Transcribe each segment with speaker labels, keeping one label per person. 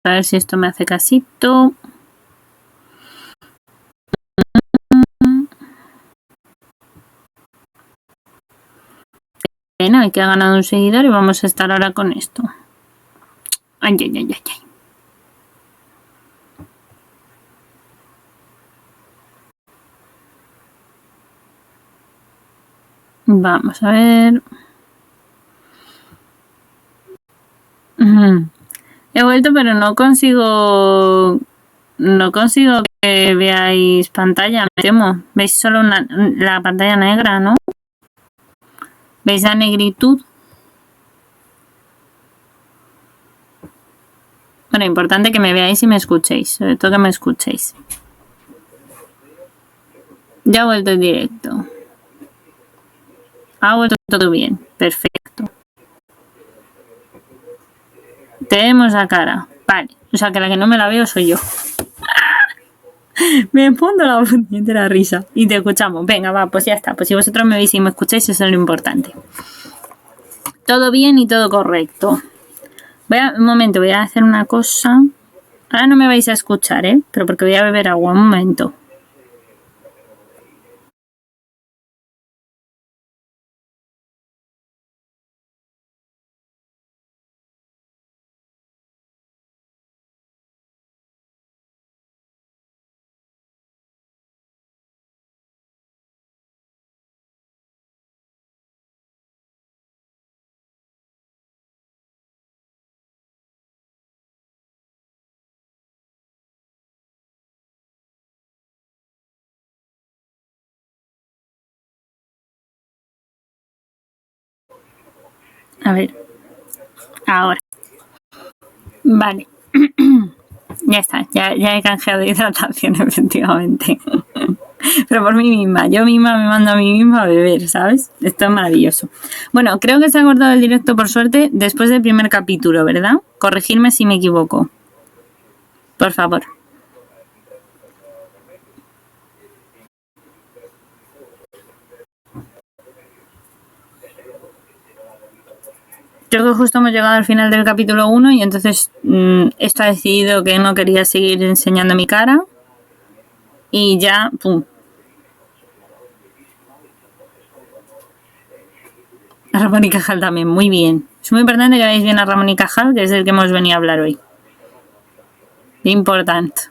Speaker 1: A ver si esto me hace casito. Bueno, que ha ganado un seguidor y vamos a estar ahora con esto. Ay, ay, ay, ay, ay. Vamos a ver. He vuelto, pero no consigo que veáis pantalla, me temo. Veis solo la pantalla negra, ¿no? ¿Veis la negritud? Bueno, importante que me veáis y me escuchéis, sobre todo que me escuchéis. Ya ha vuelto el directo. Ha vuelto todo bien, perfecto. Tenemos la cara, vale. O sea que la que no me la veo soy yo. Me pongo la puñetera de la risa y te escuchamos. Venga, va, pues ya está. Pues si vosotros me veis y me escucháis, eso es lo importante. Todo bien y todo correcto. Un momento, voy a hacer una cosa. Ahora no me vais a escuchar, pero porque voy a beber agua. Un momento. A ver. Ahora. Vale. Ya está. Ya he canjeado de hidratación, efectivamente. Pero por mí misma. Yo misma me mando a mí misma a beber, ¿sabes? Esto es maravilloso. Bueno, creo que se ha cortado el directo, por suerte, después del primer capítulo, ¿verdad? Corregirme si me equivoco. Por favor. Creo que justo hemos llegado al final del capítulo 1 y entonces esto ha decidido que no quería seguir enseñando mi cara y ya, pum. A Ramón y Cajal también, muy bien. Es muy importante que veáis bien a Ramón y Cajal, que es el que hemos venido a hablar hoy. Importante.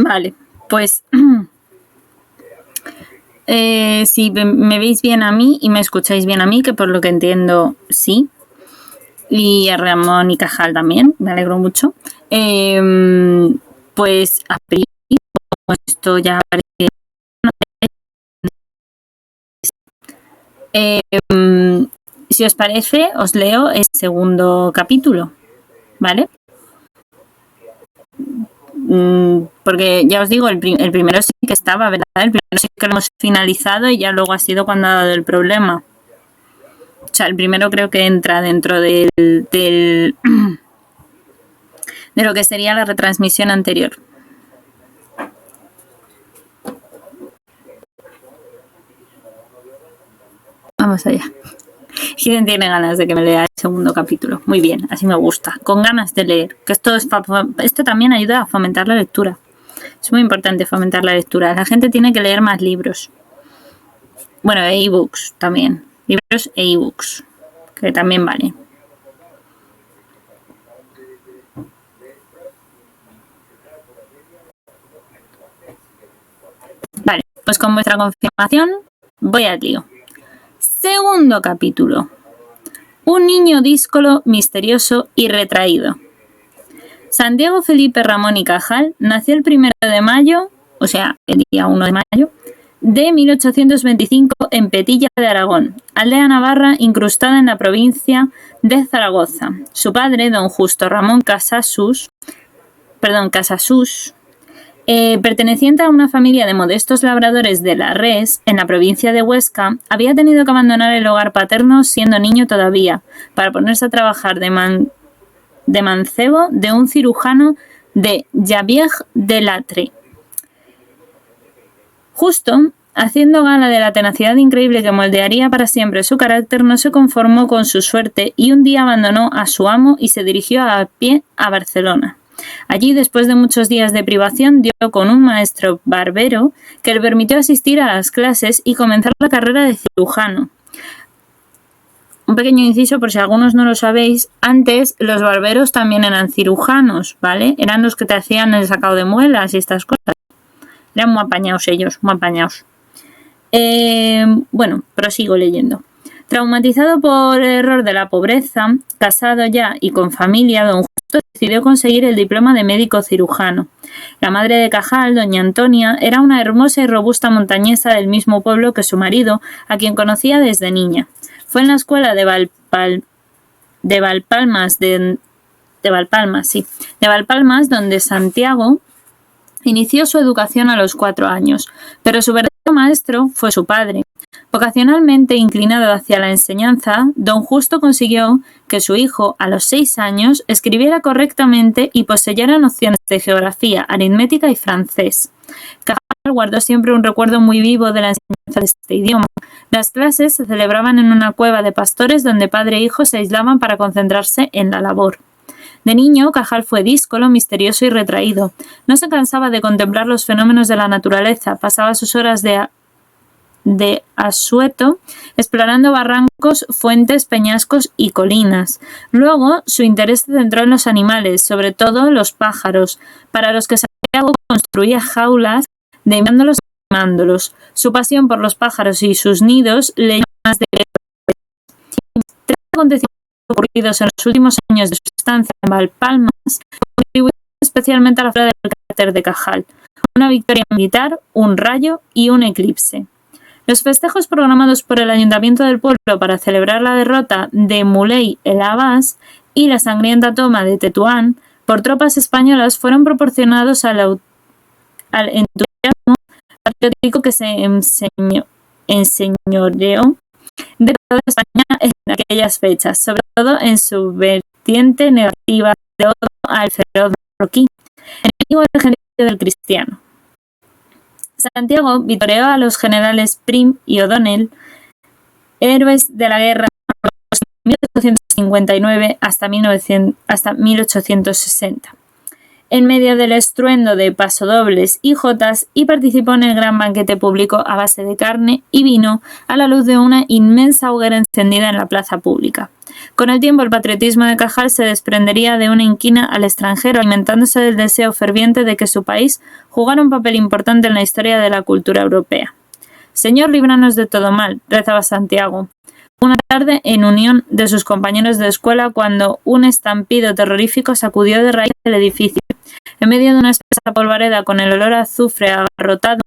Speaker 1: Vale, pues si me veis bien a mí y me escucháis bien a mí, que por lo que entiendo sí, y a Ramón y Cajal también, me alegro mucho, pues a priori esto ya parece. Si os parece, os leo el segundo capítulo, ¿vale? Porque ya os digo, el primero sí que estaba, ¿verdad? El primero sí que lo hemos finalizado y ya luego ha sido cuando ha dado el problema. O sea, el primero creo que entra dentro de lo que sería la retransmisión anterior. Vamos allá. ¿Quién tiene ganas de que me lea el segundo capítulo? Muy bien, así me gusta. Con ganas de leer. Que esto también ayuda a fomentar la lectura. Es muy importante fomentar la lectura. La gente tiene que leer más libros. Bueno, e-books también. Libros e e-books. Que también vale. Vale, pues con vuestra confirmación voy al lío. Segundo capítulo. Un niño díscolo, misterioso y retraído. Santiago Felipe Ramón y Cajal nació el 1 de mayo, o sea, el día 1 de mayo, de 1825 en Petilla de Aragón, aldea navarra incrustada en la provincia de Zaragoza. Su padre, don Justo Ramón Casasus, Perteneciente a una familia de modestos labradores de La Res, en la provincia de Huesca, había tenido que abandonar el hogar paterno siendo niño todavía, para ponerse a trabajar de mancebo de un cirujano de Javier-de-Latre. Justo, haciendo gala de la tenacidad increíble que moldearía para siempre su carácter, no se conformó con su suerte y un día abandonó a su amo y se dirigió a pie a Barcelona. Allí, después de muchos días de privación, dio con un maestro barbero que le permitió asistir a las clases y comenzar la carrera de cirujano. Un pequeño inciso por si algunos no lo sabéis, antes los barberos también eran cirujanos, ¿vale? Eran los que te hacían el sacado de muelas y estas cosas. Eran muy apañados ellos, muy apañados. Bueno, prosigo leyendo. Traumatizado por el error de la pobreza, casado ya y con familia, don Justo decidió conseguir el diploma de médico cirujano. La madre de Cajal, doña Antonia, era una hermosa y robusta montañesa del mismo pueblo que su marido, a quien conocía desde niña. Fue en la escuela de Valpalmas, donde Santiago inició su educación a los 4 años, pero su verdadero maestro fue su padre. Vocacionalmente inclinado hacia la enseñanza, don Justo consiguió que su hijo, a los 6 años, escribiera correctamente y poseyera nociones de geografía, aritmética y francés. Cajal guardó siempre un recuerdo muy vivo de la enseñanza de este idioma. Las clases se celebraban en una cueva de pastores donde padre e hijo se aislaban para concentrarse en la labor. De niño, Cajal fue díscolo, misterioso y retraído. No se cansaba de contemplar los fenómenos de la naturaleza, pasaba sus horas de asueto explorando barrancos, fuentes, peñascos y colinas. Luego, su interés se centró en los animales, sobre todo los pájaros, para los que Santiago construía jaulas, deimándolos y animándolos. Su pasión por los pájaros y sus nidos le llevó más de 3 acontecimientos ocurridos en los últimos años de su estancia en Valpalmas contribuyeron especialmente a la flora del carácter de Cajal: una victoria militar, un rayo y un eclipse. Los festejos programados por el ayuntamiento del pueblo para celebrar la derrota de Muley el Abbas y la sangrienta toma de Tetuán por tropas españolas fueron proporcionados al entusiasmo patriótico que se enseñoreó de toda España en aquellas fechas, sobre todo en su vertiente negativa de odio al feroz marroquí, enemigo del del cristiano. Santiago vitoreó a los generales Prim y O'Donnell, héroes de la guerra de 1859 hasta 1860, en medio del estruendo de pasodobles y jotas, y participó en el gran banquete público a base de carne y vino a la luz de una inmensa hoguera encendida en la plaza pública. Con el tiempo, el patriotismo de Cajal se desprendería de una inquina al extranjero, alimentándose del deseo ferviente de que su país jugara un papel importante en la historia de la cultura europea. «Señor, líbranos de todo mal», rezaba Santiago una tarde en unión de sus compañeros de escuela, cuando un estampido terrorífico sacudió de raíz el edificio. En medio de una espesa polvareda con el olor a azufre agarrotando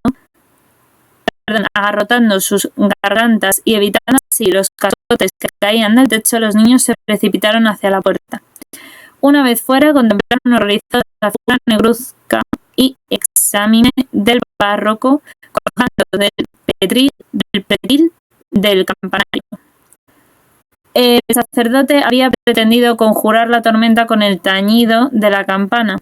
Speaker 1: sus gargantas y evitando así los cascotes que caían del techo, los niños se precipitaron hacia la puerta. Una vez fuera, contemplaron horrorizados la figura negruzca y exámine del párroco colgando del pretil del campanario. El sacerdote había pretendido conjurar la tormenta con el tañido de la campana,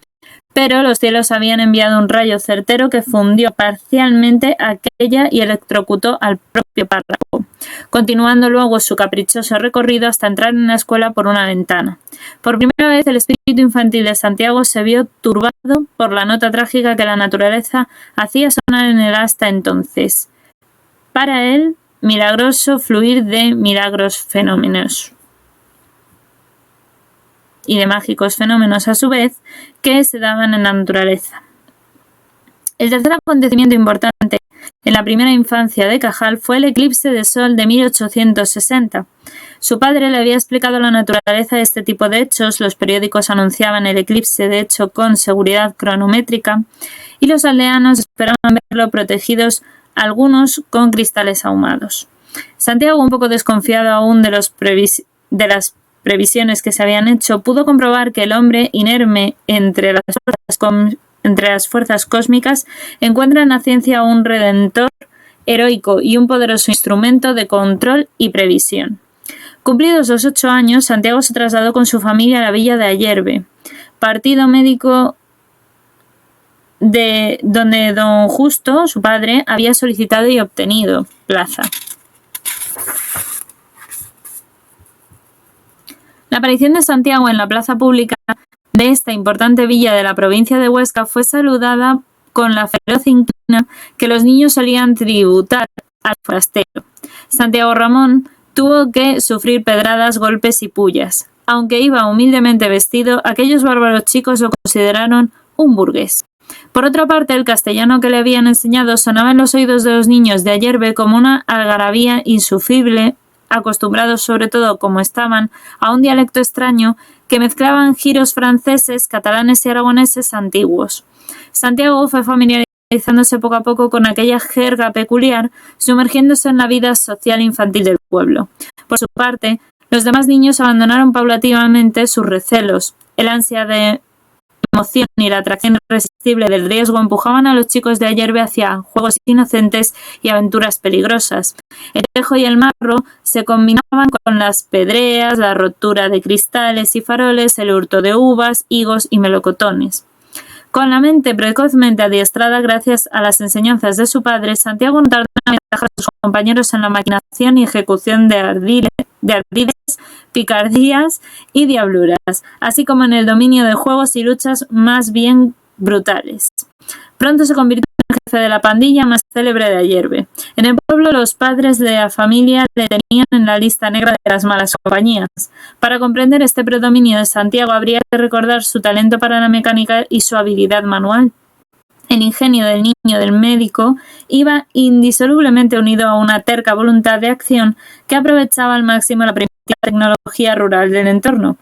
Speaker 1: pero los cielos habían enviado un rayo certero que fundió parcialmente aquella y electrocutó al propio párroco, continuando luego su caprichoso recorrido hasta entrar en la escuela por una ventana. Por primera vez el espíritu infantil de Santiago se vio turbado por la nota trágica que la naturaleza hacía sonar en él hasta entonces. Para él, milagroso fluir de milagros fenómenos y de mágicos fenómenos a su vez que se daban en la naturaleza. El tercer acontecimiento importante en la primera infancia de Cajal fue el eclipse de sol de 1860. Su padre le había explicado la naturaleza de este tipo de hechos, los periódicos anunciaban el eclipse de hecho con seguridad cronométrica y los aldeanos esperaban verlo protegidos, algunos con cristales ahumados. Santiago, un poco desconfiado aún de las previsiones que se habían hecho, pudo comprobar que el hombre, inerme entre las horas entre las fuerzas cósmicas, encuentra en la ciencia un redentor heroico y un poderoso instrumento de control y previsión. Cumplidos los 8 años, Santiago se trasladó con su familia a la villa de Ayerbe, partido médico de donde don Justo, su padre, había solicitado y obtenido plaza. La aparición de Santiago en la plaza pública de esta importante villa de la provincia de Huesca fue saludada con la feroz inquina que los niños solían tributar al forastero. Santiago Ramón tuvo que sufrir pedradas, golpes y pullas. Aunque iba humildemente vestido, aquellos bárbaros chicos lo consideraron un burgués. Por otra parte, el castellano que le habían enseñado sonaba en los oídos de los niños de Ayerbe como una algarabía insufrible, acostumbrados sobre todo, como estaban, a un dialecto extraño que mezclaban giros franceses, catalanes y aragoneses antiguos. Santiago fue familiarizándose poco a poco con aquella jerga peculiar, sumergiéndose en la vida social infantil del pueblo. Por su parte, los demás niños abandonaron paulatinamente sus recelos. El ansia de emoción y la atracción irresistible del riesgo empujaban a los chicos de Ayerbe hacia juegos inocentes y aventuras peligrosas. El tejo y el marro se combinaban con las pedreas, la rotura de cristales y faroles, el hurto de uvas, higos y melocotones. Con la mente precozmente adiestrada gracias a las enseñanzas de su padre, Santiago no tardó en aventajar a sus compañeros en la maquinación y ejecución de ardides, picardías y diabluras, así como en el dominio de juegos y luchas más bien brutales. Pronto se convirtió en el jefe de la pandilla más célebre de Ayerbe. En el pueblo, los padres de la familia le tenían en la lista negra de las malas compañías. Para comprender este predominio de Santiago habría que recordar su talento para la mecánica y su habilidad manual. El ingenio del niño del médico iba indisolublemente unido a una terca voluntad de acción que aprovechaba al máximo la primitiva tecnología rural del entorno.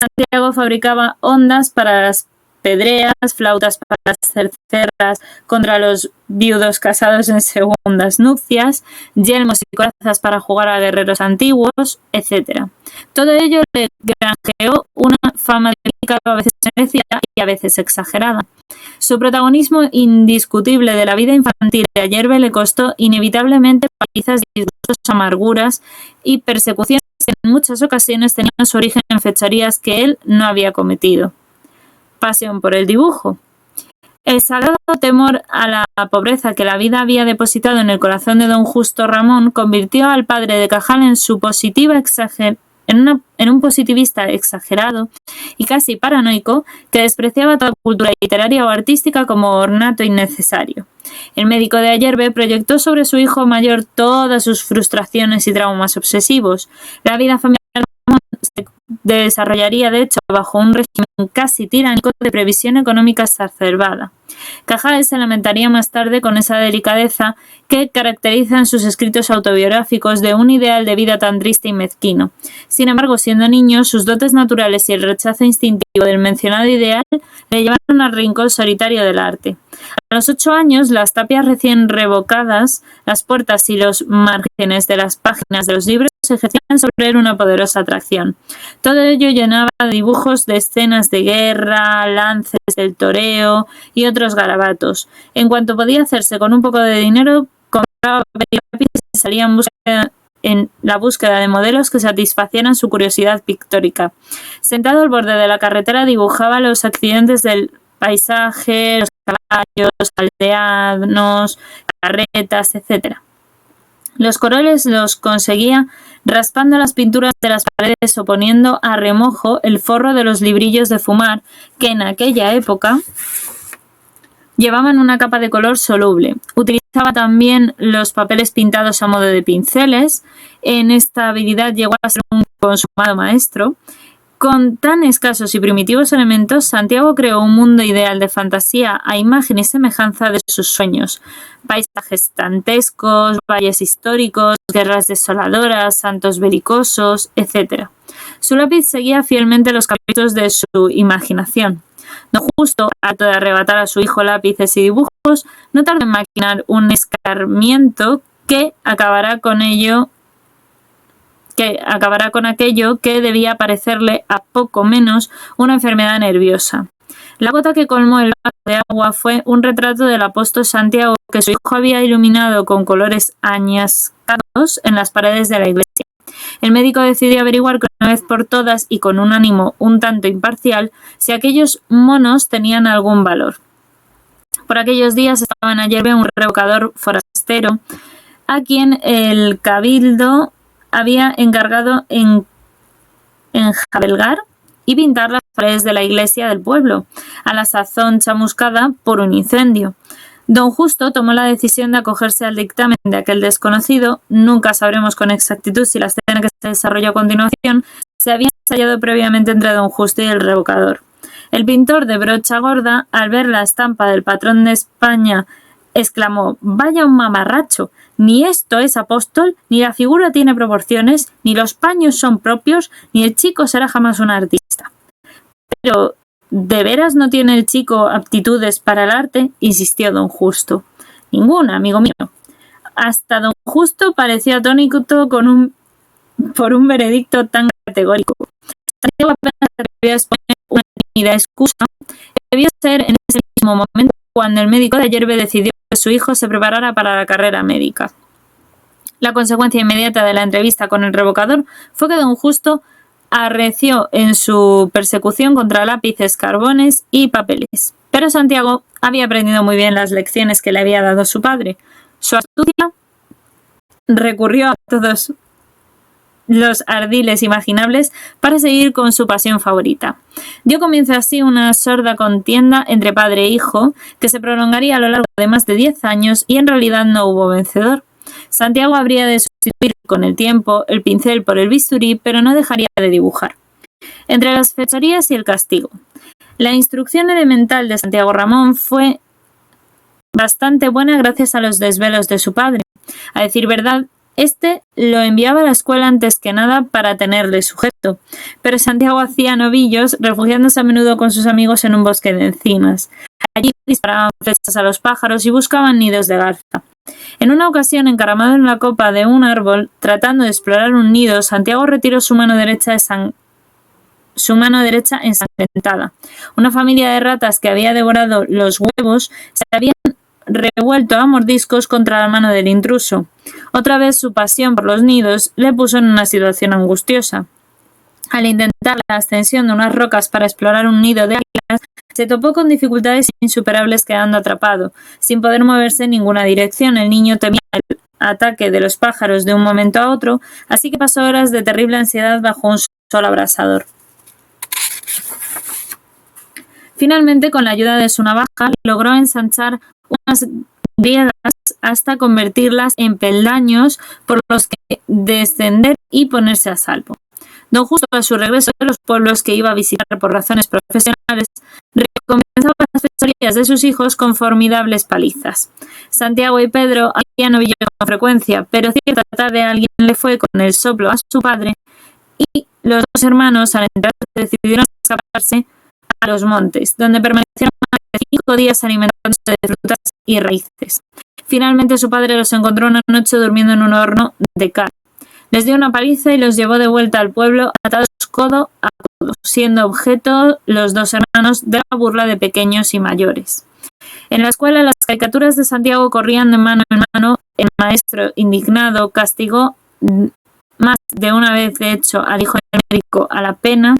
Speaker 1: Santiago fabricaba hondas para las pedreas, flautas para hacer cerras contra los viudos casados en segundas nupcias, yelmos y corazas para jugar a guerreros antiguos, etc. Todo ello le granjeó una fama delicada, a veces merecida y a veces exagerada. Su protagonismo indiscutible de la vida infantil de Ayerbe le costó inevitablemente palizas, disgustos, amarguras y persecuciones que en muchas ocasiones tenían su origen en fechorías que él no había cometido. Pasión por el dibujo. El sagrado temor a la pobreza que la vida había depositado en el corazón de don Justo Ramón convirtió al padre de Cajal en un positivista exagerado y casi paranoico que despreciaba toda cultura literaria o artística como ornato innecesario. El médico de Ayerbe proyectó sobre su hijo mayor todas sus frustraciones y traumas obsesivos. La vida familiar se desarrollaría, de hecho, bajo un régimen casi tiránico de previsión económica exacerbada. Cajal se lamentaría más tarde con esa delicadeza que caracteriza en sus escritos autobiográficos de un ideal de vida tan triste y mezquino. Sin embargo, siendo niño, sus dotes naturales y el rechazo instintivo del mencionado ideal le llevaron al rincón solitario del arte. A los 8 años, las tapias recién revocadas, las puertas y los márgenes de las páginas de los libros ejercían sobre él una poderosa atracción. Todo ello llenaba de dibujos de escenas de guerra, lances del toreo y otros garabatos. En cuanto podía hacerse con un poco de dinero, compraba papel y lápiz y salía en la búsqueda de modelos que satisfacieran su curiosidad pictórica. Sentado al borde de la carretera dibujaba los accidentes del paisaje, los caballos, aldeanos, carretas, etc. Los colores los conseguía raspando las pinturas de las paredes o poniendo a remojo el forro de los librillos de fumar que en aquella época llevaban una capa de color soluble. Utilizaba también los papeles pintados a modo de pinceles. En esta habilidad llegó a ser un consumado maestro. Con tan escasos y primitivos elementos, Santiago creó un mundo ideal de fantasía a imagen y semejanza de sus sueños. Paisajes dantescos, valles históricos, guerras desoladoras, santos belicosos, etc. Su lápiz seguía fielmente los caprichos de su imaginación. Don Justo, harto de arrebatar a su hijo lápices y dibujos, no tardó en maquinar un escarmiento que acabará con aquello que debía parecerle a poco menos una enfermedad nerviosa. La gota que colmó el vaso de agua fue un retrato del apóstol Santiago que su hijo había iluminado con colores añascados en las paredes de la iglesia. El médico decidió averiguar una vez por todas y con un ánimo un tanto imparcial si aquellos monos tenían algún valor. Por aquellos días estaba en Ayerbe un revocador forastero a quien el cabildo había encargado enjabelgar y pintar las paredes de la iglesia del pueblo, a la sazón chamuscada por un incendio. Don Justo tomó la decisión de acogerse al dictamen de aquel desconocido. Nunca sabremos con exactitud si la escena que se desarrolló a continuación se había ensayado previamente entre Don Justo y el revocador. El pintor de brocha gorda, al ver la estampa del patrón de España, exclamó: «¡Vaya un mamarracho! Ni esto es apóstol, ni la figura tiene proporciones, ni los paños son propios, ni el chico será jamás un artista». «Pero, ¿de veras no tiene el chico aptitudes para el arte?», insistió Don Justo. «Ninguna, amigo mío». Hasta Don Justo pareció atónito por un veredicto tan categórico. Santiago apenas se atrevió a exponer una tímida excusa. Debió ser en ese mismo momento cuando el médico de Ayerbe decidió que su hijo se preparara para la carrera médica. La consecuencia inmediata de la entrevista con el revocador fue que Don Justo arreció en su persecución contra lápices, carbones y papeles. Pero Santiago había aprendido muy bien las lecciones que le había dado su padre. Su astucia recurrió a todos los ardiles imaginables para seguir con su pasión favorita. Dio comienzo así una sorda contienda entre padre e hijo que se prolongaría a lo largo de más de 10 años y en realidad no hubo vencedor. Santiago habría de sustituir con el tiempo el pincel por el bisturí, pero no dejaría de dibujar. Entre las fechorías y el castigo. La instrucción elemental de Santiago Ramón fue bastante buena gracias a los desvelos de su padre. A decir verdad, este lo enviaba a la escuela antes que nada para tenerle sujeto, pero Santiago hacía novillos, refugiándose a menudo con sus amigos en un bosque de encinas. Allí disparaban flechas a los pájaros y buscaban nidos de garza. En una ocasión, encaramado en la copa de un árbol, tratando de explorar un nido, Santiago retiró su mano derecha ensangrentada. Una familia de ratas que había devorado los huevos se habían revuelto a mordiscos contra la mano del intruso. Otra vez su pasión por los nidos le puso en una situación angustiosa. Al intentar la ascensión de unas rocas para explorar un nido de águilas, se topó con dificultades insuperables, quedando atrapado, sin poder moverse en ninguna dirección. El niño temía el ataque de los pájaros de un momento a otro, así que pasó horas de terrible ansiedad bajo un sol abrasador. Finalmente, con la ayuda de su navaja, logró ensanchar unas grietas hasta convertirlas en peldaños por los que descender y ponerse a salvo. Don Justo, a su regreso de los pueblos que iba a visitar por razones profesionales, recompensaba las fechorías de sus hijos con formidables palizas. Santiago y Pedro hacían novillos con frecuencia, pero cierta tarde alguien le fue con el soplo a su padre y los dos hermanos, al enterarse, decidieron escaparse a los montes, donde permanecieron más de 5 días alimentándose de frutas y raíces. Finalmente su padre los encontró una noche durmiendo en un horno de cal. Les dio una paliza y los llevó de vuelta al pueblo atados codo a codo, siendo objeto los dos hermanos de la burla de pequeños y mayores. En la escuela las caricaturas de Santiago corrían de mano en mano. El maestro, indignado, castigó más de una vez, de hecho, al hijo del médico a la pena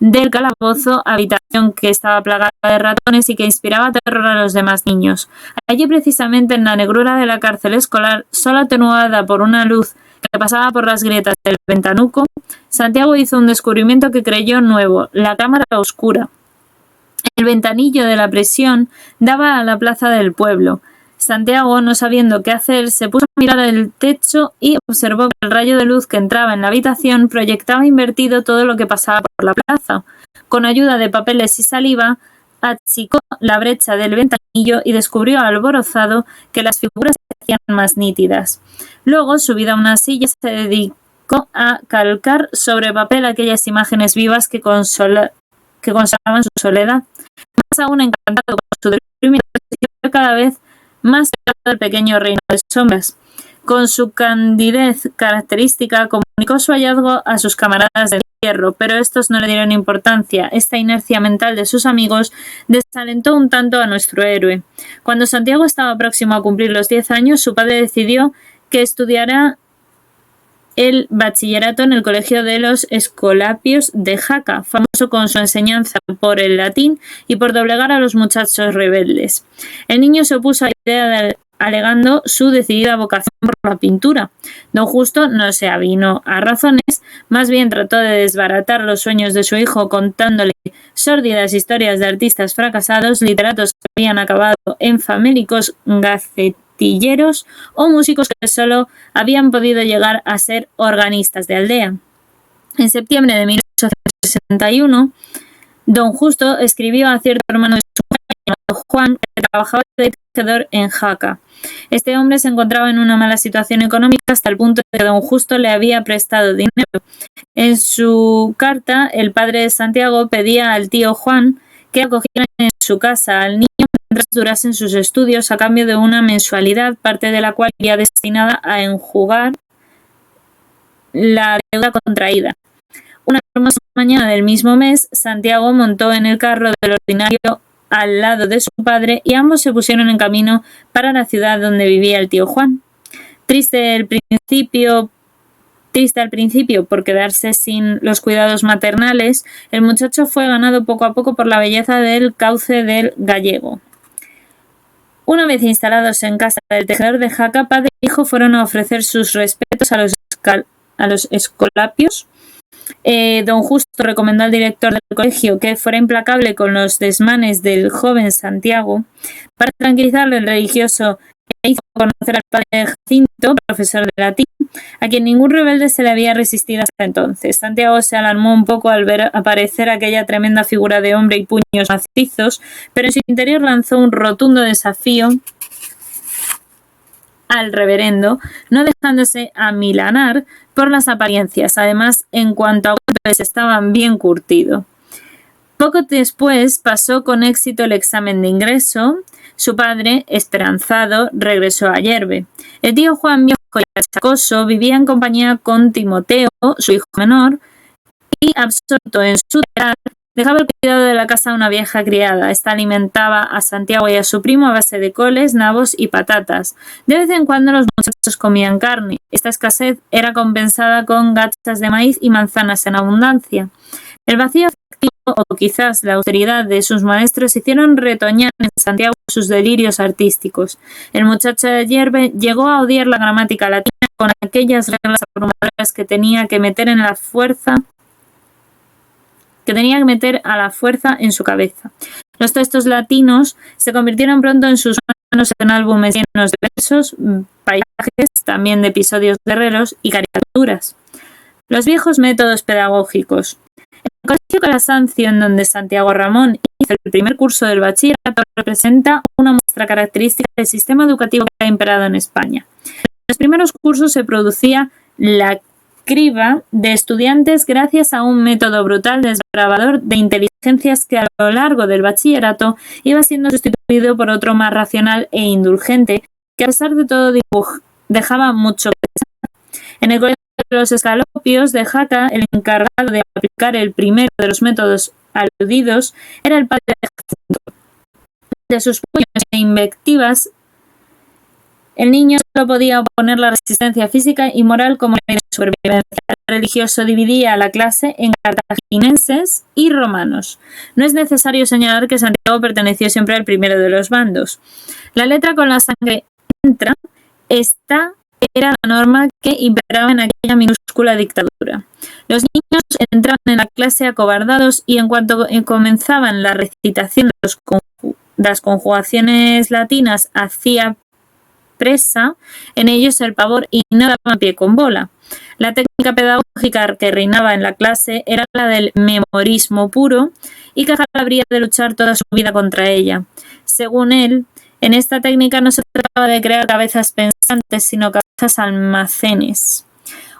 Speaker 1: del calabozo, habitación que estaba plagada de ratones y que inspiraba terror a los demás niños. Allí, precisamente en la negrura de la cárcel escolar, solo atenuada por una luz que pasaba por las grietas del ventanuco, Santiago hizo un descubrimiento que creyó nuevo: la cámara oscura. El ventanillo de la prisión daba a la plaza del pueblo. Santiago, no sabiendo qué hacer, se puso a mirar el techo y observó que el rayo de luz que entraba en la habitación proyectaba invertido todo lo que pasaba por la plaza. Con ayuda de papeles y saliva, achicó la brecha del ventanillo y descubrió alborozado que las figuras se hacían más nítidas. Luego, subida a una silla, se dedicó a calcar sobre papel aquellas imágenes vivas que consolaban su soledad. Más aún, encantado con su descubrimiento, se sintió cada vez más cerca del pequeño reino de sombras. Con su candidez característica, comunicó su hallazgo a sus camaradas de encierro, pero estos no le dieron importancia. Esta inercia mental de sus amigos desalentó un tanto a nuestro héroe. Cuando Santiago estaba próximo a cumplir los 10 años, su padre decidió que estudiara el bachillerato en el Colegio de los Escolapios de Jaca, famoso con su enseñanza por el latín y por doblegar a los muchachos rebeldes. El niño se opuso a la idea alegando su decidida vocación por la pintura. Don Justo no se avinó a razones, más bien trató de desbaratar los sueños de su hijo contándole sórdidas historias de artistas fracasados, literatos que habían acabado en famélicos gacetilleros o músicos que solo habían podido llegar a ser organistas de aldea. En septiembre de 1861, Don Justo escribió a cierto hermano de su padre llamado Juan, que trabajaba de tejedor en Jaca. Este hombre se encontraba en una mala situación económica hasta el punto de que Don Justo le había prestado dinero. En su carta, el padre de Santiago pedía al tío Juan que acogieran en su casa al niño mientras durasen sus estudios a cambio de una mensualidad, parte de la cual iría destinada a enjugar la deuda contraída. Una hermosa mañana del mismo mes, Santiago montó en el carro del ordinario al lado de su padre y ambos se pusieron en camino para la ciudad donde vivía el tío Juan. Triste al principio por quedarse sin los cuidados maternales, el muchacho fue ganado poco a poco por la belleza del cauce del gallego. Una vez instalados en casa del tejedor de Jaca, padre e hijo fueron a ofrecer sus respetos a los escolapios. Don Justo recomendó al director del colegio que fuera implacable con los desmanes del joven Santiago. Para tranquilizarlo, el religioso le hizo conocer al padre Jacinto, profesor de latín, a quien ningún rebelde se le había resistido hasta entonces. Santiago se alarmó un poco al ver aparecer aquella tremenda figura de hombre y puños macizos, pero en su interior lanzó un rotundo desafío al reverendo, no dejándose amilanar por las apariencias. Además, en cuanto a golpes, estaban bien curtido. Poco después pasó con éxito el examen de ingreso. Su padre, esperanzado, regresó a Yerbe. El tío Juan, viejo y achacoso, vivía en compañía con Timoteo, su hijo menor, y absorto en su telar, dejaba el cuidado de la casa a una vieja criada. Esta alimentaba a Santiago y a su primo a base de coles, nabos y patatas. De vez en cuando los muchachos comían carne. Esta escasez era compensada con gachas de maíz y manzanas en abundancia. El vacío afectivo o quizás la austeridad de sus maestros hicieron retoñar en Santiago sus delirios artísticos. El muchacho de Yerbe llegó a odiar la gramática latina con aquellas reglas abrumadoras que tenía que meter a la fuerza en su cabeza. Los textos latinos se convirtieron pronto en sus manos en álbumes llenos de versos, paisajes, también de episodios guerreros y caricaturas. Los viejos métodos pedagógicos. El Colegio Calasancio, en donde Santiago Ramón hizo el primer curso del bachillerato, representa una muestra característica del sistema educativo que ha imperado en España. En los primeros cursos se producía la criba de estudiantes gracias a un método brutal desbravador de inteligencias que a lo largo del bachillerato iba siendo sustituido por otro más racional e indulgente, que a pesar de todo dejaba mucho que desear. En el Colegio de los Escolapios de Jaca, el encargado de aplicar el primero de los métodos aludidos era el padre de Jacinto. De sus puños e invectivas, el niño solo podía oponer la resistencia física y moral como ley de supervivencia. El religioso dividía a la clase en cartaginenses y romanos. No es necesario señalar que Santiago perteneció siempre al primero de los bandos. La letra con la sangre entra. Esta era la norma que imperaba en aquella minúscula dictadura. Los niños entraban en la clase acobardados y en cuanto comenzaban la recitación de las conjugaciones latinas hacía presa en ellos el pavor y no daban pie con bola. La técnica pedagógica que reinaba en la clase era la del memorismo puro y Cajal habría de luchar toda su vida contra ella. Según él, en esta técnica no se trataba de crear cabezas pensantes, sino cabezas almacenes.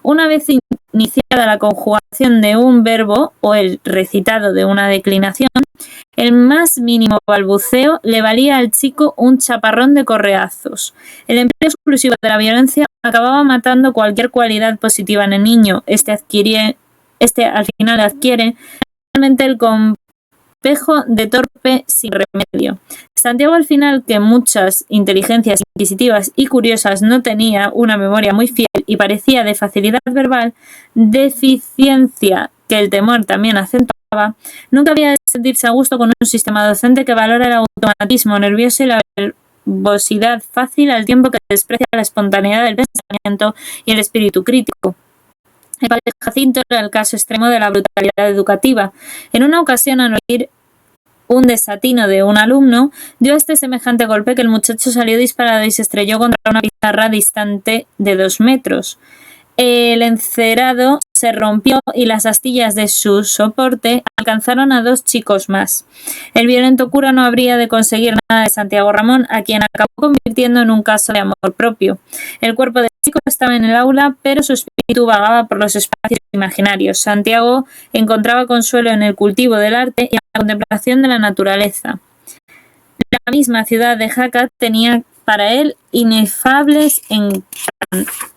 Speaker 1: Una vez iniciada la conjugación de un verbo o el recitado de una declinación, el más mínimo balbuceo le valía al chico un chaparrón de correazos. El empleo exclusivo de la violencia acababa matando cualquier cualidad positiva en el niño. Este al final adquiere realmente el complejo de torpe sin remedio. Santiago, al final, que muchas inteligencias inquisitivas y curiosas, no tenía una memoria muy fiel y parecía de facilidad verbal, deficiencia que el temor también acentuaba, nunca había de sentirse a gusto con un sistema docente que valora el automatismo nervioso y la verbosidad fácil al tiempo que desprecia la espontaneidad del pensamiento y el espíritu crítico. El padre Jacinto era el caso extremo de la brutalidad educativa. En una ocasión, al oír un desatino de un alumno, dio semejante golpe que el muchacho salió disparado y se estrelló contra una pizarra distante de 2 metros. El encerado se rompió y las astillas de su soporte alcanzaron a 2 chicos más. El violento cura no habría de conseguir nada de Santiago Ramón, a quien acabó convirtiendo en un caso de amor propio. El cuerpo del chico estaba en el aula, pero su espíritu vagaba por los espacios imaginarios. Santiago encontraba consuelo en el cultivo del arte y en la contemplación de la naturaleza. La misma ciudad de Jaca tenía para él inefables encantos.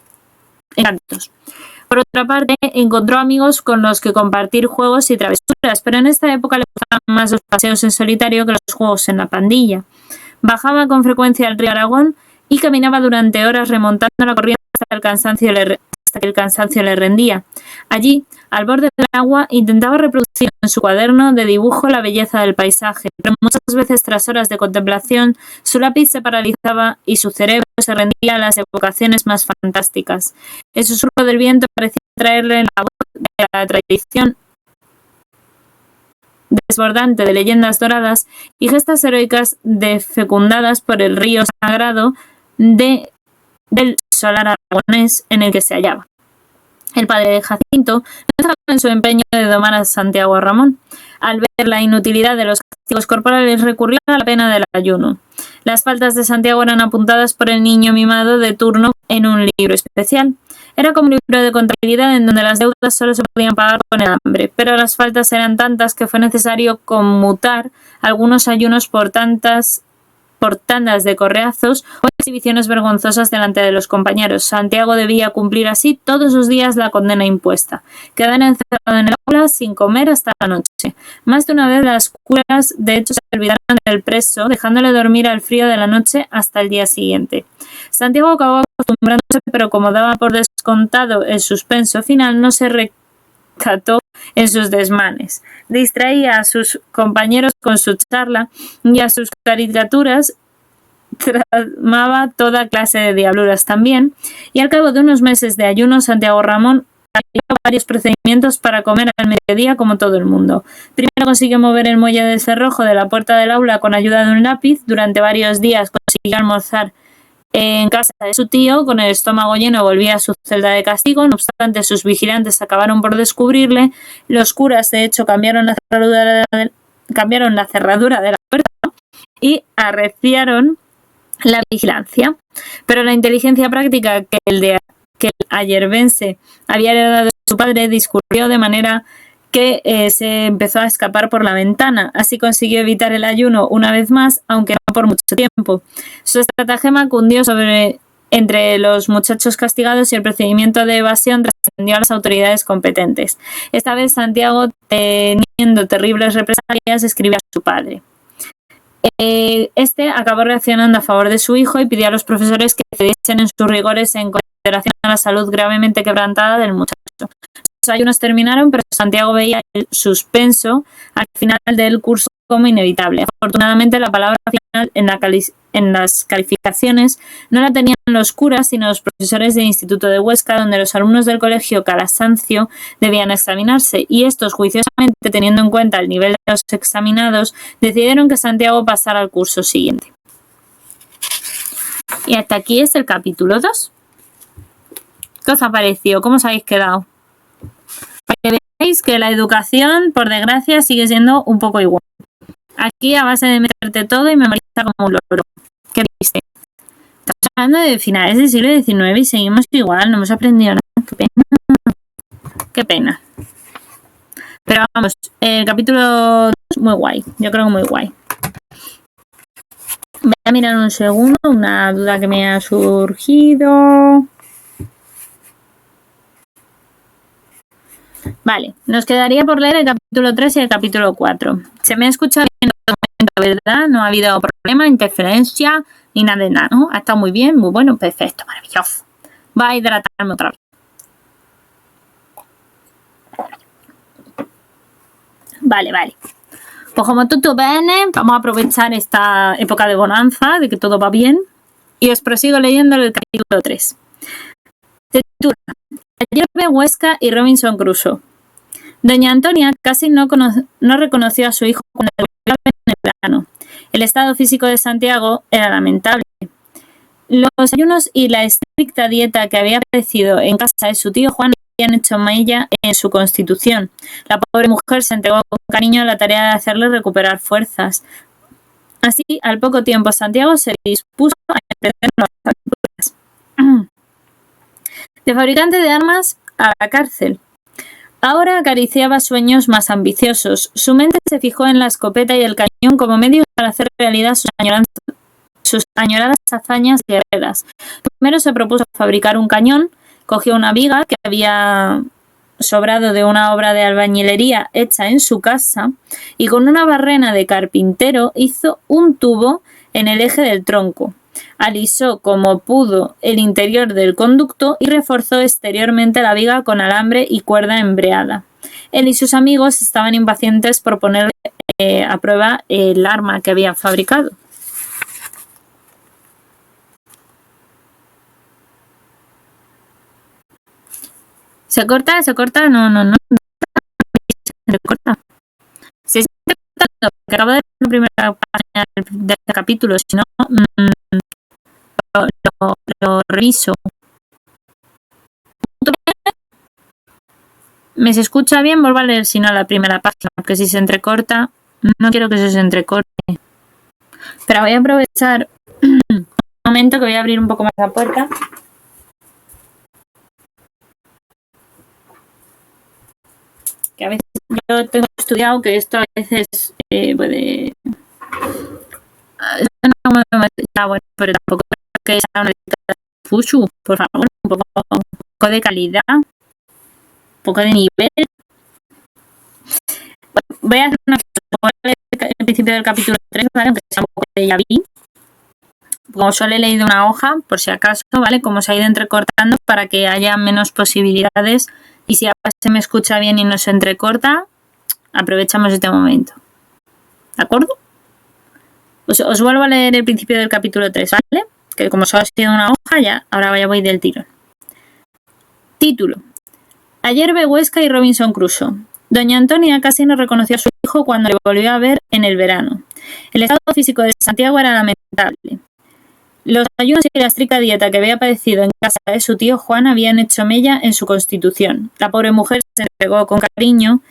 Speaker 1: Por otra parte, encontró amigos con los que compartir juegos y travesuras, pero en esta época le gustaban más los paseos en solitario que los juegos en la pandilla. Bajaba con frecuencia al río Aragón y caminaba durante horas remontando la corriente hasta que el cansancio le rendía. Allí, al borde del agua, intentaba reproducir en su cuaderno de dibujo la belleza del paisaje, pero muchas veces tras horas de contemplación su lápiz se paralizaba y su cerebro se rendía a las evocaciones más fantásticas. El susurro del viento parecía traerle la voz de la tradición desbordante de leyendas doradas y gestas heroicas fecundadas por el río sagrado del solar aragonés en el que se hallaba. El padre de Jacinto no estaba en su empeño de domar a Santiago Ramón. Al ver la inutilidad de los castigos corporales, recurrió a la pena del ayuno. Las faltas de Santiago eran apuntadas por el niño mimado de turno en un libro especial. Era como un libro de contabilidad en donde las deudas solo se podían pagar con el hambre, pero las faltas eran tantas que fue necesario conmutar algunos ayunos por tandas de correazos o exhibiciones vergonzosas delante de los compañeros. Santiago debía cumplir así todos los días la condena impuesta, quedar encerrado en el aula sin comer hasta la noche. Más de una vez las curas de hecho se olvidaron del preso, dejándole dormir al frío de la noche hasta el día siguiente. Santiago acabó acostumbrándose, pero como daba por descontado el suspenso final, no se recató en sus desmanes. Distraía a sus compañeros con su charla y a sus caricaturas tramaba toda clase de diabluras también, y al cabo de unos meses de ayuno, Santiago Ramón aplicó varios procedimientos para comer al mediodía como todo el mundo. Primero consiguió mover el muelle del cerrojo de la puerta del aula con ayuda de un lápiz. Durante varios días consiguió almorzar en casa de su tío. Con el estómago lleno volvía a su celda de castigo. No obstante, sus vigilantes acabaron por descubrirle. Los curas, de hecho, cambiaron la cerradura de la puerta y arreciaron la vigilancia. Pero la inteligencia práctica que el ayerbense había heredado de su padre discurrió de manera que se empezó a escapar por la ventana. Así consiguió evitar el ayuno una vez más, aunque no por mucho tiempo. Su estratagema cundió entre los muchachos castigados y el procedimiento de evasión trascendió a las autoridades competentes. Esta vez Santiago, teniendo terribles represalias, escribió a su padre. Este acabó reaccionando a favor de su hijo y pidió a los profesores que cediesen en sus rigores en consideración a la salud gravemente quebrantada del muchacho. Los ayunos terminaron, pero Santiago veía el suspenso al final del curso como inevitable. Afortunadamente, la palabra final en las calificaciones no la tenían los curas, sino los profesores del Instituto de Huesca, donde los alumnos del colegio Calasancio debían examinarse, y estos, juiciosamente teniendo en cuenta el nivel de los examinados, decidieron que Santiago pasara al curso siguiente. Y hasta aquí es el capítulo 2. ¿Qué os ha parecido? ¿Cómo os habéis quedado? Para que veáis que la educación, por desgracia, sigue siendo un poco igual. Aquí, a base de meterte todo y memorizar como un loro. ¿Qué viste? Estamos hablando de finales del siglo XIX y seguimos igual, no hemos aprendido nada. Qué pena. Qué pena. Pero vamos, el capítulo 2 muy guay. Yo creo que muy guay. Voy a mirar un segundo, una duda que me ha surgido. Vale, nos quedaría por leer el capítulo 3 y el capítulo 4. Se me ha escuchado bien en todo momento, ¿verdad? No ha habido problema, interferencia ni nada de nada, ¿no? Ha estado muy bien, muy bueno, perfecto, maravilloso. Va a hidratarme otra vez. Vale. Pues como tutto bene, vamos a aprovechar esta época de bonanza, de que todo va bien, y os prosigo leyendo el capítulo 3. Se titula Ayerbe Huesca y Robinson Crusoe. Doña Antonia casi no reconoció a su hijo cuando volvió en el verano. El estado físico de Santiago era lamentable. Los ayunos y la estricta dieta que había padecido en casa de su tío Juan habían hecho mella en su constitución. La pobre mujer se entregó con cariño a la tarea de hacerle recuperar fuerzas. Así, al poco tiempo, Santiago se dispuso a emprender nuevas aventuras. De fabricante de armas a la cárcel. Ahora acariciaba sueños más ambiciosos. Su mente se fijó en la escopeta y el cañón como medios para hacer realidad sus añoradas hazañas guerreras. Primero se propuso fabricar un cañón, cogió una viga que había sobrado de una obra de albañilería hecha en su casa y con una barrena de carpintero hizo un tubo en el eje del tronco. Alisó como pudo el interior del conducto y reforzó exteriormente la viga con alambre y cuerda embreada. Él y sus amigos estaban impacientes por poner a prueba el arma que había fabricado. ¿Se corta? No. Se corta. Se siente cortando, porque acabo de ver la primera página de este capítulo, si no, lo reviso. ¿Me se escucha bien? Vuelvo a leer si no la primera página, porque si se entrecorta, no quiero que se entrecorte. Pero voy a aprovechar un momento que voy a abrir un poco más la puerta. Que a veces yo tengo estudiado que esto a veces puede... bueno, pero tampoco que sea una Fushu, por favor, un poco de calidad, un poco de nivel. Bueno, voy a hacer una cosa, el principio del capítulo 3, ¿vale? Aunque sea un poco de ya vi. Como solo he leído una hoja, por si acaso, ¿vale? Como se ha ido entrecortando para que haya menos posibilidades. Y si ahora se me escucha bien y no se entrecorta, aprovechamos este momento. ¿De acuerdo? Os vuelvo a leer el principio del capítulo 3, ¿vale? Que como solo ha sido una hoja, ya, ahora ya voy del tirón. Título. Ayerbe Huesca y Robinson Crusoe. Doña Antonia casi no reconoció a su hijo cuando le volvió a ver en el verano. El estado físico de Santiago era lamentable. Los ayunos y la estricta dieta que había padecido en casa de su tío Juan habían hecho mella en su constitución. La pobre mujer se entregó con cariño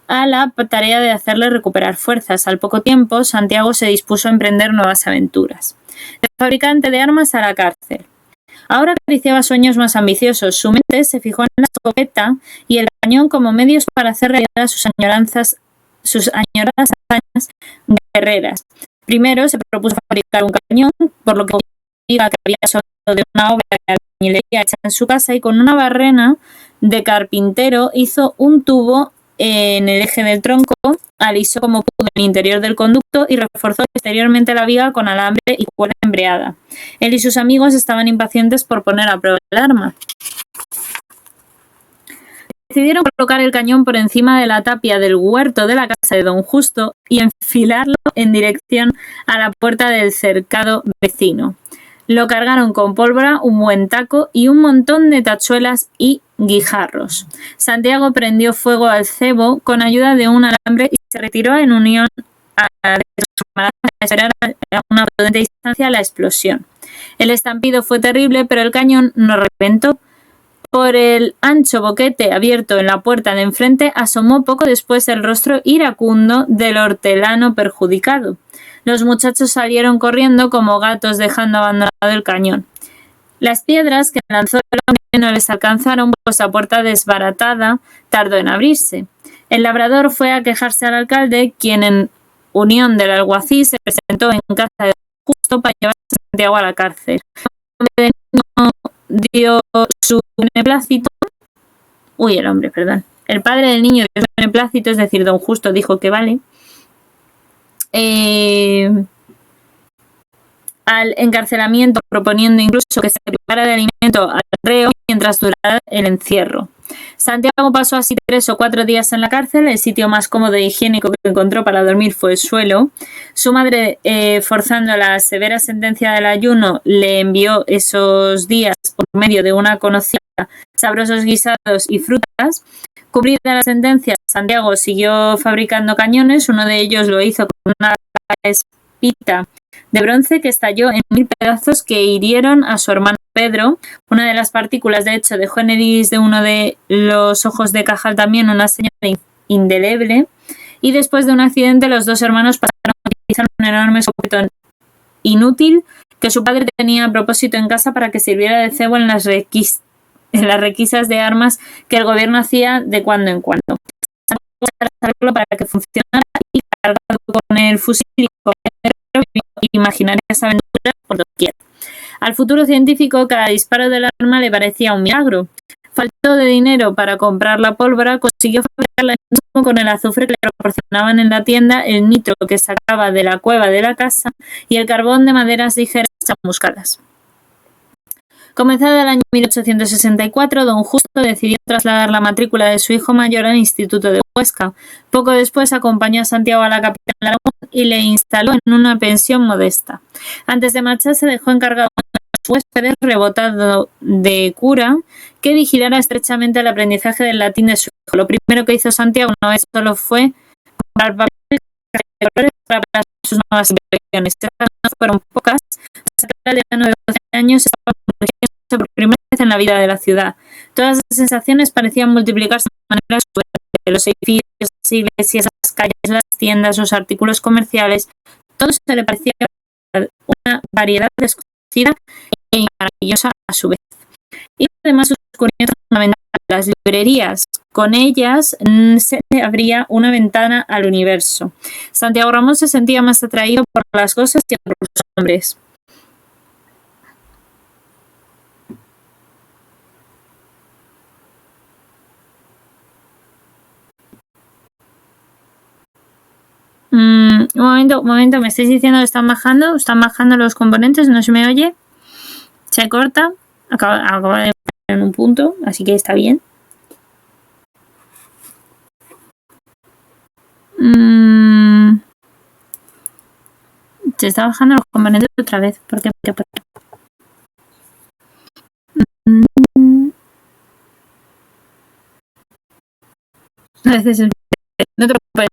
Speaker 1: a la tarea de hacerle recuperar fuerzas. Al poco tiempo, Santiago se dispuso a emprender nuevas aventuras. De fabricante de armas a la cárcel. Ahora acariciaba sueños más ambiciosos. Su mente se fijó en la escopeta y el cañón como medios para hacer realidad sus añoradas hazañas guerreras. Primero se propuso fabricar un cañón, por lo que que había sobrado de una obra de albañilería hecha en su casa y con una barrena de carpintero hizo un tubo en el eje del tronco, alisó como pudo el interior del conducto y reforzó exteriormente la viga con alambre y cuerda embreada. Él y sus amigos estaban impacientes por poner a prueba el arma. Decidieron colocar el cañón por encima de la tapia del huerto de la casa de Don Justo y enfilarlo en dirección a la puerta del cercado vecino. Lo cargaron con pólvora, un buen taco y un montón de tachuelas y guijarros. Santiago prendió fuego al cebo con ayuda de un alambre y se retiró en unión a sus camaradas a esperar a una prudente distancia la explosión. El estampido fue terrible, pero el cañón no reventó. Por el ancho boquete abierto en la puerta de enfrente asomó poco después el rostro iracundo del hortelano perjudicado. Los muchachos salieron corriendo como gatos dejando abandonado el cañón. Las piedras que lanzó el hombre no les alcanzaron, pues la puerta desbaratada tardó en abrirse. El labrador fue a quejarse al alcalde, quien en unión del alguacil se presentó en casa de Justo para llevarse a Santiago a la cárcel. El niño dio su beneplácito. El padre del niño dio su beneplácito, es decir, don Justo dijo que vale. Al encarcelamiento, proponiendo incluso que se prepara de alimento al reo mientras durara el encierro. Santiago pasó así 3 o 4 días en la cárcel. El sitio más cómodo e higiénico que encontró para dormir fue el suelo. Su madre, forzando la severa sentencia del ayuno, le envió esos días por medio de una conocida sabrosos guisados y frutas. Cumplida la sentencia, Santiago siguió fabricando cañones. Uno de ellos lo hizo con una espita de bronce que estalló en 1000 pedazos que hirieron a su hermano Pedro. Una de las partículas, de hecho, dejó en el iris de uno de los ojos de Cajal también una señal indeleble. Y después de un accidente, los dos hermanos pasaron a utilizar un enorme escopetón inútil que su padre tenía a propósito en casa para que sirviera de cebo en las requisas de armas que el gobierno hacía de cuando en cuando. Para que funcionara y cargado con el fusil y con el imaginarias aventuras por doquier. Al futuro científico, cada disparo del arma le parecía un milagro. Faltó de dinero para comprar la pólvora, consiguió fabricarla mismo con el azufre que le proporcionaban en la tienda, el nitro que sacaba de la cueva de la casa y el carbón de maderas ligeras chamuscadas. Comenzado el año 1864, don Justo decidió trasladar la matrícula de su hijo mayor al Instituto de Huesca. Poco después acompañó a Santiago a la capital de Aragón y le instaló en una pensión modesta. Antes de marcharse dejó encargado a los huéspedes, rebotado de cura, que vigilara estrechamente el aprendizaje del latín de su hijo. Lo primero que hizo Santiago una vez solo fue comprar papeles de colores para sus nuevas impresiones. Estas no fueron pocas. El de 12 años estaba por primera vez en la vida de la ciudad. Todas las sensaciones parecían multiplicarse de manera exuberante. Los edificios, las iglesias, las calles, las tiendas, los artículos comerciales, todo se le parecía una variedad desconocida e maravillosa a su vez. Y además sus descubrimientos fundamentales, las librerías, con ellas se abría una ventana al universo. Santiago Ramón se sentía más atraído por las cosas que por los hombres. Un momento, me estáis diciendo que están bajando los componentes, no se me oye, se corta, acaba de en un punto, así que está bien. Se está bajando los componentes otra vez, ¿por qué? A veces no te preocupes.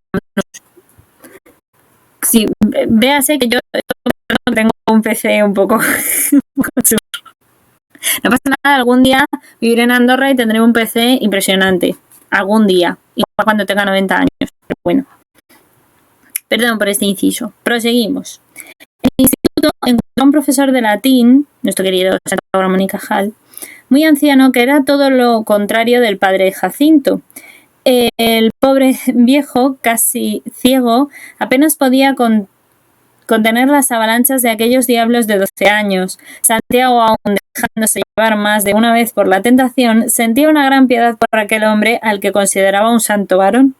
Speaker 1: Sí, véase que yo tengo un PC un poco no pasa nada, algún día viviré en Andorra y tendré un PC impresionante. Algún día, igual cuando tenga 90 años. Pero bueno, perdón por este inciso. Proseguimos. En el instituto encontró un profesor de latín, nuestro querido Santiago Ramón y Cajal, muy anciano, que era todo lo contrario del padre Jacinto. El pobre viejo, casi ciego, apenas podía contener las avalanchas de aquellos diablos de 12 años. Santiago, aún dejándose llevar más de una vez por la tentación, sentía una gran piedad por aquel hombre al que consideraba un santo varón.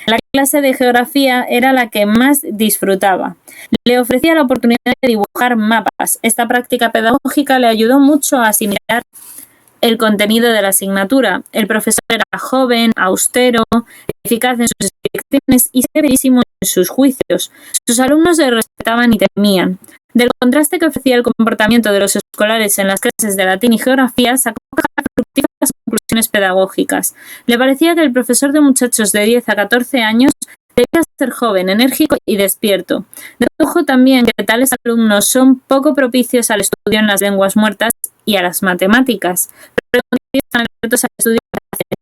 Speaker 1: La clase de geografía era la que más disfrutaba. Le ofrecía la oportunidad de dibujar mapas. Esta práctica pedagógica le ayudó mucho a asimilar el contenido de la asignatura. El profesor era joven, austero, eficaz en sus explicaciones y severísimo en sus juicios. Sus alumnos le respetaban y temían. Del contraste que ofrecía el comportamiento de los escolares en las clases de latín y geografía, sacó fructíferas conclusiones pedagógicas. Le parecía que el profesor de muchachos de 10 a 14 años debía ser joven, enérgico y despierto. Dedujo también que tales alumnos son poco propicios al estudio en las lenguas muertas y a las matemáticas, pero están abiertos al estudio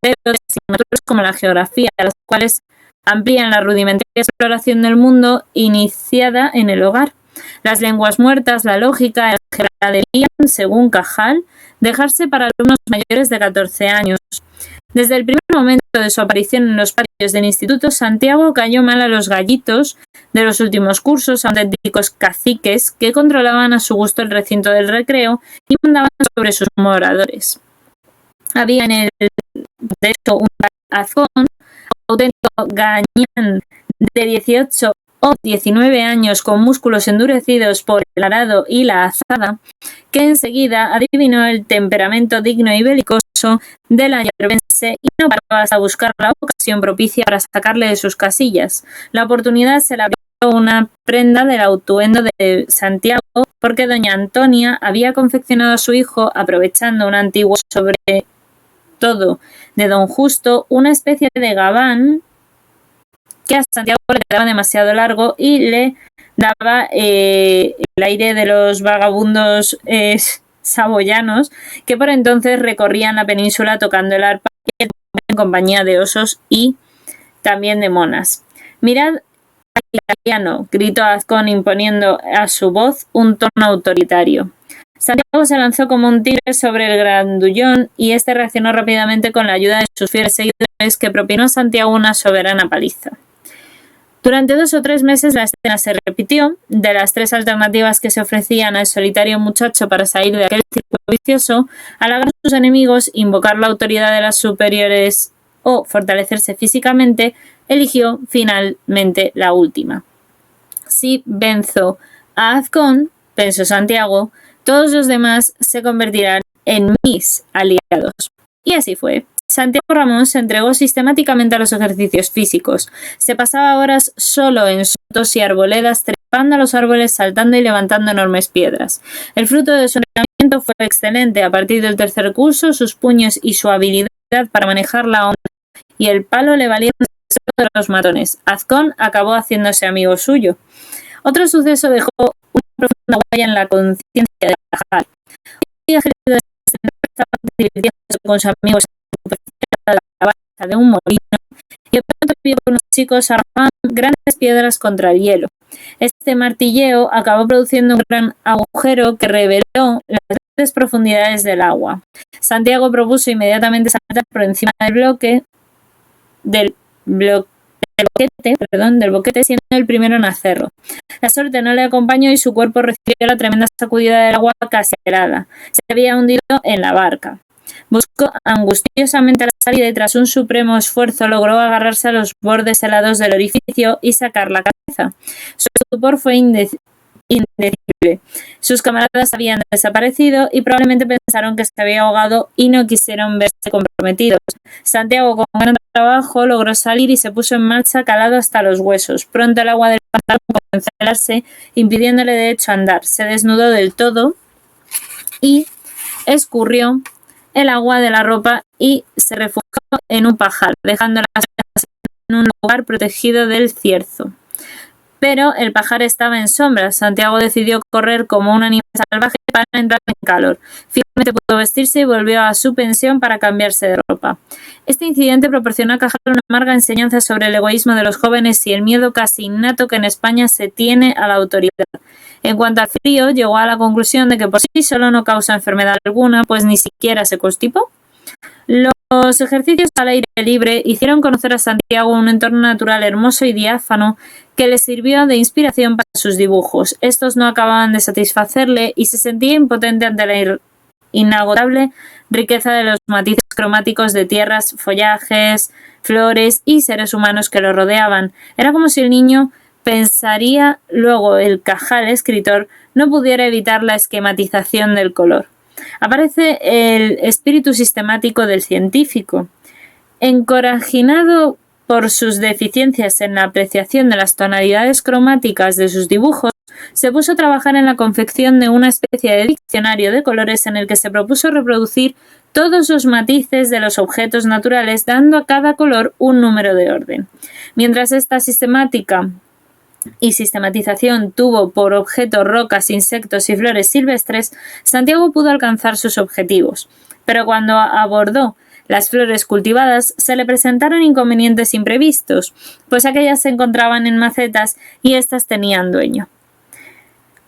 Speaker 1: de asignaturas como la geografía, las cuales amplían la rudimentaria exploración del mundo iniciada en el hogar. Las lenguas muertas, la lógica, el álgebra debían, según Cajal, dejarse para alumnos mayores de 14 años. Desde el primer momento de su aparición en los patios del instituto, Santiago cayó mal a los gallitos de los últimos cursos, auténticos caciques que controlaban a su gusto el recinto del recreo y mandaban sobre sus moradores. Había en el, de hecho, un Azcón, auténtico gañán de 18 o 19 años con músculos endurecidos por el arado y la azada, que enseguida adivinó el temperamento digno y belicoso de la yerbense y no paraba hasta buscar la ocasión propicia para sacarle de sus casillas. La oportunidad se le abrió una prenda del autuendo de Santiago porque doña Antonia había confeccionado a su hijo, aprovechando un antiguo sobre todo de don Justo, una especie de gabán que a Santiago le quedaba demasiado largo y le daba el aire de los vagabundos saboyanos que por entonces recorrían la península tocando el arpa en compañía de osos y también de monas. «Mirad al italiano», gritó Azcón imponiendo a su voz un tono autoritario. Santiago se lanzó como un tigre sobre el grandullón y este reaccionó rápidamente con la ayuda de sus fieles seguidores, que propinó a Santiago una soberana paliza. Durante 2 o 3 meses la escena se repitió. De las 3 alternativas que se ofrecían al solitario muchacho para salir de aquel círculo vicioso, halagar a sus enemigos, invocar la autoridad de las superiores o fortalecerse físicamente, eligió finalmente la última. Si venzo a Azcón, pensó Santiago, todos los demás se convertirán en mis aliados. Y así fue. Santiago Ramón se entregó sistemáticamente a los ejercicios físicos. Se pasaba horas solo en sotos y arboledas, trepando a los árboles, saltando y levantando enormes piedras. El fruto de su entrenamiento fue excelente. A partir del tercer curso, sus puños y su habilidad para manejar la onda y el palo le valieron de los matones. Azcón acabó haciéndose amigo suyo. Otro suceso dejó una profunda huella en la conciencia de Cajal. Un día estaba divirtiéndose con sus amigos a la base de un molino y de pronto vio que unos chicos arrojaban grandes piedras contra el hielo. Este martilleo acabó produciendo un gran agujero que reveló las grandes profundidades del agua. Santiago propuso inmediatamente saltar por encima del boquete, siendo el primero en hacerlo. La suerte no le acompañó y su cuerpo recibió la tremenda sacudida del agua casi helada. Se había hundido en la barca. Buscó angustiosamente la salida y tras un supremo esfuerzo logró agarrarse a los bordes helados del orificio y sacar la cabeza. Su estupor fue indecible. Sus camaradas habían desaparecido y probablemente pensaron que se había ahogado y no quisieron verse comprometidos. Santiago, con gran trabajo, logró salir y se puso en marcha calado hasta los huesos. Pronto el agua del pantano comenzó a helarse, impidiéndole de hecho andar. Se desnudó del todo y escurrió el agua de la ropa y se refugió en un pajar, dejando las en un lugar protegido del cierzo. Pero el pajar estaba en sombra. Santiago decidió correr como un animal salvaje para entrar en calor. Finalmente pudo vestirse y volvió a su pensión para cambiarse de ropa. Este incidente proporcionó a Cajal una amarga enseñanza sobre el egoísmo de los jóvenes y el miedo casi innato que en España se tiene a la autoridad. En cuanto al frío, llegó a la conclusión de que por sí solo no causa enfermedad alguna, pues ni siquiera se constipó. Los ejercicios al aire libre hicieron conocer a Santiago un entorno natural hermoso y diáfano que le sirvió de inspiración para sus dibujos. Estos no acababan de satisfacerle y se sentía impotente ante la inagotable riqueza de los matices cromáticos de tierras, follajes, flores y seres humanos que lo rodeaban. Era como si el niño pensaría, luego el Cajal escritor no pudiera evitar la esquematización del color. Aparece el espíritu sistemático del científico. Encorajinado por sus deficiencias en la apreciación de las tonalidades cromáticas de sus dibujos, se puso a trabajar en la confección de una especie de diccionario de colores en el que se propuso reproducir todos los matices de los objetos naturales, dando a cada color un número de orden. Mientras esta sistemática y sistematización tuvo por objeto rocas, insectos y flores silvestres, Santiago pudo alcanzar sus objetivos. Pero cuando abordó las flores cultivadas, se le presentaron inconvenientes imprevistos, pues aquellas se encontraban en macetas y éstas tenían dueño.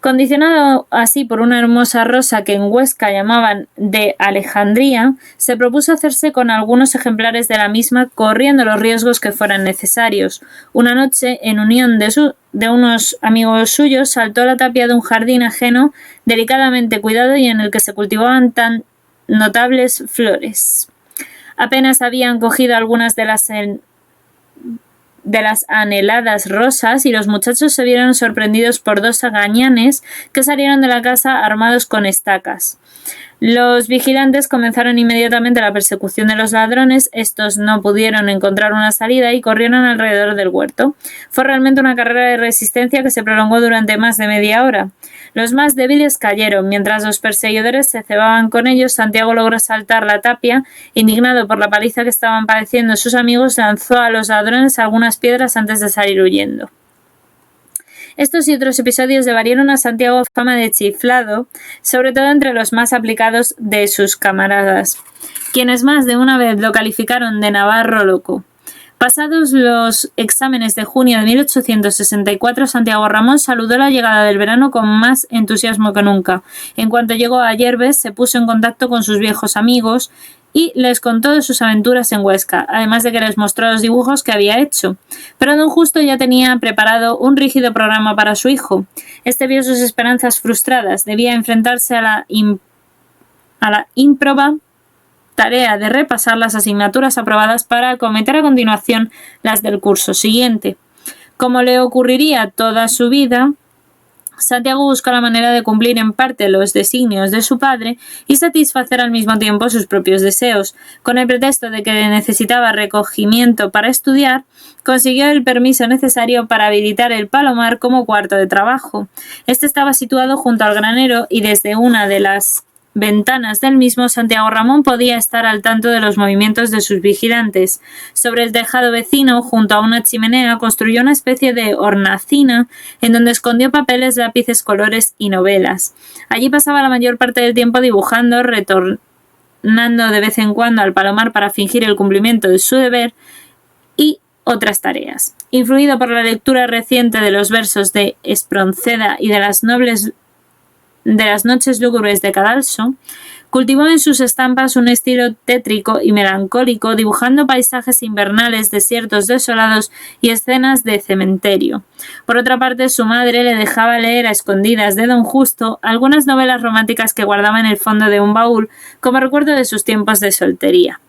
Speaker 1: Condicionado así por una hermosa rosa que en Huesca llamaban de Alejandría, se propuso hacerse con algunos ejemplares de la misma, corriendo los riesgos que fueran necesarios. Una noche, en unión de unos amigos suyos, saltó a la tapia de un jardín ajeno, delicadamente cuidado y en el que se cultivaban tan notables flores. Apenas habían cogido algunas de las anheladas rosas y los muchachos se vieron sorprendidos por dos gañanes que salieron de la casa armados con estacas. Los vigilantes comenzaron inmediatamente la persecución de los ladrones. Estos no pudieron encontrar una salida y corrieron alrededor del huerto. Fue realmente una carrera de resistencia que se prolongó durante más de media hora. Los más débiles cayeron. Mientras los perseguidores se cebaban con ellos, Santiago logró saltar la tapia. Indignado por la paliza que estaban padeciendo sus amigos, lanzó a los ladrones algunas piedras antes de salir huyendo. Estos y otros episodios le valieron a Santiago fama de chiflado, sobre todo entre los más aplicados de sus camaradas, quienes más de una vez lo calificaron de navarro loco. Pasados los exámenes de junio de 1864, Santiago Ramón saludó la llegada del verano con más entusiasmo que nunca. En cuanto llegó a Yerbes, se puso en contacto con sus viejos amigos y les contó de sus aventuras en Huesca, además de que les mostró los dibujos que había hecho. Pero don Justo ya tenía preparado un rígido programa para su hijo. Este vio sus esperanzas frustradas. Debía enfrentarse a la ímproba tarea de repasar las asignaturas aprobadas para acometer a continuación las del curso siguiente. Como le ocurriría toda su vida, Santiago buscó la manera de cumplir en parte los designios de su padre y satisfacer al mismo tiempo sus propios deseos. Con el pretexto de que necesitaba recogimiento para estudiar, consiguió el permiso necesario para habilitar el Palomar como cuarto de trabajo. Este estaba situado junto al granero y desde una de las ventanas del mismo, Santiago Ramón podía estar al tanto de los movimientos de sus vigilantes. Sobre el tejado vecino, junto a una chimenea, construyó una especie de hornacina en donde escondió papeles, lápices, colores y novelas. Allí pasaba la mayor parte del tiempo dibujando, retornando de vez en cuando al Palomar para fingir el cumplimiento de su deber y otras tareas. Influido por la lectura reciente de los versos de Espronceda y de las noches lúgubres de Cadalso, cultivó en sus estampas un estilo tétrico y melancólico, dibujando paisajes invernales, desiertos desolados y escenas de cementerio. Por otra parte, su madre le dejaba leer a escondidas de don Justo algunas novelas románticas que guardaba en el fondo de un baúl como recuerdo de sus tiempos de soltería.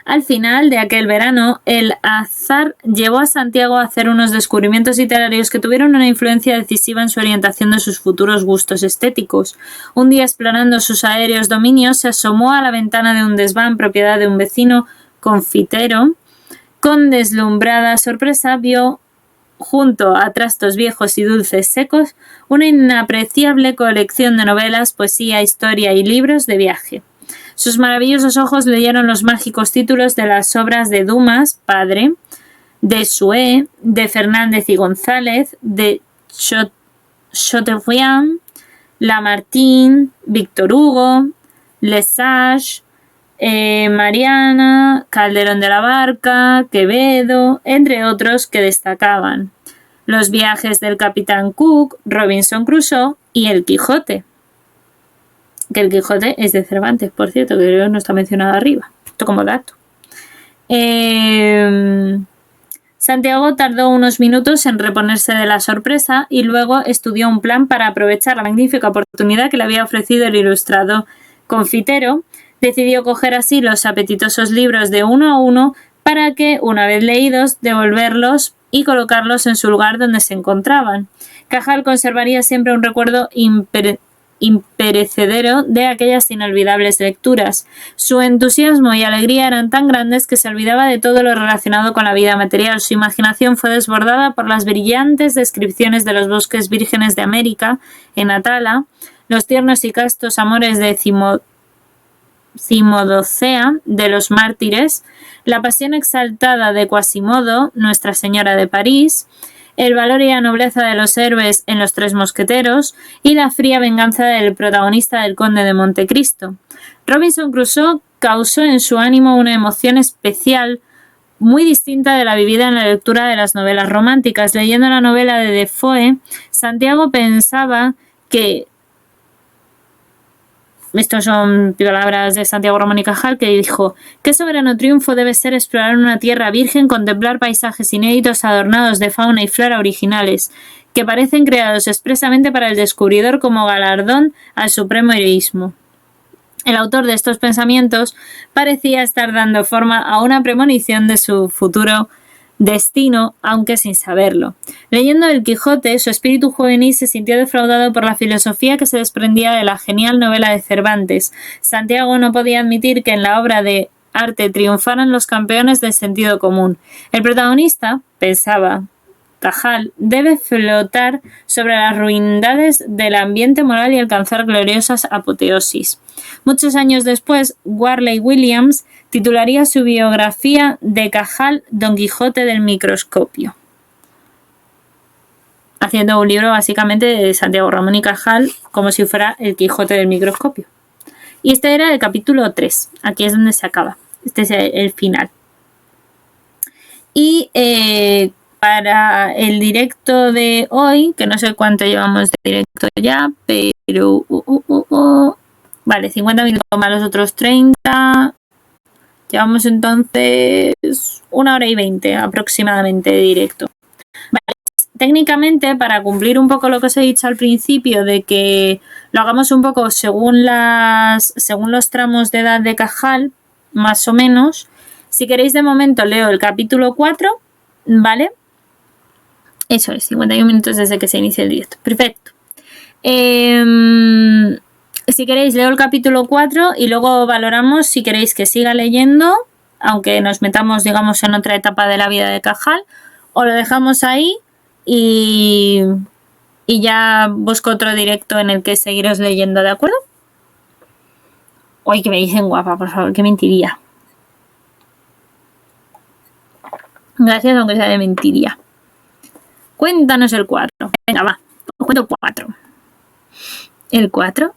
Speaker 1: Al final de aquel verano, el azar llevó a Santiago a hacer unos descubrimientos literarios que tuvieron una influencia decisiva en su orientación de sus futuros gustos estéticos. Un día, explorando sus aéreos dominios, se asomó a la ventana de un desván propiedad de un vecino confitero. Con deslumbrada sorpresa vio, junto a trastos viejos y dulces secos, una inapreciable colección de novelas, poesía, historia y libros de viaje. Sus maravillosos ojos leyeron los mágicos títulos de las obras de Dumas, padre, de Sué, de Fernández y González, de Chateaubriand, Lamartine, Víctor Hugo, Lesage, Mariana, Calderón de la Barca, Quevedo, entre otros que destacaban los viajes del Capitán Cook, Robinson Crusoe y El Quijote. Que El Quijote es de Cervantes, por cierto, que creo que no está mencionado arriba. Esto como dato. Santiago tardó unos minutos en reponerse de la sorpresa y luego estudió un plan para aprovechar la magnífica oportunidad que le había ofrecido el ilustrado confitero. Decidió coger así los apetitosos libros de uno a uno para que, una vez leídos, devolverlos y colocarlos en su lugar donde se encontraban. Cajal conservaría siempre un recuerdo imperecedero de aquellas inolvidables lecturas. Su entusiasmo y alegría eran tan grandes que se olvidaba de todo lo relacionado con la vida material. Su imaginación fue desbordada por las brillantes descripciones de los bosques vírgenes de América, en Atala, los tiernos y castos amores de Cimodocea, de los mártires, la pasión exaltada de Quasimodo, Nuestra Señora de París, el valor y la nobleza de los héroes en Los Tres Mosqueteros y la fría venganza del protagonista del Conde de Montecristo. Robinson Crusoe causó en su ánimo una emoción especial muy distinta de la vivida en la lectura de las novelas románticas. Leyendo la novela de Defoe, Santiago pensaba que... Estos son palabras de Santiago Ramón y Cajal, que dijo: «Qué soberano triunfo debe ser explorar una tierra virgen, contemplar paisajes inéditos adornados de fauna y flora originales, que parecen creados expresamente para el descubridor como galardón al supremo heroísmo». El autor de estos pensamientos parecía estar dando forma a una premonición de su futuro destino, aunque sin saberlo. Leyendo El Quijote, su espíritu juvenil se sintió defraudado por la filosofía que se desprendía de la genial novela de Cervantes. Santiago no podía admitir que en la obra de arte triunfaran los campeones del sentido común. El protagonista, pensaba Cajal, debe flotar sobre las ruindades del ambiente moral y alcanzar gloriosas apoteosis. Muchos años después, Warley Williams titularía su biografía de Cajal Don Quijote del microscopio, haciendo un libro básicamente de Santiago Ramón y Cajal como si fuera el Quijote del microscopio. Y este era el capítulo 3, aquí es donde se acaba, este es el final. Y para el directo de hoy, que no sé cuánto llevamos de directo ya, pero... Vale, 50 minutos más los otros 30. Llevamos entonces 1 hora y 20 aproximadamente de directo. Vale, técnicamente, para cumplir un poco lo que os he dicho al principio, de que lo hagamos un poco según los tramos de edad de Cajal, más o menos, si queréis de momento leo el capítulo 4, ¿vale? Eso es, 51 minutos desde que se inicia el directo. Perfecto. Si queréis, leo el capítulo 4 y luego valoramos si queréis que siga leyendo, aunque nos metamos, digamos, en otra etapa de la vida de Cajal, o lo dejamos ahí y ya busco otro directo en el que seguiros leyendo, ¿de acuerdo? Uy, que me dicen guapa, por favor, que mentiría. Gracias, aunque sea de mentiría. Cuéntanos el 4. Venga, va, os cuento 4. El 4.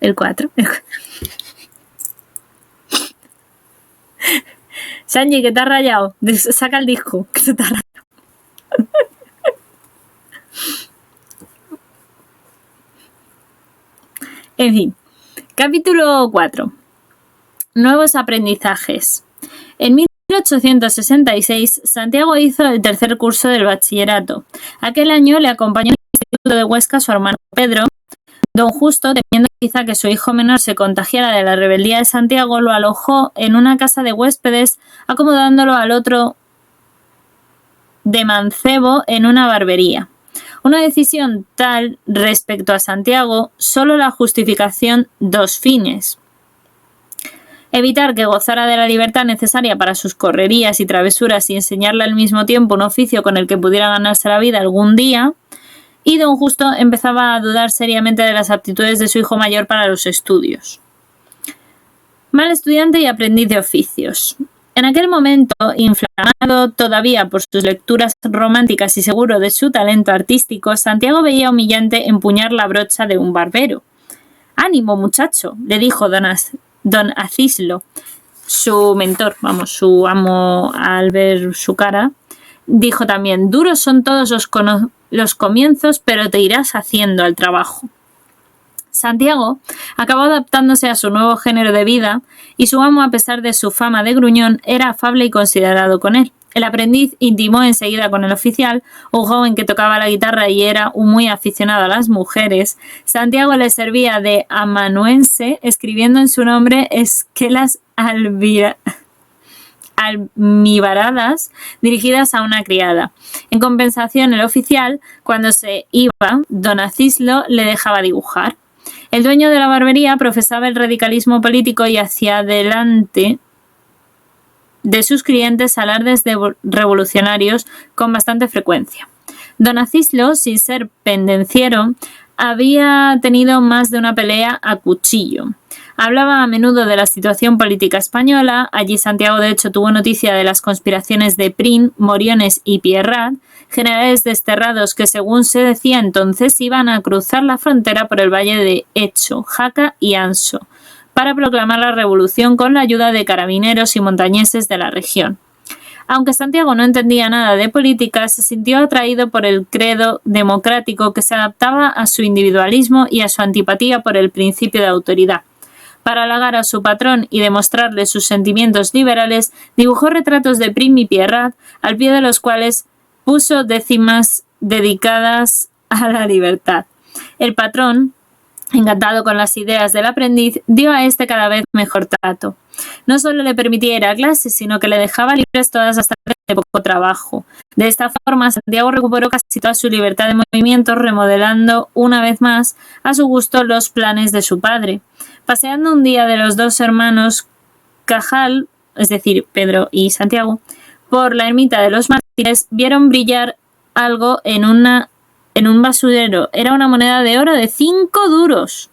Speaker 1: Sanji, que te has rayado. Saca el disco, que se te ha rayado. En fin. Capítulo 4. Nuevos aprendizajes. En 1866, Santiago hizo el tercer curso del bachillerato. Aquel año le acompañó al Instituto de Huesca su hermano Pedro. Don Justo, temiendo quizá que su hijo menor se contagiara de la rebeldía de Santiago, lo alojó en una casa de huéspedes, acomodándolo al otro de mancebo en una barbería. Una decisión tal respecto a Santiago, solo la justificación 2 fines: evitar que gozara de la libertad necesaria para sus correrías y travesuras y enseñarle al mismo tiempo un oficio con el que pudiera ganarse la vida algún día. Y don Justo empezaba a dudar seriamente de las aptitudes de su hijo mayor para los estudios. Mal estudiante y aprendiz de oficios. En aquel momento, inflamado todavía por sus lecturas románticas y seguro de su talento artístico, Santiago veía humillante empuñar la brocha de un barbero. «Ánimo, muchacho», le dijo don Acislo, su mentor, su amo, al ver su cara. Dijo también: «Duros son todos los comienzos, pero te irás haciendo al trabajo». Santiago acabó adaptándose a su nuevo género de vida y su amo, a pesar de su fama de gruñón, era afable y considerado con él. El aprendiz intimó enseguida con el oficial, un joven que tocaba la guitarra y era muy aficionado a las mujeres. Santiago le servía de amanuense, escribiendo en su nombre esquelas almibaradas dirigidas a una criada. En compensación, el oficial, cuando se iba, don Acislo le dejaba dibujar. El dueño de la barbería profesaba el radicalismo político y hacía delante de sus clientes alardes revolucionarios con bastante frecuencia. Don Acislo, sin ser pendenciero, había tenido más de una pelea a cuchillo. Hablaba a menudo de la situación política española. Allí Santiago, de hecho, tuvo noticia de las conspiraciones de Prim, Moriones y Pierrat, generales desterrados que, según se decía entonces, iban a cruzar la frontera por el valle de Hecho, Jaca y Anso, para proclamar la revolución con la ayuda de carabineros y montañeses de la región. Aunque Santiago no entendía nada de política, se sintió atraído por el credo democrático que se adaptaba a su individualismo y a su antipatía por el principio de autoridad. Para halagar a su patrón y demostrarle sus sentimientos liberales, dibujó retratos de Prim y Pierrat, al pie de los cuales puso décimas dedicadas a la libertad. El patrón, encantado con las ideas del aprendiz, dio a este cada vez mejor trato. No solo le permitía ir a clase, sino que le dejaba libres todas las tardes de poco trabajo. De esta forma, Santiago recuperó casi toda su libertad de movimiento, remodelando una vez más a su gusto los planes de su padre. Paseando un día de los dos hermanos Cajal, es decir, Pedro y Santiago, por la ermita de los Mártires, vieron brillar algo en un basurero. Era una moneda de oro de 5 duros.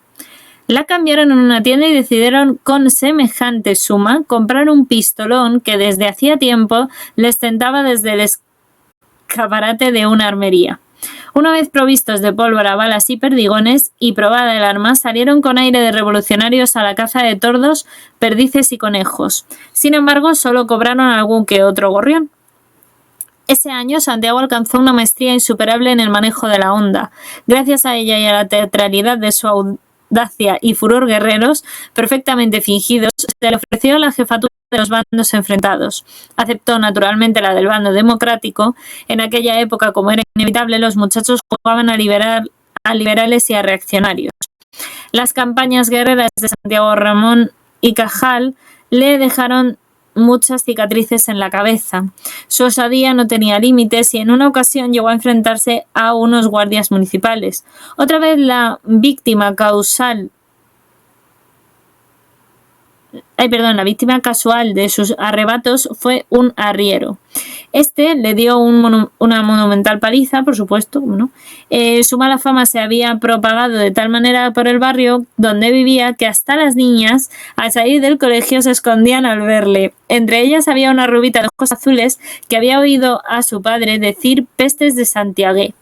Speaker 1: La cambiaron en una tienda y decidieron con semejante suma comprar un pistolón que desde hacía tiempo les tentaba desde el escaparate de una armería. Una vez provistos de pólvora, balas y perdigones, y probada el arma, salieron con aire de revolucionarios a la caza de tordos, perdices y conejos. Sin embargo, solo cobraron algún que otro gorrión. Ese año, Santiago alcanzó una maestría insuperable en el manejo de la honda. Gracias a ella y a la teatralidad de su audacia y furor guerreros, perfectamente fingidos, se le ofreció la jefatura de los bandos enfrentados. Aceptó naturalmente la del bando democrático. En aquella época, como era inevitable, los muchachos jugaban a liberales y a reaccionarios. Las campañas guerreras de Santiago Ramón y Cajal le dejaron muchas cicatrices en la cabeza. Su osadía no tenía límites y en una ocasión llegó a enfrentarse a unos guardias municipales. Otra vez la víctima casual de sus arrebatos fue un arriero. Este le dio una monumental paliza, por supuesto, ¿no? Su mala fama se había propagado de tal manera por el barrio donde vivía que hasta las niñas, al salir del colegio, se escondían al verle. Entre ellas había una rubita de ojos azules que había oído a su padre decir pestes de Santiagué,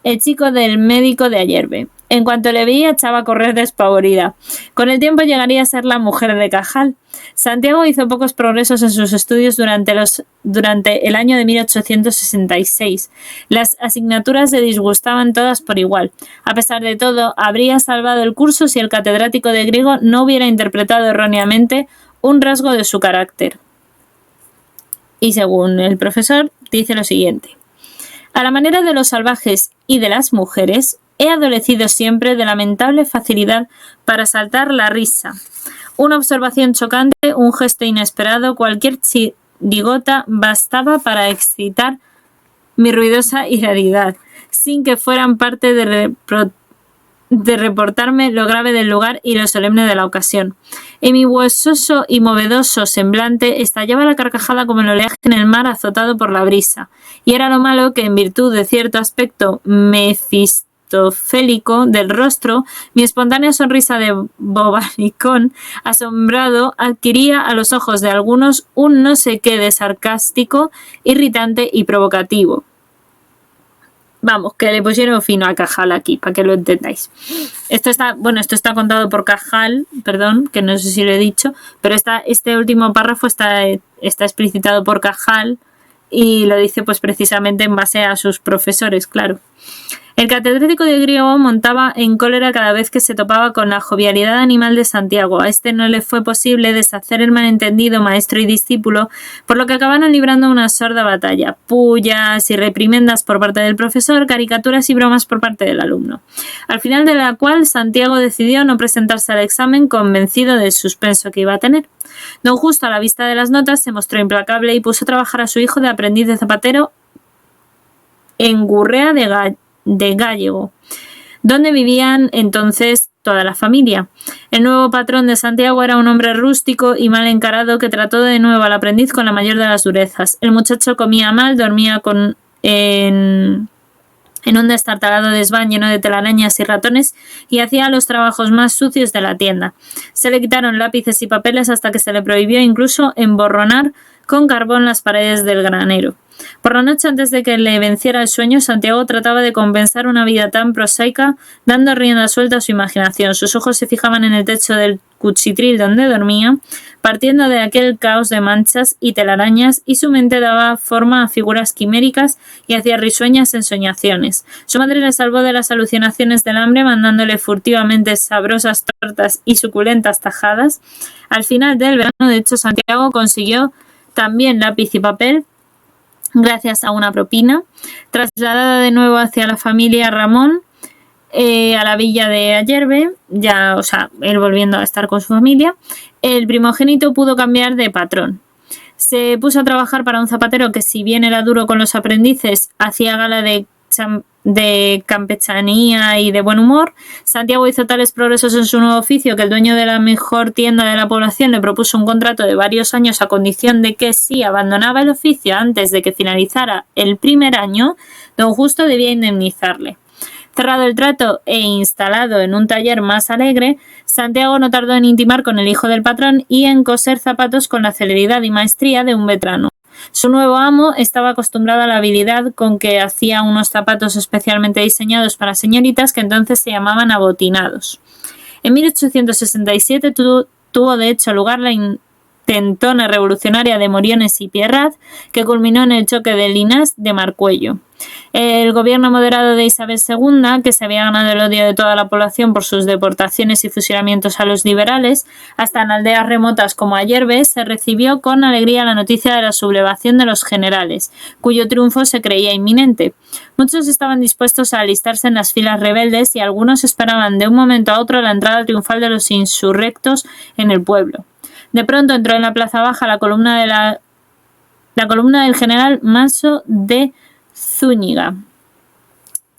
Speaker 1: el chico del médico de Ayerbe. En cuanto le veía, echaba a correr despavorida. Con el tiempo llegaría a ser la mujer de Cajal. Santiago hizo pocos progresos en sus estudios durante el año de 1866. Las asignaturas le disgustaban todas por igual. A pesar de todo, habría salvado el curso si el catedrático de griego no hubiera interpretado erróneamente un rasgo de su carácter. Y según el profesor, dice lo siguiente: a la manera de los salvajes y de las mujeres, he adolecido siempre de lamentable facilidad para saltar la risa. Una observación chocante, un gesto inesperado, cualquier chirigota bastaba para excitar mi ruidosa hilaridad, sin que fueran parte de reportarme lo grave del lugar y lo solemne de la ocasión. En mi huesoso y movedoso semblante estallaba la carcajada como el oleaje en el mar azotado por la brisa, y era lo malo que, en virtud de cierto aspecto mefistofélico del rostro, mi espontánea sonrisa de bobalicón asombrado adquiría a los ojos de algunos un no sé qué de sarcástico, irritante y provocativo. Vamos, que le pusieron fino a Cajal aquí, para que lo entendáis. Esto está contado por Cajal, perdón, que no sé si lo he dicho, pero este último párrafo está explicitado por Cajal y lo dice pues precisamente en base a sus profesores, claro. El catedrático de griego montaba en cólera cada vez que se topaba con la jovialidad animal de Santiago. A este no le fue posible deshacer el malentendido maestro y discípulo, por lo que acabaron librando una sorda batalla. Pullas y reprimendas por parte del profesor, caricaturas y bromas por parte del alumno. Al final de la cual, Santiago decidió no presentarse al examen, convencido del suspenso que iba a tener. Don Justo, a la vista de las notas, se mostró implacable y puso a trabajar a su hijo de aprendiz de zapatero en Gurrea de Gállego, donde vivían entonces toda la familia. El nuevo patrón de Santiago era un hombre rústico y mal encarado que trató de nuevo al aprendiz con la mayor de las durezas. El muchacho comía mal, dormía en un destartalado desván lleno de telarañas y ratones y hacía los trabajos más sucios de la tienda. Se le quitaron lápices y papeles hasta que se le prohibió incluso emborronar con carbón las paredes del granero. Por la noche, antes de que le venciera el sueño, Santiago trataba de compensar una vida tan prosaica, dando rienda suelta a su imaginación. Sus ojos se fijaban en el techo del cuchitril donde dormía, partiendo de aquel caos de manchas y telarañas, y su mente daba forma a figuras quiméricas y hacía risueñas ensoñaciones. Su madre le salvó de las alucinaciones del hambre mandándole furtivamente sabrosas tortas y suculentas tajadas. Al final del verano, de hecho, Santiago consiguió también lápiz y papel, gracias a una propina. Trasladada de nuevo hacia la familia Ramón, a la villa de Ayerbe, él volviendo a estar con su familia, el primogénito pudo cambiar de patrón. Se puso a trabajar para un zapatero que, si bien era duro con los aprendices, hacía gala de campechanía y de buen humor. Santiago hizo tales progresos en su nuevo oficio que el dueño de la mejor tienda de la población le propuso un contrato de varios años a condición de que, si abandonaba el oficio antes de que finalizara el primer año, don Justo debía indemnizarle. Cerrado el trato e instalado en un taller más alegre, Santiago no tardó en intimar con el hijo del patrón y en coser zapatos con la celeridad y maestría de un veterano. Su nuevo amo estaba acostumbrado a la habilidad con que hacía unos zapatos especialmente diseñados para señoritas que entonces se llamaban abotinados. En 1867 tuvo de hecho lugar la intentona revolucionaria de Moriones y Pierrat, que culminó en el choque de Llinars de Marcuello. El gobierno moderado de Isabel II, que se había ganado el odio de toda la población por sus deportaciones y fusilamientos a los liberales, hasta en aldeas remotas como Ayerbe, se recibió con alegría la noticia de la sublevación de los generales, cuyo triunfo se creía inminente. Muchos estaban dispuestos a alistarse en las filas rebeldes y algunos esperaban de un momento a otro la entrada triunfal de los insurrectos en el pueblo. De pronto entró en la plaza baja la columna del general Manso de Zúñiga,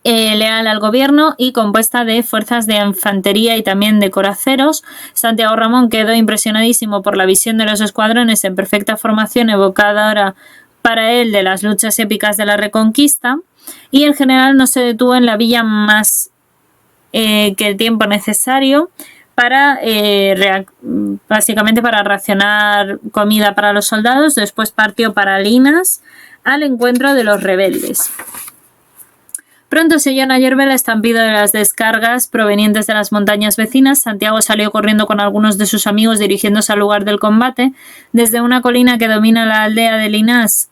Speaker 1: leal al gobierno y compuesta de fuerzas de infantería y también de coraceros. Santiago Ramón quedó impresionadísimo por la visión de los escuadrones en perfecta formación, evocadora para él de las luchas épicas de la Reconquista, y el general no se detuvo en la villa más que el tiempo necesario para básicamente para racionar comida para los soldados. Después partió para Llinars al encuentro de los rebeldes. Pronto se oyó en Ayerbe la estampida de las descargas provenientes de las montañas vecinas. Santiago salió corriendo con algunos de sus amigos dirigiéndose al lugar del combate. Desde una colina que domina la aldea de Llinars,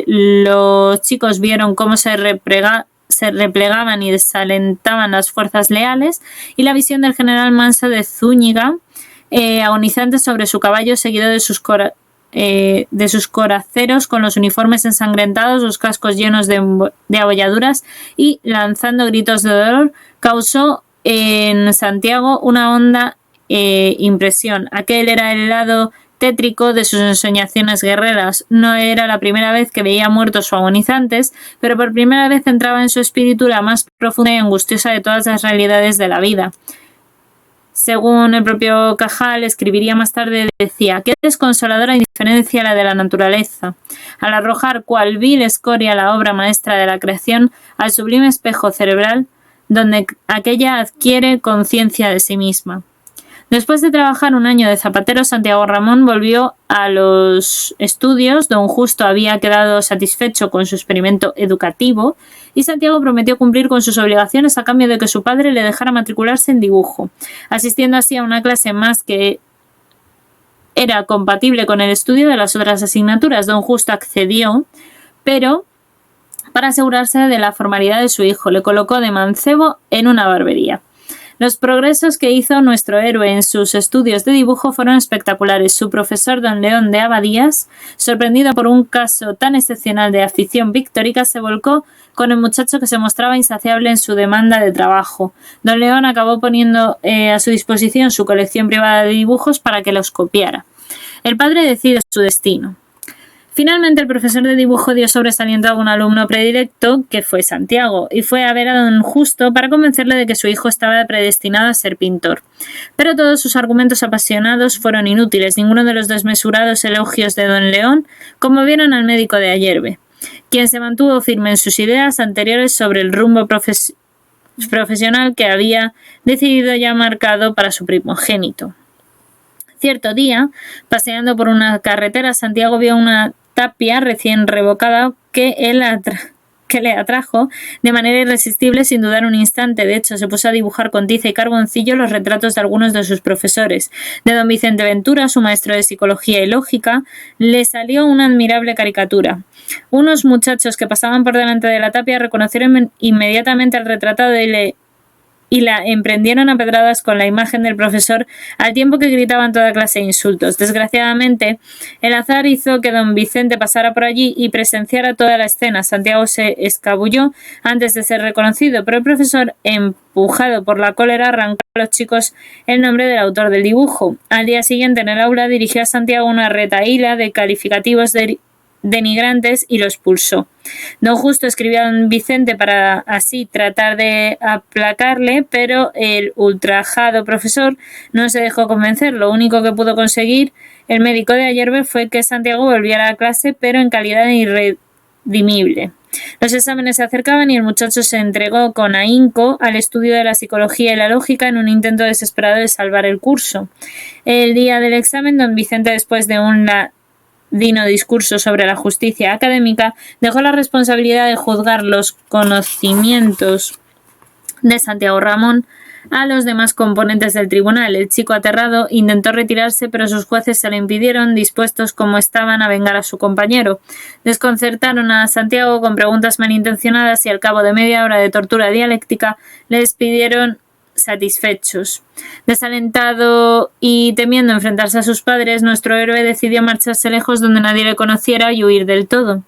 Speaker 1: los chicos vieron cómo se replegaban y desalentaban las fuerzas leales, y la visión del general Manso de Zúñiga, agonizante sobre su caballo, seguido de sus coraceros con los uniformes ensangrentados, los cascos llenos de abolladuras y lanzando gritos de dolor, causó en Santiago una honda impresión. Aquel era el lado tétrico de sus ensoñaciones guerreras. No era la primera vez que veía muertos o agonizantes, pero por primera vez entraba en su espíritu la más profunda y angustiosa de todas las realidades de la vida. Según el propio Cajal, escribiría más tarde, decía: «Qué desconsoladora indiferencia la de la naturaleza, al arrojar cual vil escoria la obra maestra de la creación al sublime espejo cerebral donde aquella adquiere conciencia de sí misma». Después de trabajar un año de zapatero, Santiago Ramón volvió a los estudios. Don Justo había quedado satisfecho con su experimento educativo y Santiago prometió cumplir con sus obligaciones a cambio de que su padre le dejara matricularse en dibujo, asistiendo así a una clase más que era compatible con el estudio de las otras asignaturas. Don Justo accedió, pero para asegurarse de la formalidad de su hijo, le colocó de mancebo en una barbería. Los progresos que hizo nuestro héroe en sus estudios de dibujo fueron espectaculares. Su profesor, don León de Abadías, sorprendido por un caso tan excepcional de afición pictórica, se volcó con el muchacho, que se mostraba insaciable en su demanda de trabajo. Don León acabó poniendo a su disposición su colección privada de dibujos para que los copiara. El padre decide su destino. Finalmente, el profesor de dibujo dio sobresaliento a un alumno predilecto, que fue Santiago, y fue a ver a don Justo para convencerle de que su hijo estaba predestinado a ser pintor. Pero todos sus argumentos apasionados fueron inútiles. Ninguno de los desmesurados elogios de don León conmovieron al médico de Ayerbe, quien se mantuvo firme en sus ideas anteriores sobre el rumbo profesional que había decidido ya marcado para su primogénito. Cierto día, paseando por una carretera, Santiago vio una tapia recién revocada que que le atrajo de manera irresistible sin dudar un instante. De hecho, se puso a dibujar con tiza y carboncillo los retratos de algunos de sus profesores. De don Vicente Ventura, su maestro de psicología y lógica, le salió una admirable caricatura. Unos muchachos que pasaban por delante de la tapia reconocieron inmediatamente al retratado y la emprendieron a pedradas con la imagen del profesor, al tiempo que gritaban toda clase de insultos. Desgraciadamente, el azar hizo que don Vicente pasara por allí y presenciara toda la escena. Santiago se escabulló antes de ser reconocido, pero el profesor, empujado por la cólera, arrancó a los chicos el nombre del autor del dibujo. Al día siguiente, en el aula, dirigió a Santiago una retahíla de calificativos denigrantes y lo expulsó. Don Justo escribió a don Vicente para así tratar de aplacarle, pero el ultrajado profesor no se dejó convencer. Lo único que pudo conseguir el médico de Ayerbe fue que Santiago volviera a clase, pero en calidad irredimible. Los exámenes se acercaban y el muchacho se entregó con ahínco al estudio de la psicología y la lógica en un intento desesperado de salvar el curso. El día del examen, don Vicente, después de un dino discurso sobre la justicia académica, dejó la responsabilidad de juzgar los conocimientos de Santiago Ramón a los demás componentes del tribunal. El chico, aterrado, intentó retirarse, pero sus jueces se lo impidieron, dispuestos como estaban a vengar a su compañero. Desconcertaron a Santiago con preguntas malintencionadas y al cabo de media hora de tortura dialéctica le despidieron satisfechos. Desalentado y temiendo enfrentarse a sus padres, nuestro héroe decidió marcharse lejos donde nadie le conociera y huir del todo.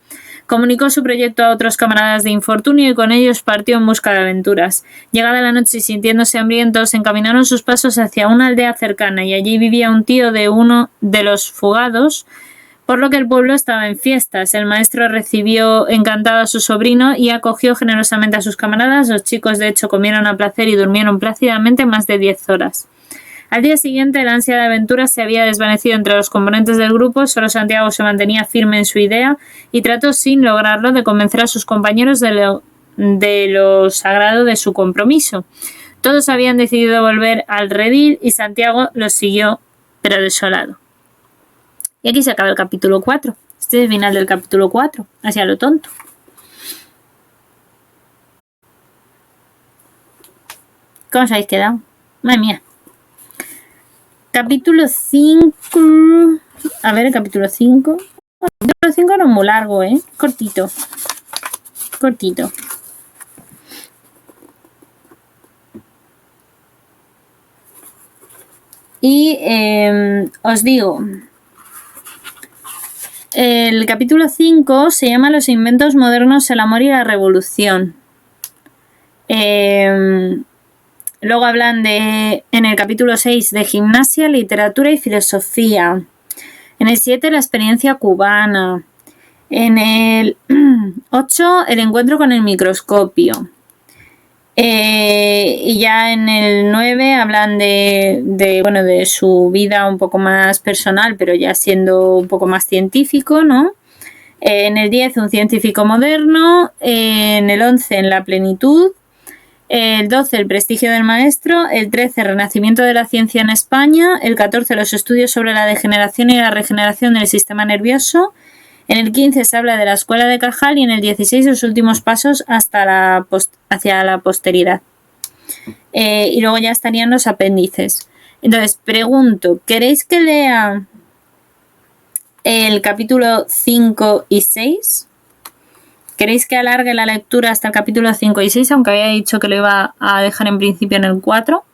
Speaker 1: Comunicó su proyecto a otros camaradas de infortunio y con ellos partió en busca de aventuras. Llegada la noche y sintiéndose hambrientos, encaminaron sus pasos hacia una aldea cercana y allí vivía un tío de uno de los fugados, por lo que el pueblo estaba en fiestas. El maestro recibió encantado a su sobrino y acogió generosamente a sus camaradas. Los chicos, de hecho, comieron a placer y durmieron plácidamente más de 10 horas. Al día siguiente, la ansia de aventuras se había desvanecido entre los componentes del grupo. Solo Santiago se mantenía firme en su idea y trató, sin lograrlo, de convencer a sus compañeros de lo sagrado de su compromiso. Todos habían decidido volver al redil y Santiago los siguió, pero desolado. Y aquí se acaba el capítulo 4. Este es el final del capítulo 4. Hacia lo tonto. ¿Cómo os habéis quedado? Madre mía. Capítulo 5. A ver, el capítulo 5. El capítulo 5 no es muy largo, ¿eh? Cortito. Cortito. Y os digo... El capítulo 5 se llama Los inventos modernos, el amor y la revolución. Luego hablan en el capítulo 6 de gimnasia, literatura y filosofía. En el 7 la experiencia cubana. En el 8 el encuentro con el microscopio. Y ya en el 9 hablan de su vida un poco más personal, pero ya siendo un poco más científico, ¿no? En el 10 un científico moderno, en el 11 en la plenitud, el 12 el prestigio del maestro, el 13 renacimiento de la ciencia en España, el 14 los estudios sobre la degeneración y la regeneración del sistema nervioso. En el 15 se habla de la escuela de Cajal y en el 16 los últimos pasos hacia la posteridad. Y luego ya estarían los apéndices. Entonces, pregunto, ¿queréis que lea el capítulo 5 y 6? ¿Queréis que alargue la lectura hasta el capítulo 5 y 6, aunque había dicho que lo iba a dejar en principio en el 4?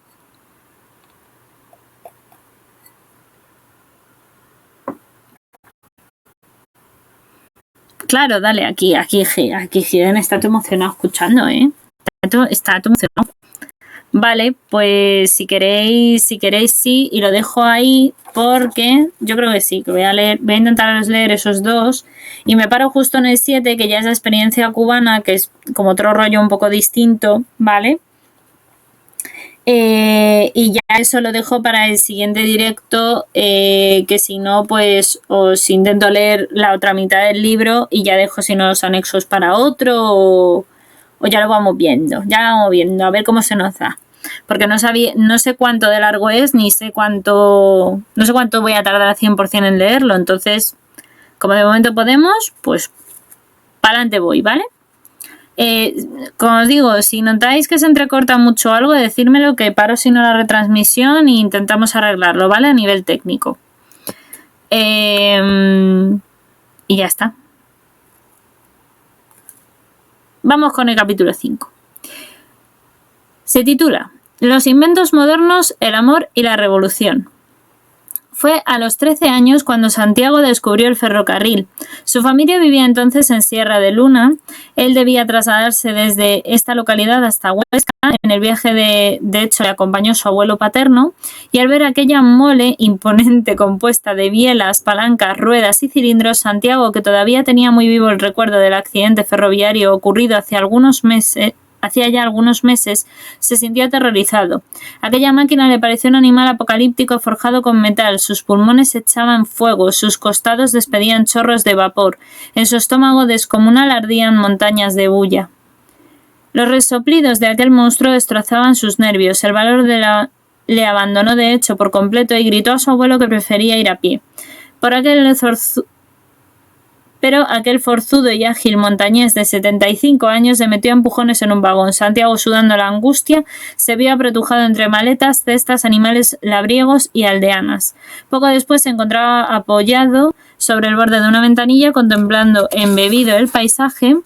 Speaker 1: Claro, dale, aquí, Gideon está todo emocionado escuchando, ¿eh? Está todo emocionado. Vale, pues si queréis sí, y lo dejo ahí porque yo creo que sí, que voy a intentar leer esos dos y me paro justo en el 7, que ya es la experiencia cubana, que es como otro rollo un poco distinto, ¿vale? Y ya eso lo dejo para el siguiente directo, que si no, pues os intento leer la otra mitad del libro y ya dejo si no los anexos para otro o ya lo vamos viendo, a ver cómo se nos da. Porque no sé cuánto de largo es, no sé cuánto voy a tardar al 100% en leerlo. Entonces, como de momento podemos, pues para adelante voy, ¿vale? Como os digo, si notáis que se entrecorta mucho algo, decírmelo, que paro si no la retransmisión e intentamos arreglarlo, ¿vale? A nivel técnico. Y ya está. Vamos con el capítulo 5. Se titula Los inventos modernos, el amor y la revolución. Fue a los 13 años cuando Santiago descubrió el ferrocarril. Su familia vivía entonces en Sierra de Luna. Él debía trasladarse desde esta localidad hasta Huesca. En el viaje, de hecho, le acompañó su abuelo paterno, y al ver aquella mole imponente compuesta de bielas, palancas, ruedas y cilindros, Santiago, que todavía tenía muy vivo el recuerdo del accidente ferroviario ocurrido hacía ya algunos meses, se sintió aterrorizado. Aquella máquina le pareció un animal apocalíptico forjado con metal, sus pulmones echaban fuego, sus costados despedían chorros de vapor, en su estómago descomunal ardían montañas de bulla. Los resoplidos de aquel monstruo destrozaban sus nervios, el valor le abandonó de hecho por completo y gritó a su abuelo que prefería ir a pie. Pero aquel forzudo y ágil montañés de 75 años se metió a empujones en un vagón. Santiago, sudando la angustia, se vio apretujado entre maletas, cestas, animales labriegos y aldeanas. Poco después se encontraba apoyado sobre el borde de una ventanilla, contemplando embebido el paisaje,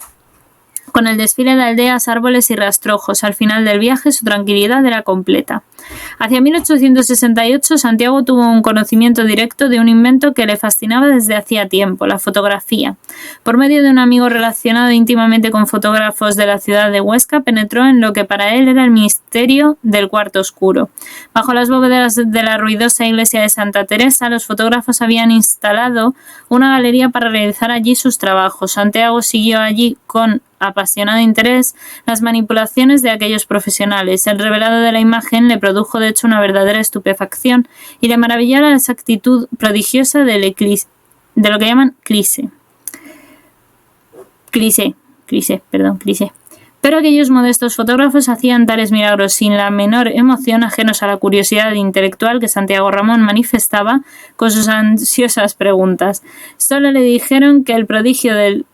Speaker 1: con el desfile de aldeas, árboles y rastrojos. Al final del viaje su tranquilidad era completa. Hacia 1868 Santiago tuvo un conocimiento directo de un invento que le fascinaba desde hacía tiempo, la fotografía. Por medio de un amigo relacionado íntimamente con fotógrafos de la ciudad de Huesca, penetró en lo que para él era el misterio del cuarto oscuro. Bajo las bóvedas de la ruidosa iglesia de Santa Teresa, los fotógrafos habían instalado una galería para realizar allí sus trabajos. Santiago siguió allí con apasionado interés las manipulaciones de aquellos profesionales. El revelado de la imagen le produjo de hecho una verdadera estupefacción y le maravilló la exactitud prodigiosa de lo que llaman cliché. Pero aquellos modestos fotógrafos hacían tales milagros sin la menor emoción, ajenos a la curiosidad intelectual que Santiago Ramón manifestaba con sus ansiosas preguntas. Solo le dijeron que el prodigio del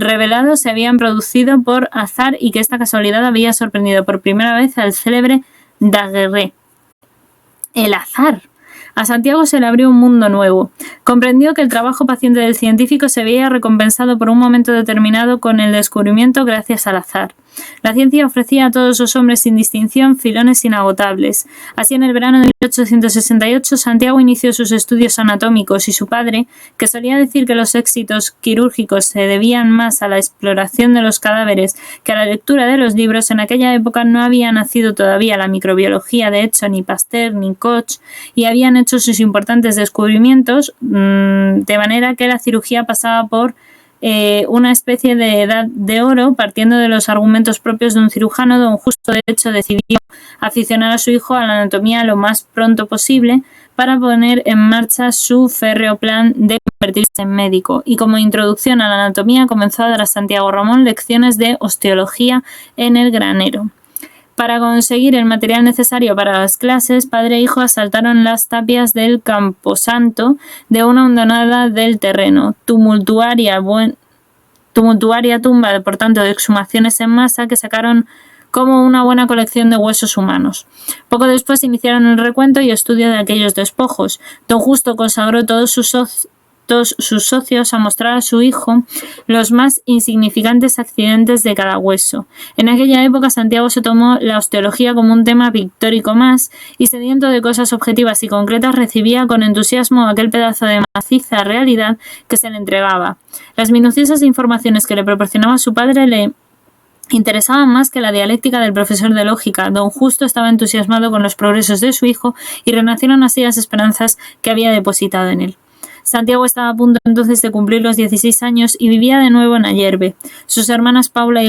Speaker 1: revelado se habían producido por azar y que esta casualidad había sorprendido por primera vez al célebre Daguerre. El azar. A Santiago se le abrió un mundo nuevo. Comprendió que el trabajo paciente del científico se veía recompensado por un momento determinado con el descubrimiento gracias al azar. La ciencia ofrecía a todos los hombres sin distinción filones inagotables. Así, en el verano de 1868, Santiago inició sus estudios anatómicos y su padre, que solía decir que los éxitos quirúrgicos se debían más a la exploración de los cadáveres que a la lectura de los libros, en aquella época no había nacido todavía la microbiología, de hecho, ni Pasteur ni Koch, y habían hecho sus importantes descubrimientos, de manera que la cirugía pasaba por una especie de edad de oro. Partiendo de los argumentos propios de un cirujano, don Justo de hecho decidió aficionar a su hijo a la anatomía lo más pronto posible para poner en marcha su férreo plan de convertirse en médico, y como introducción a la anatomía comenzó a dar a Santiago Ramón lecciones de osteología en el granero. Para conseguir el material necesario para las clases, padre e hijo asaltaron las tapias del camposanto de una hondonada del terreno. Tumultuaria tumba, por tanto, de exhumaciones en masa que sacaron como una buena colección de huesos humanos. Poco después iniciaron el recuento y estudio de aquellos despojos. Don Justo consagró todos sus socios a mostrar a su hijo los más insignificantes accidentes de cada hueso. En aquella época Santiago se tomó la osteología como un tema pictórico más y, sediento de cosas objetivas y concretas, recibía con entusiasmo aquel pedazo de maciza realidad que se le entregaba. Las minuciosas informaciones que le proporcionaba su padre le interesaban más que la dialéctica del profesor de lógica. Don Justo estaba entusiasmado con los progresos de su hijo y renacieron así las esperanzas que había depositado en él. Santiago estaba a punto entonces de cumplir los 16 años y vivía de nuevo en Ayerbe. Sus hermanas Paula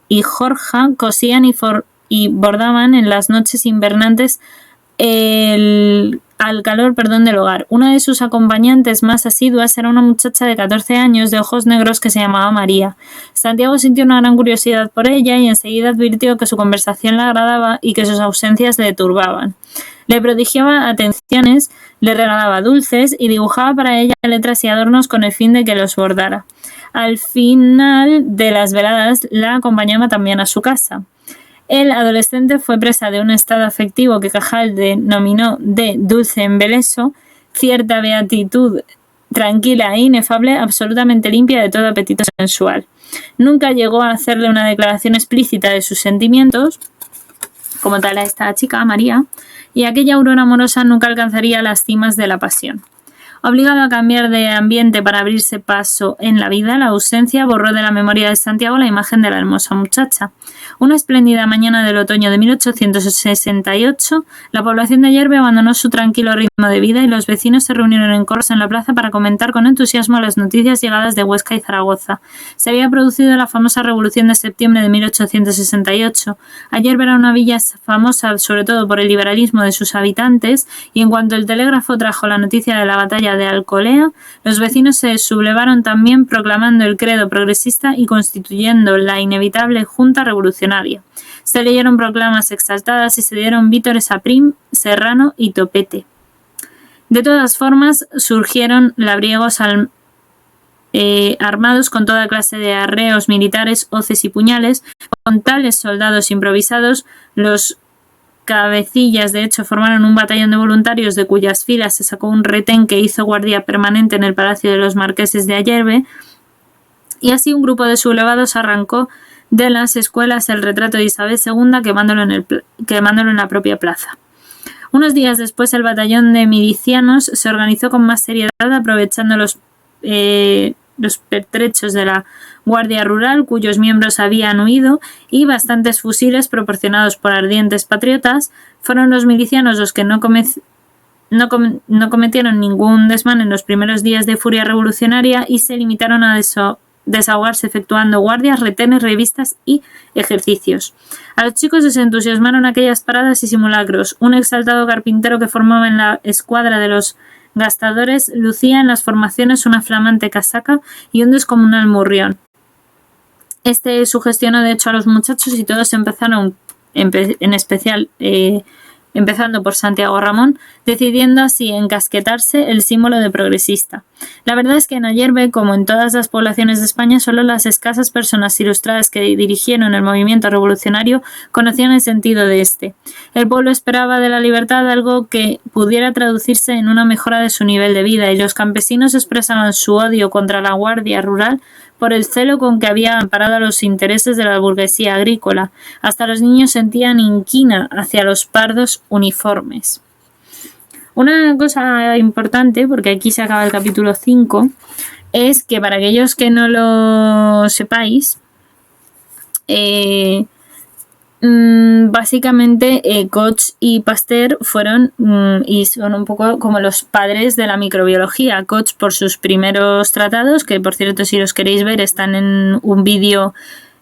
Speaker 1: y Jorja cosían y bordaban en las noches invernantes al calor del hogar. Una de sus acompañantes más asiduas era una muchacha de 14 años de ojos negros que se llamaba María. Santiago sintió una gran curiosidad por ella y enseguida advirtió que su conversación le agradaba y que sus ausencias le turbaban. Le prodigiaba atenciones, le regalaba dulces y dibujaba para ella letras y adornos con el fin de que los bordara. Al final de las veladas la acompañaba también a su casa. El adolescente fue presa de un estado afectivo que Cajal denominó de dulce embeleso, cierta beatitud tranquila e inefable, absolutamente limpia de todo apetito sensual. Nunca llegó a hacerle una declaración explícita de sus sentimientos, como tal a esta chica, María, y aquella aurora amorosa nunca alcanzaría las cimas de la pasión. Obligado a cambiar de ambiente para abrirse paso en la vida, la ausencia borró de la memoria de Santiago la imagen de la hermosa muchacha. Una espléndida mañana del otoño de 1868, la población de Ayerbe abandonó su tranquilo ritmo de vida y los vecinos se reunieron en coros en la plaza para comentar con entusiasmo las noticias llegadas de Huesca y Zaragoza. Se había producido la famosa Revolución de septiembre de 1868. Ayerbe era una villa famosa sobre todo por el liberalismo de sus habitantes y en cuanto el telégrafo trajo la noticia de la batalla de Alcolea, los vecinos se sublevaron también proclamando el credo progresista y constituyendo la inevitable Junta Revolucionaria. Se leyeron proclamas exaltadas y se dieron vítores a Prim, Serrano y Topete. De todas formas, surgieron labriegos armados con toda clase de arreos militares, hoces y puñales. Con tales soldados improvisados, los cabecillas, de hecho, formaron un batallón de voluntarios de cuyas filas se sacó un retén que hizo guardia permanente en el palacio de los marqueses de Ayerbe, y así un grupo de sublevados arrancó de las escuelas el retrato de Isabel II quemándolo en la propia plaza. Unos días después, el batallón de milicianos se organizó con más seriedad, aprovechando los pertrechos de la Guardia Rural, cuyos miembros habían huido, y bastantes fusiles proporcionados por ardientes patriotas. Fueron los milicianos los que no cometieron ningún desmán en los primeros días de furia revolucionaria y se limitaron a desahogarse efectuando guardias, retenes, revistas y ejercicios. A los chicos les entusiasmaron aquellas paradas y simulacros. Un exaltado carpintero que formaba en la escuadra de los gastadores lucía en las formaciones una flamante casaca y un descomunal morrión. Este sugestionó de hecho a los muchachos y todos empezaron, en especial empezando por Santiago Ramón, decidiendo así encasquetarse el símbolo de progresista. La verdad es que en Ayerbe, como en todas las poblaciones de España, solo las escasas personas ilustradas que dirigieron el movimiento revolucionario conocían el sentido de este. El pueblo esperaba de la libertad algo que pudiera traducirse en una mejora de su nivel de vida, y los campesinos expresaban su odio contra la Guardia Rural por el celo con que había amparado a los intereses de la burguesía agrícola. Hasta los niños sentían inquina hacia los pardos uniformes. Una cosa importante, porque aquí se acaba el capítulo 5, es que para aquellos que no lo sepáis, básicamente Koch y Pasteur fueron y son un poco como los padres de la microbiología. Koch por sus primeros tratados, que por cierto si los queréis ver están en un vídeo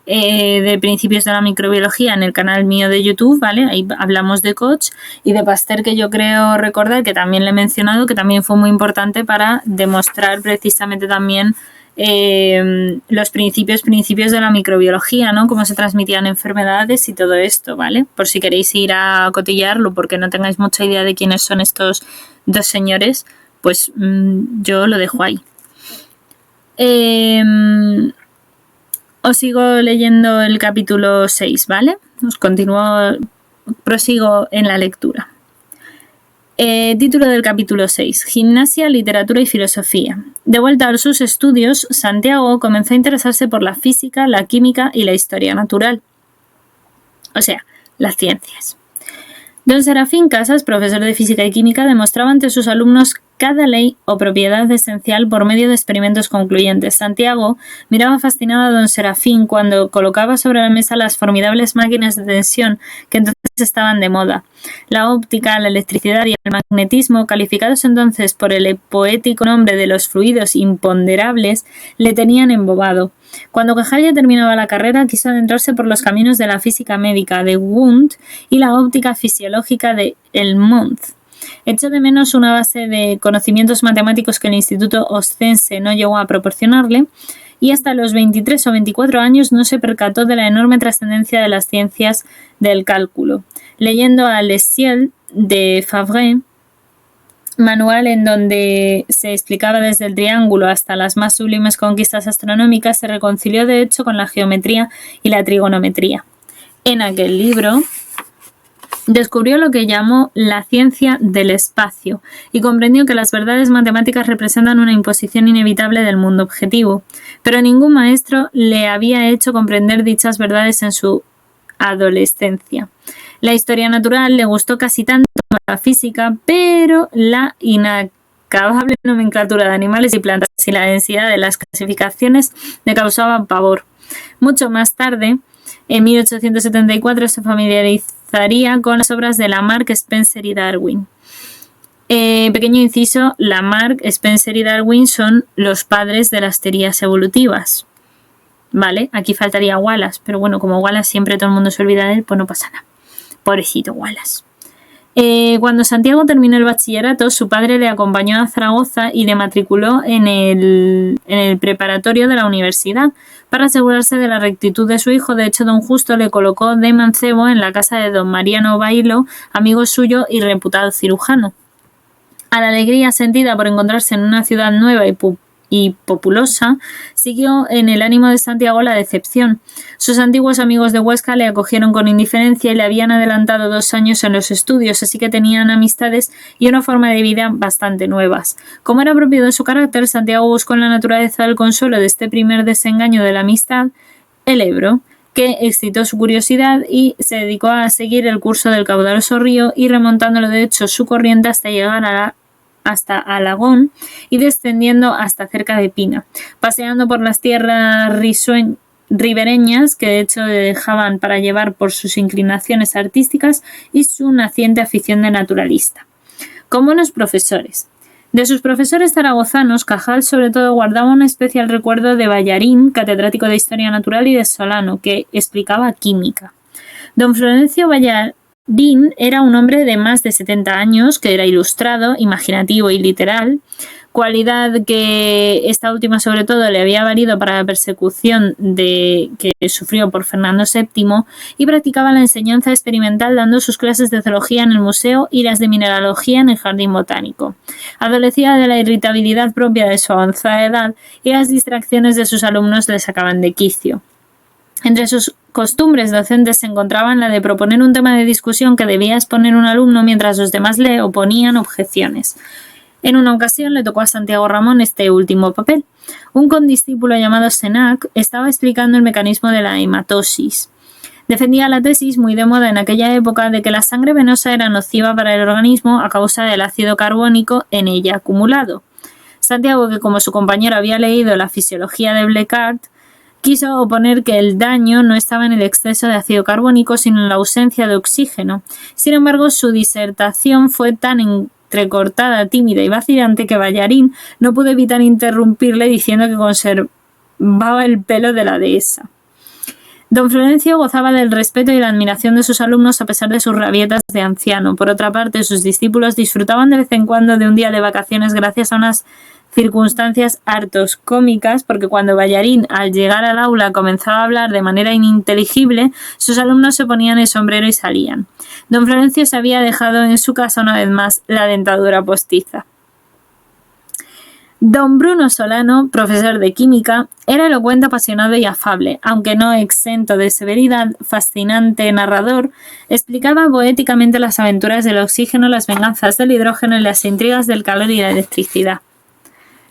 Speaker 1: de principios de la microbiología en el canal mío de YouTube, ¿vale? Ahí hablamos de Koch, y de Pasteur, que yo creo recordar que también le he mencionado, que también fue muy importante para demostrar precisamente también los principios de la microbiología, ¿no? Cómo se transmitían enfermedades y todo esto, ¿vale? Por si queréis ir a cotillarlo porque no tengáis mucha idea de quiénes son estos dos señores, pues yo lo dejo ahí. Os sigo leyendo el capítulo 6, ¿vale? Prosigo en la lectura. Título del capítulo 6. Gimnasia, literatura y filosofía. De vuelta a sus estudios, Santiago comenzó a interesarse por la física, la química y la historia natural. O sea, las ciencias. Don Serafín Casas, profesor de física y química, demostraba ante sus alumnos cada ley o propiedad esencial por medio de experimentos concluyentes. Santiago miraba fascinado a don Serafín cuando colocaba sobre la mesa las formidables máquinas de tensión que entonces estaban de moda. La óptica, la electricidad y el magnetismo, calificados entonces por el poético nombre de los fluidos imponderables, le tenían embobado. Cuando Cajal ya terminaba la carrera, quiso adentrarse por los caminos de la física médica de Wundt y la óptica fisiológica de Helmont. Echó de menos una base de conocimientos matemáticos que el Instituto Oscense no llegó a proporcionarle, y hasta los 23 o 24 años no se percató de la enorme trascendencia de las ciencias del cálculo. Leyendo a Lessiel, de Favre, manual en donde se explicaba desde el triángulo hasta las más sublimes conquistas astronómicas, se reconcilió de hecho con la geometría y la trigonometría. En aquel libro descubrió lo que llamó la ciencia del espacio y comprendió que las verdades matemáticas representan una imposición inevitable del mundo objetivo, pero ningún maestro le había hecho comprender dichas verdades en su adolescencia. La historia natural le gustó casi tanto como la física, pero la inacabable nomenclatura de animales y plantas y la densidad de las clasificaciones le causaban pavor. Mucho más tarde, en 1874, se familiarizaría con las obras de Lamarck, Spencer y Darwin. Pequeño inciso, Lamarck, Spencer y Darwin son los padres de las teorías evolutivas. Vale, aquí faltaría Wallace, pero bueno, como Wallace siempre todo el mundo se olvida de él, pues no pasa nada. Pobrecito Wallace. Cuando Santiago terminó el bachillerato, su padre le acompañó a Zaragoza y le matriculó en el preparatorio de la universidad. Para asegurarse de la rectitud de su hijo, de hecho, don Justo le colocó de mancebo en la casa de don Mariano Bailo, amigo suyo y reputado cirujano. A la alegría sentida por encontrarse en una ciudad nueva y populosa, siguió en el ánimo de Santiago la decepción. Sus antiguos amigos de Huesca le acogieron con indiferencia y le habían adelantado 2 años en los estudios, así que tenían amistades y una forma de vida bastante nuevas. Como era propio de su carácter, Santiago buscó en la naturaleza el consuelo de este primer desengaño de la amistad, el Ebro, que excitó su curiosidad y se dedicó a seguir el curso del caudaloso río y remontándolo de hecho su corriente hasta llegar hasta Alagón y descendiendo hasta cerca de Pina, paseando por las tierras ribereñas que de hecho le dejaban para llevar por sus inclinaciones artísticas y su naciente afición de naturalista. Con buenos profesores. De sus profesores zaragozanos, Cajal sobre todo guardaba un especial recuerdo de Ballarín, catedrático de Historia Natural, y de Solano, que explicaba química. Don Florencio Ballarín era un hombre de más de 70 años, que era ilustrado, imaginativo y literal, cualidad que esta última sobre todo le había valido para la persecución que sufrió por Fernando VII, y practicaba la enseñanza experimental dando sus clases de zoología en el museo y las de mineralogía en el jardín botánico. Adolecía de la irritabilidad propia de su avanzada edad y las distracciones de sus alumnos le sacaban de quicio. Entre sus costumbres docentes se encontraban la de proponer un tema de discusión que debía exponer un alumno mientras los demás le oponían objeciones. En una ocasión le tocó a Santiago Ramón este último papel. Un condiscípulo llamado Senac estaba explicando el mecanismo de la hematosis. Defendía la tesis, muy de moda en aquella época, de que la sangre venosa era nociva para el organismo a causa del ácido carbónico en ella acumulado. Santiago, que como su compañero había leído la fisiología de Blechard, quiso oponer que el daño no estaba en el exceso de ácido carbónico, sino en la ausencia de oxígeno. Sin embargo, su disertación fue tan entrecortada, tímida y vacilante que Ballarín no pudo evitar interrumpirle diciendo que conservaba el pelo de la dehesa. Don Florencio gozaba del respeto y la admiración de sus alumnos a pesar de sus rabietas de anciano. Por otra parte, sus discípulos disfrutaban de vez en cuando de un día de vacaciones gracias a unas circunstancias hartos cómicas, porque cuando Ballarín al llegar al aula comenzaba a hablar de manera ininteligible, sus alumnos se ponían el sombrero y salían. Don Florencio se había dejado en su casa una vez más la dentadura postiza. Don Bruno Solano, profesor de química, era elocuente, apasionado y afable, aunque no exento de severidad, fascinante narrador, explicaba poéticamente las aventuras del oxígeno, las venganzas del hidrógeno y las intrigas del calor y la electricidad.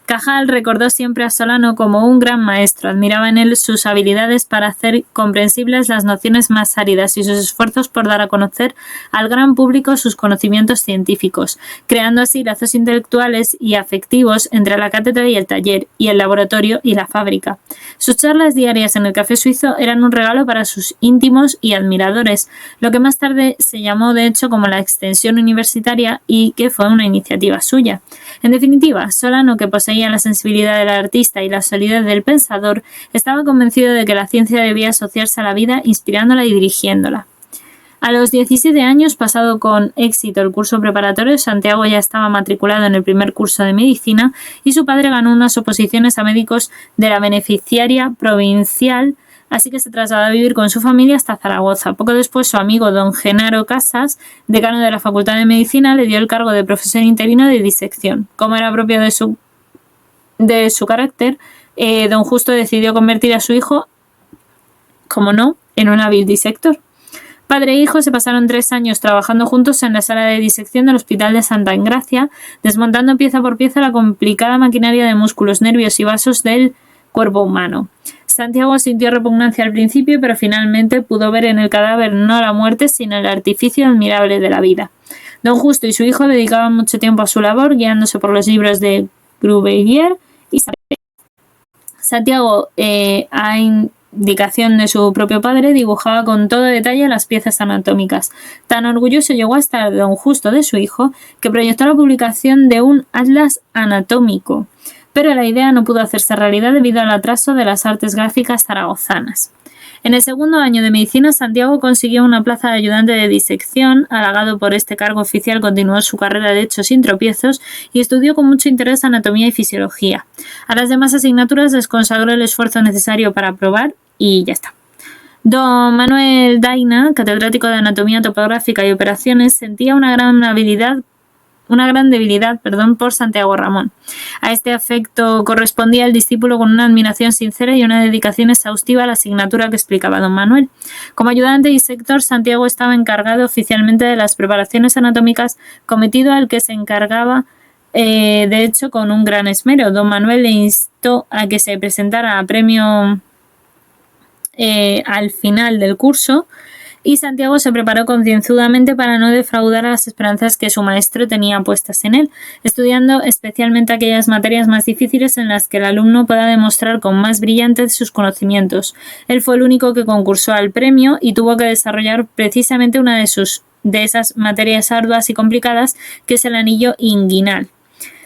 Speaker 1: Cajal recordó siempre a Solano como un gran maestro, admiraba en él sus habilidades para hacer comprensibles las nociones más áridas y sus esfuerzos por dar a conocer al gran público sus conocimientos científicos, creando así lazos intelectuales y afectivos entre la cátedra y el taller, y el laboratorio y la fábrica. Sus charlas diarias en el Café Suizo eran un regalo para sus íntimos y admiradores, lo que más tarde se llamó de hecho como la extensión universitaria y que fue una iniciativa suya. En definitiva, Solano, que poseía la sensibilidad del artista y la solidez del pensador, estaba convencido de que la ciencia debía asociarse a la vida inspirándola y dirigiéndola. A los 17 años, pasado con éxito el curso preparatorio, Santiago ya estaba matriculado en el primer curso de medicina y su padre ganó unas oposiciones a médicos de la beneficiaria provincial así que se trasladó a vivir con su familia hasta Zaragoza. Poco después, su amigo don Genaro Casas, decano de la Facultad de Medicina, le dio el cargo de profesor interino de disección. Como era propio de su carácter, don Justo decidió convertir a su hijo, como no, en un hábil disector. Padre e hijo se pasaron 3 años trabajando juntos en la sala de disección del Hospital de Santa Engracia, desmontando pieza por pieza la complicada maquinaria de músculos, nervios y vasos del cuerpo humano. Santiago sintió repugnancia al principio, pero finalmente pudo ver en el cadáver no la muerte, sino el artificio admirable de la vida. Don Justo y su hijo dedicaban mucho tiempo a su labor, guiándose por los libros de Grubevier y Santiago, a indicación de su propio padre, dibujaba con todo detalle las piezas anatómicas. Tan orgulloso llegó a estar don Justo de su hijo que proyectó la publicación de un atlas anatómico, pero la idea no pudo hacerse realidad debido al atraso de las artes gráficas zaragozanas. En el segundo año de medicina, Santiago consiguió una plaza de ayudante de disección. Halagado por este cargo oficial, continuó su carrera de hecho sin tropiezos y estudió con mucho interés anatomía y fisiología. A las demás asignaturas les consagró el esfuerzo necesario para aprobar y ya está. Don Manuel Daina, catedrático de anatomía topográfica y operaciones, sentía una gran debilidad por Santiago Ramón. A este afecto correspondía el discípulo con una admiración sincera y una dedicación exhaustiva a la asignatura que explicaba don Manuel. Como ayudante y disector, Santiago estaba encargado oficialmente de las preparaciones anatómicas, cometido al que se encargaba de hecho con un gran esmero. Don Manuel le instó a que se presentara a premio al final del curso, y Santiago se preparó concienzudamente para no defraudar a las esperanzas que su maestro tenía puestas en él, estudiando especialmente aquellas materias más difíciles en las que el alumno pueda demostrar con más brillantez sus conocimientos. Él fue el único que concursó al premio y tuvo que desarrollar precisamente una de esas materias arduas y complicadas, que es el anillo inguinal.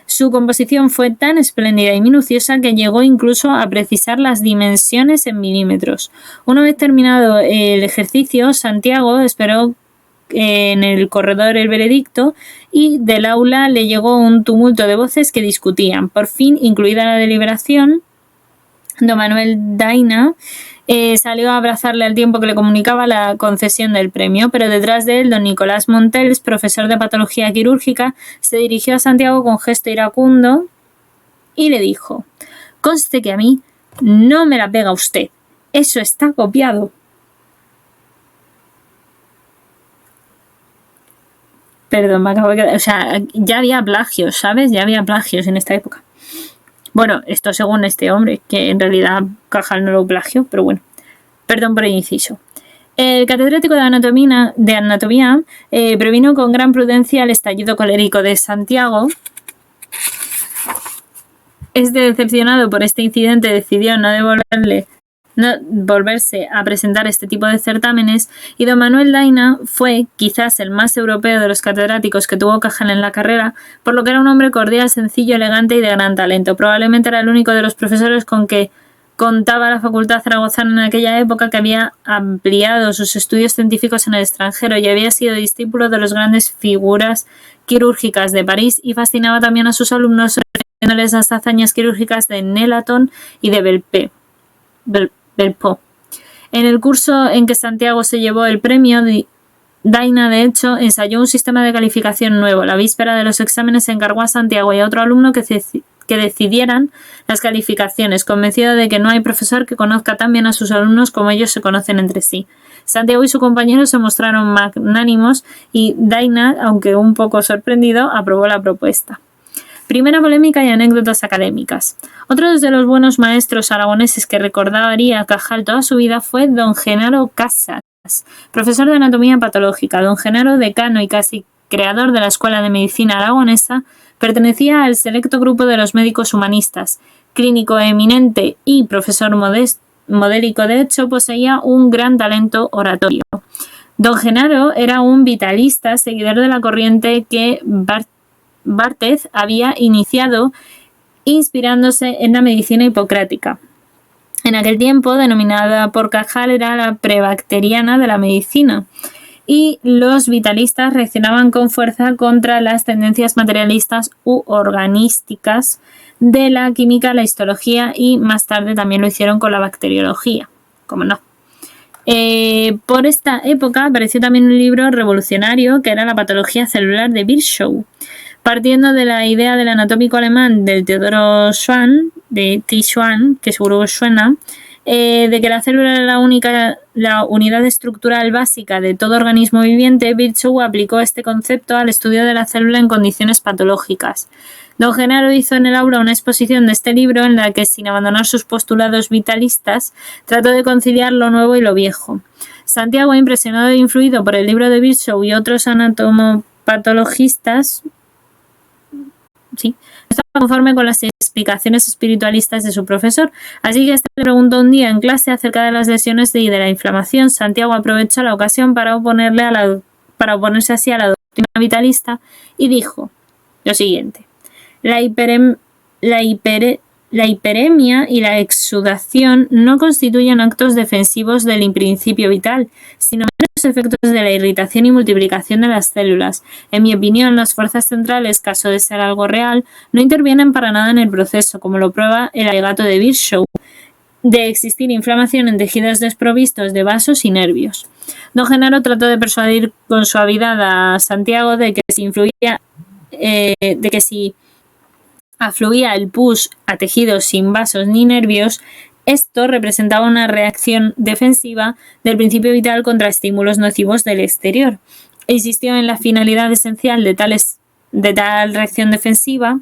Speaker 1: Su composición fue tan espléndida y minuciosa que llegó incluso a precisar las dimensiones en milímetros. Una vez terminado el ejercicio, Santiago esperó en el corredor el veredicto y del aula le llegó un tumulto de voces que discutían. Por fin, incluida la deliberación, don Manuel Daina salió a abrazarle al tiempo que le comunicaba la concesión del premio, pero detrás de él don Nicolás Montels, profesor de patología quirúrgica, se dirigió a Santiago con gesto iracundo y le dijo: «Conste que a mí no me la pega usted, eso está copiado». Perdón, me acabo de quedar... O sea, ya había plagios, ¿sabes? Ya había plagios en esta época. Bueno, esto según este hombre, que en realidad Cajal no lo plagió, pero bueno. Perdón por el inciso. El catedrático de anatomía previno con gran prudencia el estallido colérico de Santiago. Este, decepcionado por este incidente, decidió no volverse a presentar este tipo de certámenes, y don Manuel Daina fue quizás el más europeo de los catedráticos que tuvo Cajal en la carrera, por lo que era un hombre cordial, sencillo, elegante y de gran talento. Probablemente era el único de los profesores con que contaba la facultad zaragozana en aquella época que había ampliado sus estudios científicos en el extranjero y había sido discípulo de las grandes figuras quirúrgicas de París, y fascinaba también a sus alumnos refiriéndoles las hazañas quirúrgicas de Nelaton y de Belpo. En el curso en que Santiago se llevó el premio, Daina, de hecho, ensayó un sistema de calificación nuevo. La víspera de los exámenes se encargó a Santiago y a otro alumno que decidieran las calificaciones, convencido de que no hay profesor que conozca tan bien a sus alumnos como ellos se conocen entre sí. Santiago y su compañero se mostraron magnánimos y Daina, aunque un poco sorprendido, aprobó la propuesta. Primera polémica y anécdotas académicas. Otro de los buenos maestros aragoneses que recordaría Cajal toda su vida fue don Genaro Casas, profesor de anatomía patológica. Don Genaro, decano y casi creador de la Escuela de Medicina Aragonesa, pertenecía al selecto grupo de los médicos humanistas. Clínico eminente y profesor modélico, de hecho, poseía un gran talento oratorio. Don Genaro era un vitalista, seguidor de la corriente que Barthez había iniciado, inspirándose en la medicina hipocrática. En aquel tiempo, denominada por Cajal, era la prebacteriana de la medicina, y los vitalistas reaccionaban con fuerza contra las tendencias materialistas u organísticas de la química, la histología, y más tarde también lo hicieron con la bacteriología. como no. Por esta época apareció también un libro revolucionario que era La patología celular de Virchow, partiendo de la idea del anatómico alemán del Theodor Schwann, de T. Schwann, que seguro os suena, de que la célula era la unidad estructural básica de todo organismo viviente. Virchow aplicó este concepto al estudio de la célula en condiciones patológicas. Don Genaro hizo en el aula una exposición de este libro en la que, sin abandonar sus postulados vitalistas, trató de conciliar lo nuevo y lo viejo. Santiago, impresionado e influido por el libro de Virchow y otros anatomopatologistas, no estaba conforme con las explicaciones espiritualistas de su profesor, así que le preguntó un día en clase acerca de las lesiones y de la inflamación. Santiago aprovechó la ocasión para oponerse así a la doctrina vitalista y dijo lo siguiente: la hiperemia y la exudación no constituyen actos defensivos del principio vital, sino meros efectos de la irritación y multiplicación de las células. En mi opinión, las fuerzas centrales, caso de ser algo real, no intervienen para nada en el proceso, como lo prueba el alegato de Virchow, de existir inflamación en tejidos desprovistos de vasos y nervios. Don Genaro trató de persuadir con suavidad a Santiago de que si afluía el pus a tejidos sin vasos ni nervios, esto representaba una reacción defensiva del principio vital contra estímulos nocivos del exterior. Insistió en la finalidad esencial de tal reacción defensiva,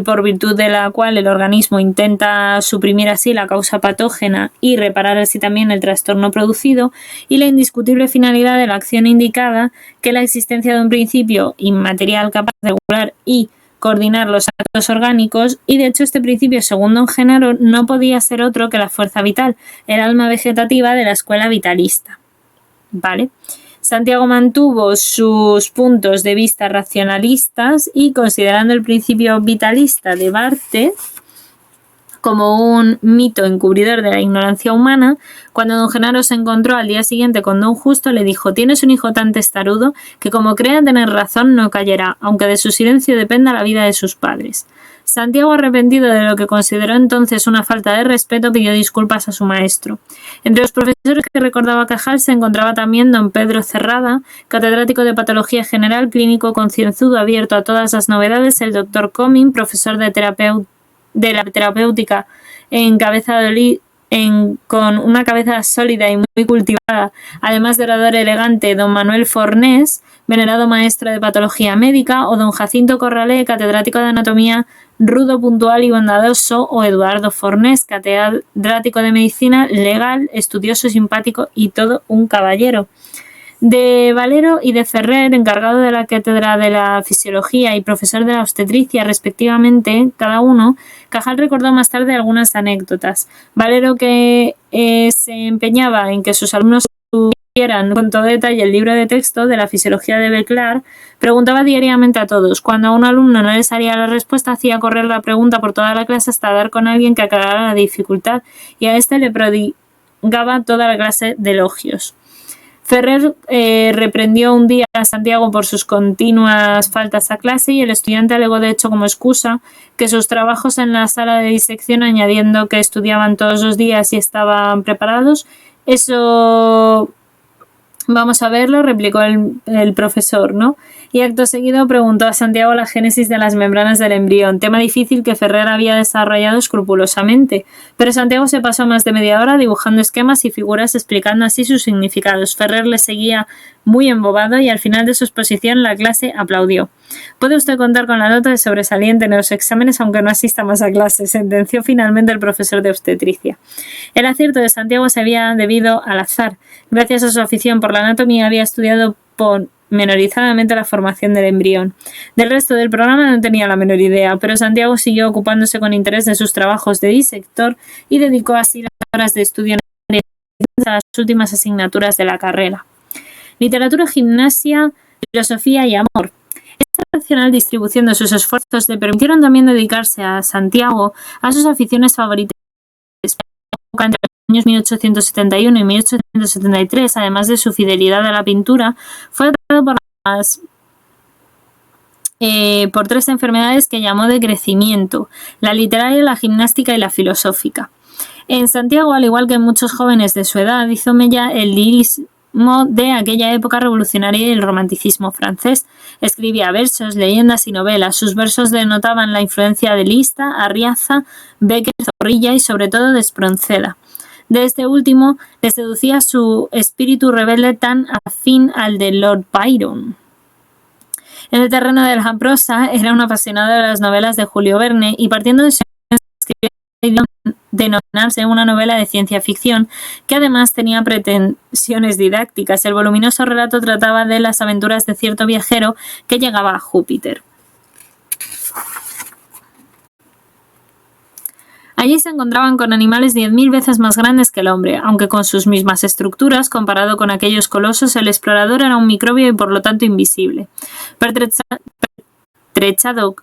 Speaker 1: por virtud de la cual el organismo intenta suprimir así la causa patógena y reparar así también el trastorno producido, y la indiscutible finalidad de la acción indicada, que la existencia de un principio inmaterial capaz de regular y coordinar los actos orgánicos, y de hecho este principio, según Don Genaro, no podía ser otro que la fuerza vital, el alma vegetativa de la escuela vitalista. ¿Vale? Santiago mantuvo sus puntos de vista racionalistas y, considerando el principio vitalista de Barthes como un mito encubridor de la ignorancia humana, cuando Don Genaro se encontró al día siguiente con Don Justo, le dijo: «Tienes un hijo tan testarudo que, como crea tener razón, no callará, aunque de su silencio dependa la vida de sus padres». Santiago, arrepentido de lo que consideró entonces una falta de respeto, pidió disculpas a su maestro. Entre los profesores que recordaba Cajal se encontraba también don Pedro Cerrada, catedrático de Patología General, clínico concienzudo, abierto a todas las novedades; el doctor Comín, profesor de la terapéutica con una cabeza sólida y muy cultivada, además de orador elegante; don Manuel Fornés, venerado maestro de patología médica; o don Jacinto Corralé, catedrático de anatomía, rudo, puntual y bondadoso; o Eduardo Fornés, catedrático de medicina legal, estudioso, simpático y todo un caballero. De Valero y de Ferrer, encargado de la cátedra de la fisiología y profesor de la obstetricia respectivamente, cada uno, Cajal recordó más tarde algunas anécdotas. Valero, que se empeñaba en que sus alumnos supieran con todo detalle el libro de texto de la fisiología de Beclar, preguntaba diariamente a todos. Cuando a un alumno no le salía la respuesta, hacía correr la pregunta por toda la clase hasta dar con alguien que aclarara la dificultad, y a este le prodigaba toda la clase de elogios. Ferrer reprendió un día a Santiago por sus continuas faltas a clase, y el estudiante alegó de hecho como excusa que sus trabajos en la sala de disección, añadiendo que estudiaban todos los días y estaban preparados. «Eso vamos a verlo», replicó el profesor, ¿no? Y acto seguido preguntó a Santiago la génesis de las membranas del embrión, tema difícil que Ferrer había desarrollado escrupulosamente. Pero Santiago se pasó más de media hora dibujando esquemas y figuras, explicando así sus significados. Ferrer le seguía muy embobado, y al final de su exposición la clase aplaudió. «Puede usted contar con la nota de sobresaliente en los exámenes, aunque no asista más a clase», sentenció finalmente el profesor de obstetricia. El acierto de Santiago se había debido al azar. Gracias a su afición por la anatomía, había estudiado pormenorizadamente la formación del embrión. Del resto del programa no tenía la menor idea, pero Santiago siguió ocupándose con interés de sus trabajos de disector y dedicó así las horas de estudio a las últimas asignaturas de la carrera. Literatura, gimnasia, filosofía y amor. Esta racional distribución de sus esfuerzos le permitieron también dedicarse a Santiago a sus aficiones favoritas. Entre los años 1871 y 1873, además de su fidelidad a la pintura, fue tratado por tres enfermedades que llamó de crecimiento: la literaria, la gimnástica y la filosófica. En Santiago, al igual que en muchos jóvenes de su edad, hizo mella el lirismo de aquella época revolucionaria y el romanticismo francés. Escribía versos, leyendas y novelas. Sus versos denotaban la influencia de Lista, Arriaza, Bécquer, Zorrilla y sobre todo de Espronceda. De este último le seducía su espíritu rebelde tan afín al de Lord Byron. En el terreno de la prosa era un apasionado de las novelas de Julio Verne y partiendo de su escribió denominarse una novela de ciencia ficción que además tenía pretensiones didácticas. El voluminoso relato trataba de las aventuras de cierto viajero que llegaba a Júpiter. Allí se encontraban con animales 10.000 veces más grandes que el hombre, aunque con sus mismas estructuras, comparado con aquellos colosos, el explorador era un microbio y por lo tanto invisible. Pertrechado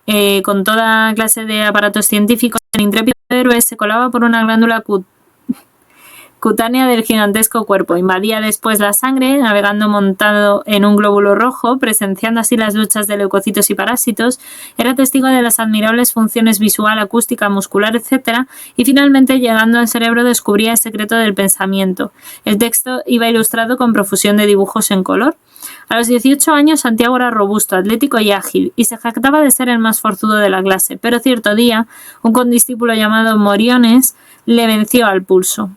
Speaker 1: con toda clase de aparatos científicos, el intrépido héroe se colaba por una glándula cutánea del gigantesco cuerpo, invadía después la sangre, navegando montado en un glóbulo rojo, presenciando así las luchas de leucocitos y parásitos, era testigo de las admirables funciones visual, acústica, muscular, etc., y finalmente, llegando al cerebro, descubría el secreto del pensamiento. El texto iba ilustrado con profusión de dibujos en color. A los 18 años, Santiago era robusto, atlético y ágil, y se jactaba de ser el más forzudo de la clase, pero cierto día, un condiscípulo llamado Moriones le venció al pulso.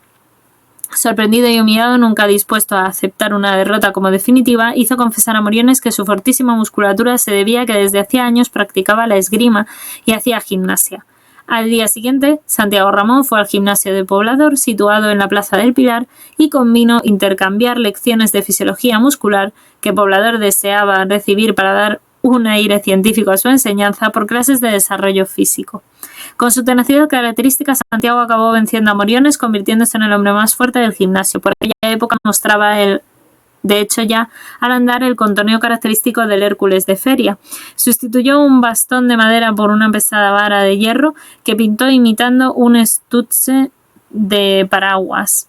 Speaker 1: Sorprendido y humillado, nunca dispuesto a aceptar una derrota como definitiva, hizo confesar a Moriones que su fortísima musculatura se debía a que desde hacía años practicaba la esgrima y hacía gimnasia. Al día siguiente, Santiago Ramón fue al gimnasio de Poblador, situado en la Plaza del Pilar, y convino intercambiar lecciones de fisiología muscular que Poblador deseaba recibir para dar un aire científico a su enseñanza por clases de desarrollo físico. Con su tenacidad característica, Santiago acabó venciendo a Moriones, convirtiéndose en el hombre más fuerte del gimnasio. Por aquella época mostraba de hecho ya al andar el contoneo característico del Hércules de feria. Sustituyó un bastón de madera por una pesada vara de hierro que pintó imitando un estuche de paraguas.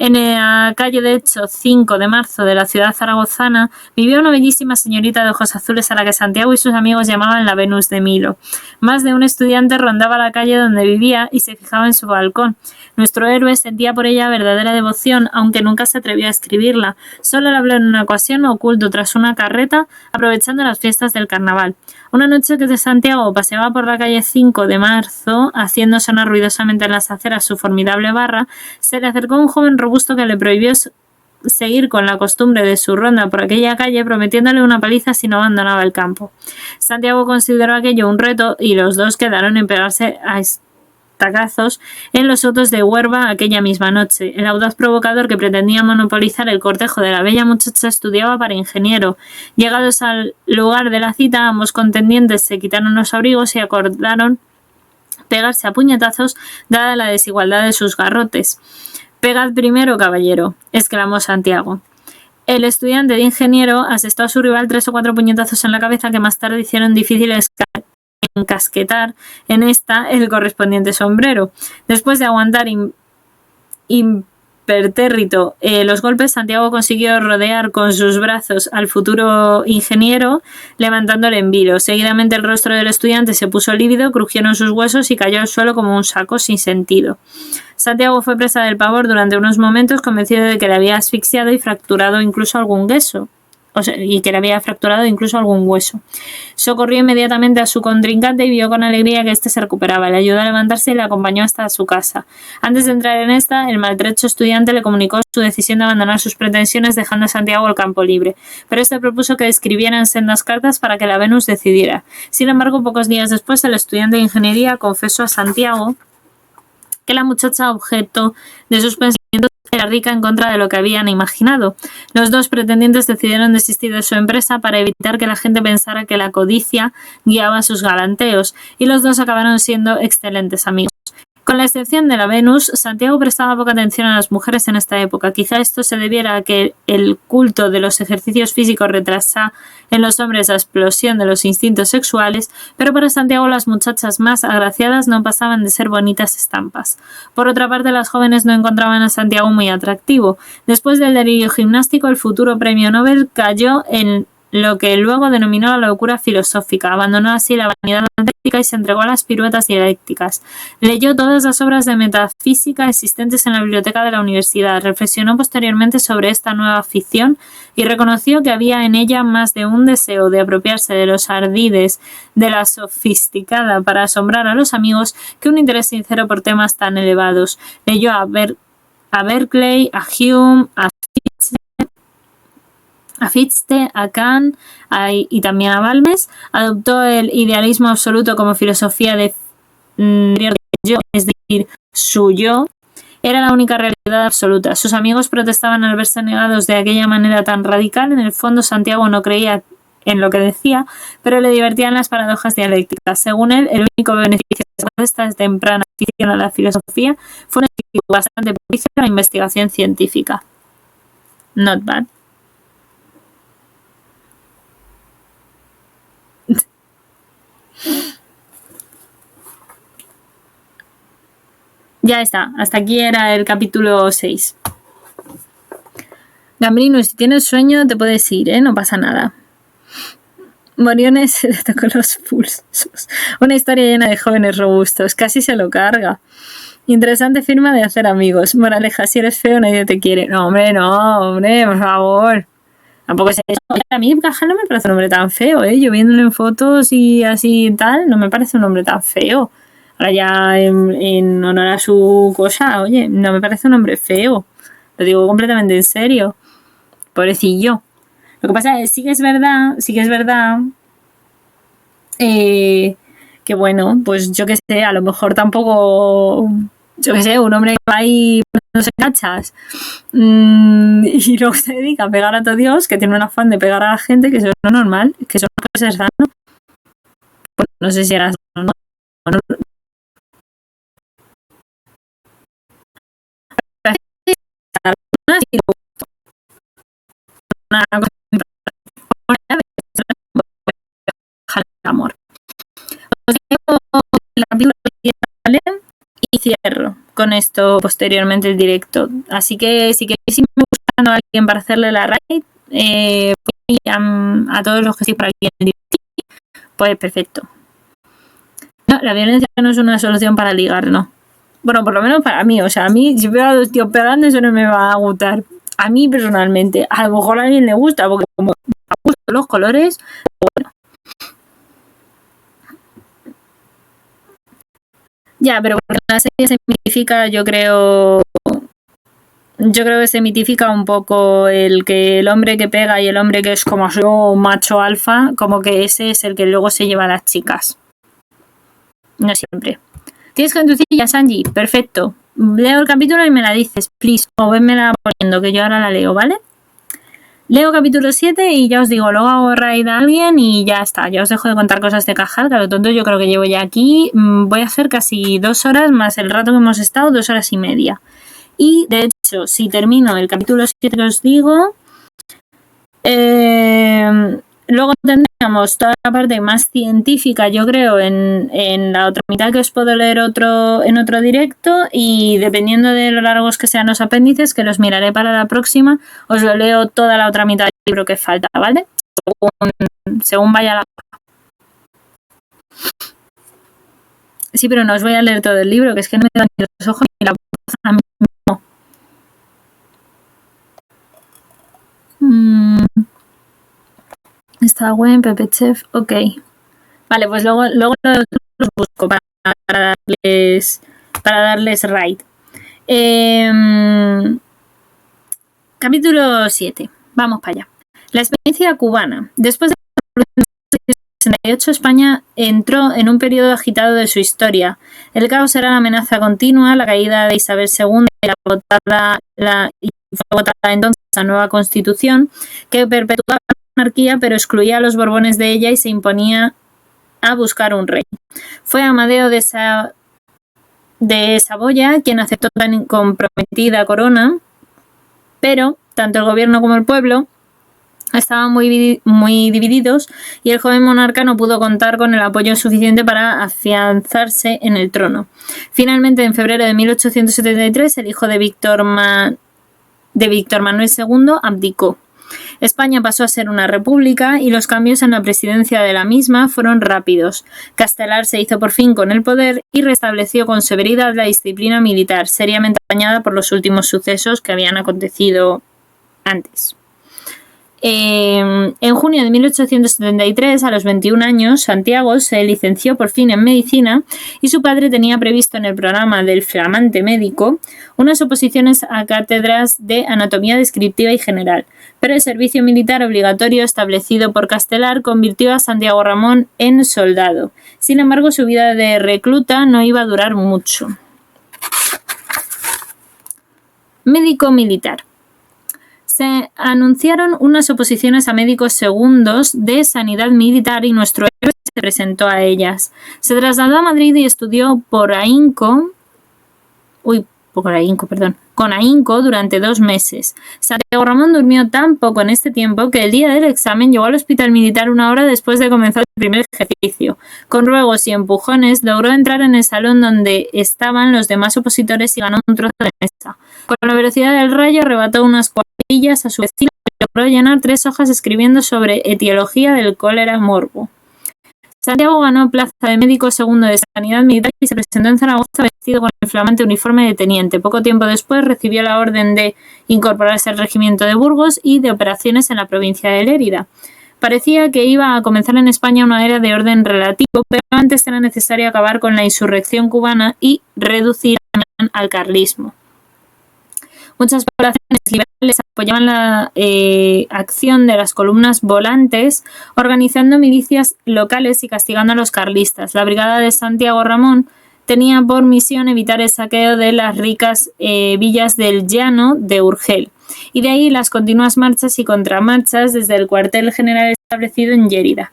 Speaker 1: En la calle de hecho 5 de marzo de la ciudad zaragozana vivía una bellísima señorita de ojos azules a la que Santiago y sus amigos llamaban la Venus de Milo. Más de un estudiante rondaba la calle donde vivía y se fijaba en su balcón. Nuestro héroe sentía por ella verdadera devoción, aunque nunca se atrevió a escribirla. Solo le habló en una ocasión, oculto tras una carreta, aprovechando las fiestas del carnaval. Una noche que Santiago paseaba por la calle 5 de marzo, haciendo sonar ruidosamente en las aceras su formidable barra, se le acercó un joven robusto que le prohibió seguir con la costumbre de su ronda por aquella calle, prometiéndole una paliza si no abandonaba el campo. Santiago consideró aquello un reto y los dos quedaron en pegarse a tacazos en los sotos de Huerva aquella misma noche. El audaz provocador que pretendía monopolizar el cortejo de la bella muchacha estudiaba para ingeniero. Llegados al lugar de la cita, ambos contendientes se quitaron los abrigos y acordaron pegarse a puñetazos dada la desigualdad de sus garrotes. «Pegad primero, caballero», exclamó Santiago. El estudiante de ingeniero asestó a su rival 3 o 4 puñetazos en la cabeza que más tarde hicieron difícil encasquetar en esta el correspondiente sombrero. Después de aguantar impertérrito los golpes, Santiago consiguió rodear con sus brazos al futuro ingeniero, levantándole en vilo. Seguidamente el rostro del estudiante se puso lívido, crujieron sus huesos y cayó al suelo como un saco sin sentido. Santiago fue presa del pavor durante unos momentos, convencido de que le había asfixiado y fracturado incluso algún hueso. Socorrió inmediatamente a su contrincante y vio con alegría que éste se recuperaba. Le ayudó a levantarse y le acompañó hasta su casa. Antes de entrar en esta, el maltrecho estudiante le comunicó su decisión de abandonar sus pretensiones, dejando a Santiago el campo libre. Pero este propuso que escribieran sendas cartas para que la Venus decidiera. Sin embargo, pocos días después, el estudiante de ingeniería confesó a Santiago que la muchacha objeto de sus pensamientos era rica en contra de lo que habían imaginado. Los dos pretendientes decidieron desistir de su empresa para evitar que la gente pensara que la codicia guiaba sus galanteos, y los dos acabaron siendo excelentes amigos. Con la excepción de la Venus, Santiago prestaba poca atención a las mujeres en esta época. Quizá esto se debiera a que el culto de los ejercicios físicos retrasa en los hombres la explosión de los instintos sexuales, pero para Santiago las muchachas más agraciadas no pasaban de ser bonitas estampas. Por otra parte, las jóvenes no encontraban a Santiago muy atractivo. Después del delirio gimnástico, el futuro premio Nobel cayó en lo que luego denominó la locura filosófica. Abandonó así la vanidad atlética y se entregó a las piruetas dialécticas. Leyó todas las obras de metafísica existentes en la biblioteca de la universidad. Reflexionó posteriormente sobre esta nueva afición y reconoció que había en ella más de un deseo de apropiarse de los ardides de la sofisticada para asombrar a los amigos que un interés sincero por temas tan elevados. Leyó a Berkeley, a Hume, a Fichte, a Kant y también a Balmes. Adoptó el idealismo absoluto como filosofía de yo, es decir, su yo era la única realidad absoluta. Sus amigos protestaban al verse negados de aquella manera tan radical. En el fondo, Santiago no creía en lo que decía, pero le divertían las paradojas dialécticas. Según él, el único beneficio de esta temprana afición a la filosofía fue un espíritu bastante propicio a la investigación científica. Not bad. Ya está, hasta aquí era el capítulo 6. Gambrino, si tienes sueño te puedes ir, no pasa nada. Moriones se le tocó los pulsos. Una historia llena de jóvenes robustos, casi se lo carga. Interesante firma de hacer amigos. Moraleja, si eres feo nadie te quiere. No, hombre, por favor. Tampoco es eso. A mí Cajal no me parece un hombre tan feo, Yo viéndolo en fotos y así y tal, no me parece un hombre tan feo. Ahora ya en honor a su cosa, oye, no me parece un hombre feo. Lo digo completamente en serio. Pobrecillo. Lo que pasa es sí que es verdad que bueno, pues yo que sé, a lo mejor tampoco, yo que sé, un hombre que va ahí poniéndose cachas y luego se dedica a pegar a todo Dios, que tiene un afán de pegar a la gente, que eso es lo normal, que eso no puede ser sano. Pues no sé si era sano o no. Una cosa amor. Y cierro con esto posteriormente el directo. Así que si queréis irme buscando a alguien para hacerle la raid, a todos los que estéis por aquí en el directo, pues perfecto. No, la violencia no es una solución para ligar, no. Bueno, por lo menos para mí. O sea, a mí, si veo a los tíos pegando, eso no me va a gustar. A mí personalmente. A lo mejor a alguien le gusta, porque como me gustan los colores, bueno. Ya, pero porque la serie se mitifica, yo creo que se mitifica un poco el que el hombre que pega y el hombre que es como yo, macho alfa, como que ese es el que luego se lleva a las chicas. No siempre. ¿Tienes cantucilla, Sanji? Perfecto. Leo el capítulo y me la dices, please. O venmela poniendo, que yo ahora la leo, ¿vale? Leo capítulo 7 y ya os digo, luego hago raid a alguien y ya está. Ya os dejo de contar cosas de Cajal, que a lo tonto yo creo que llevo ya aquí. Voy a hacer casi 2 horas más el rato que hemos estado, 2 horas y media. Y de hecho, si termino el capítulo 7 que os digo, luego tendríamos toda la parte más científica, yo creo, en la otra mitad que os puedo leer en otro directo, y dependiendo de lo largos que sean los apéndices, que los miraré para la próxima, os lo leo toda la otra mitad del libro que falta, ¿vale? Según vaya la... Sí, pero no os voy a leer todo el libro, que es que no me dan ni los ojos ni la voz a mí mismo. Está buen, Pepe Chef, ok. Vale, pues luego los busco para darles raid. Capítulo 7. Vamos para allá. La experiencia cubana. Después de la Revolución de 1968, España entró en un periodo agitado de su historia. El caos era la amenaza continua, la caída de Isabel II y fue votada entonces la nueva Constitución, que perpetuaba la monarquía pero excluía a los Borbones de ella y se imponía a buscar un rey. Fue Amadeo de Saboya quien aceptó tan comprometida corona, pero tanto el gobierno como el pueblo estaban muy divididos y el joven monarca no pudo contar con el apoyo suficiente para afianzarse en el trono. Finalmente, en febrero de 1873, el hijo de Víctor Manuel II abdicó. España pasó a ser una república y los cambios en la presidencia de la misma fueron rápidos. Castelar se hizo por fin con el poder y restableció con severidad la disciplina militar, seriamente dañada por los últimos sucesos que habían acontecido antes. En junio de 1873, a los 21 años, Santiago se licenció por fin en medicina y su padre tenía previsto en el programa del flamante médico unas oposiciones a cátedras de anatomía descriptiva y general, pero el servicio militar obligatorio establecido por Castelar convirtió a Santiago Ramón en soldado. Sin embargo, su vida de recluta no iba a durar mucho. Médico militar. Se anunciaron unas oposiciones a médicos segundos de sanidad militar y nuestro héroe se presentó a ellas. Se trasladó a Madrid y estudió con ahínco durante 2 meses. Santiago Ramón durmió tan poco en este tiempo que el día del examen llegó al hospital militar 1 hora después de comenzar el primer ejercicio. Con ruegos y empujones logró entrar en el salón donde estaban los demás opositores y ganó un trozo de mesa. Con la velocidad del rayo arrebató unas cuadrillas a su vecino y logró llenar 3 hojas escribiendo sobre etiología del cólera morbo. Santiago ganó plaza de médico segundo de sanidad militar y se presentó en Zaragoza vestido con el flamante uniforme de teniente. Poco tiempo después recibió la orden de incorporarse al regimiento de Burgos y de operaciones en la provincia de Lérida. Parecía que iba a comenzar en España una era de orden relativo, pero antes era necesario acabar con la insurrección cubana y reducir al carlismo. Muchas poblaciones liberales apoyaban la acción de las columnas volantes, organizando milicias locales y castigando a los carlistas. La brigada de Santiago Ramón tenía por misión evitar el saqueo de las ricas villas del llano de Urgel, y de ahí las continuas marchas y contramarchas desde el cuartel general establecido en Lérida.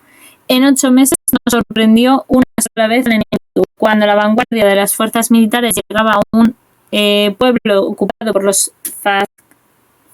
Speaker 1: En 8 meses nos sorprendió una sola vez el enemigo. Cuando la vanguardia de las fuerzas militares llegaba a un pueblo ocupado por los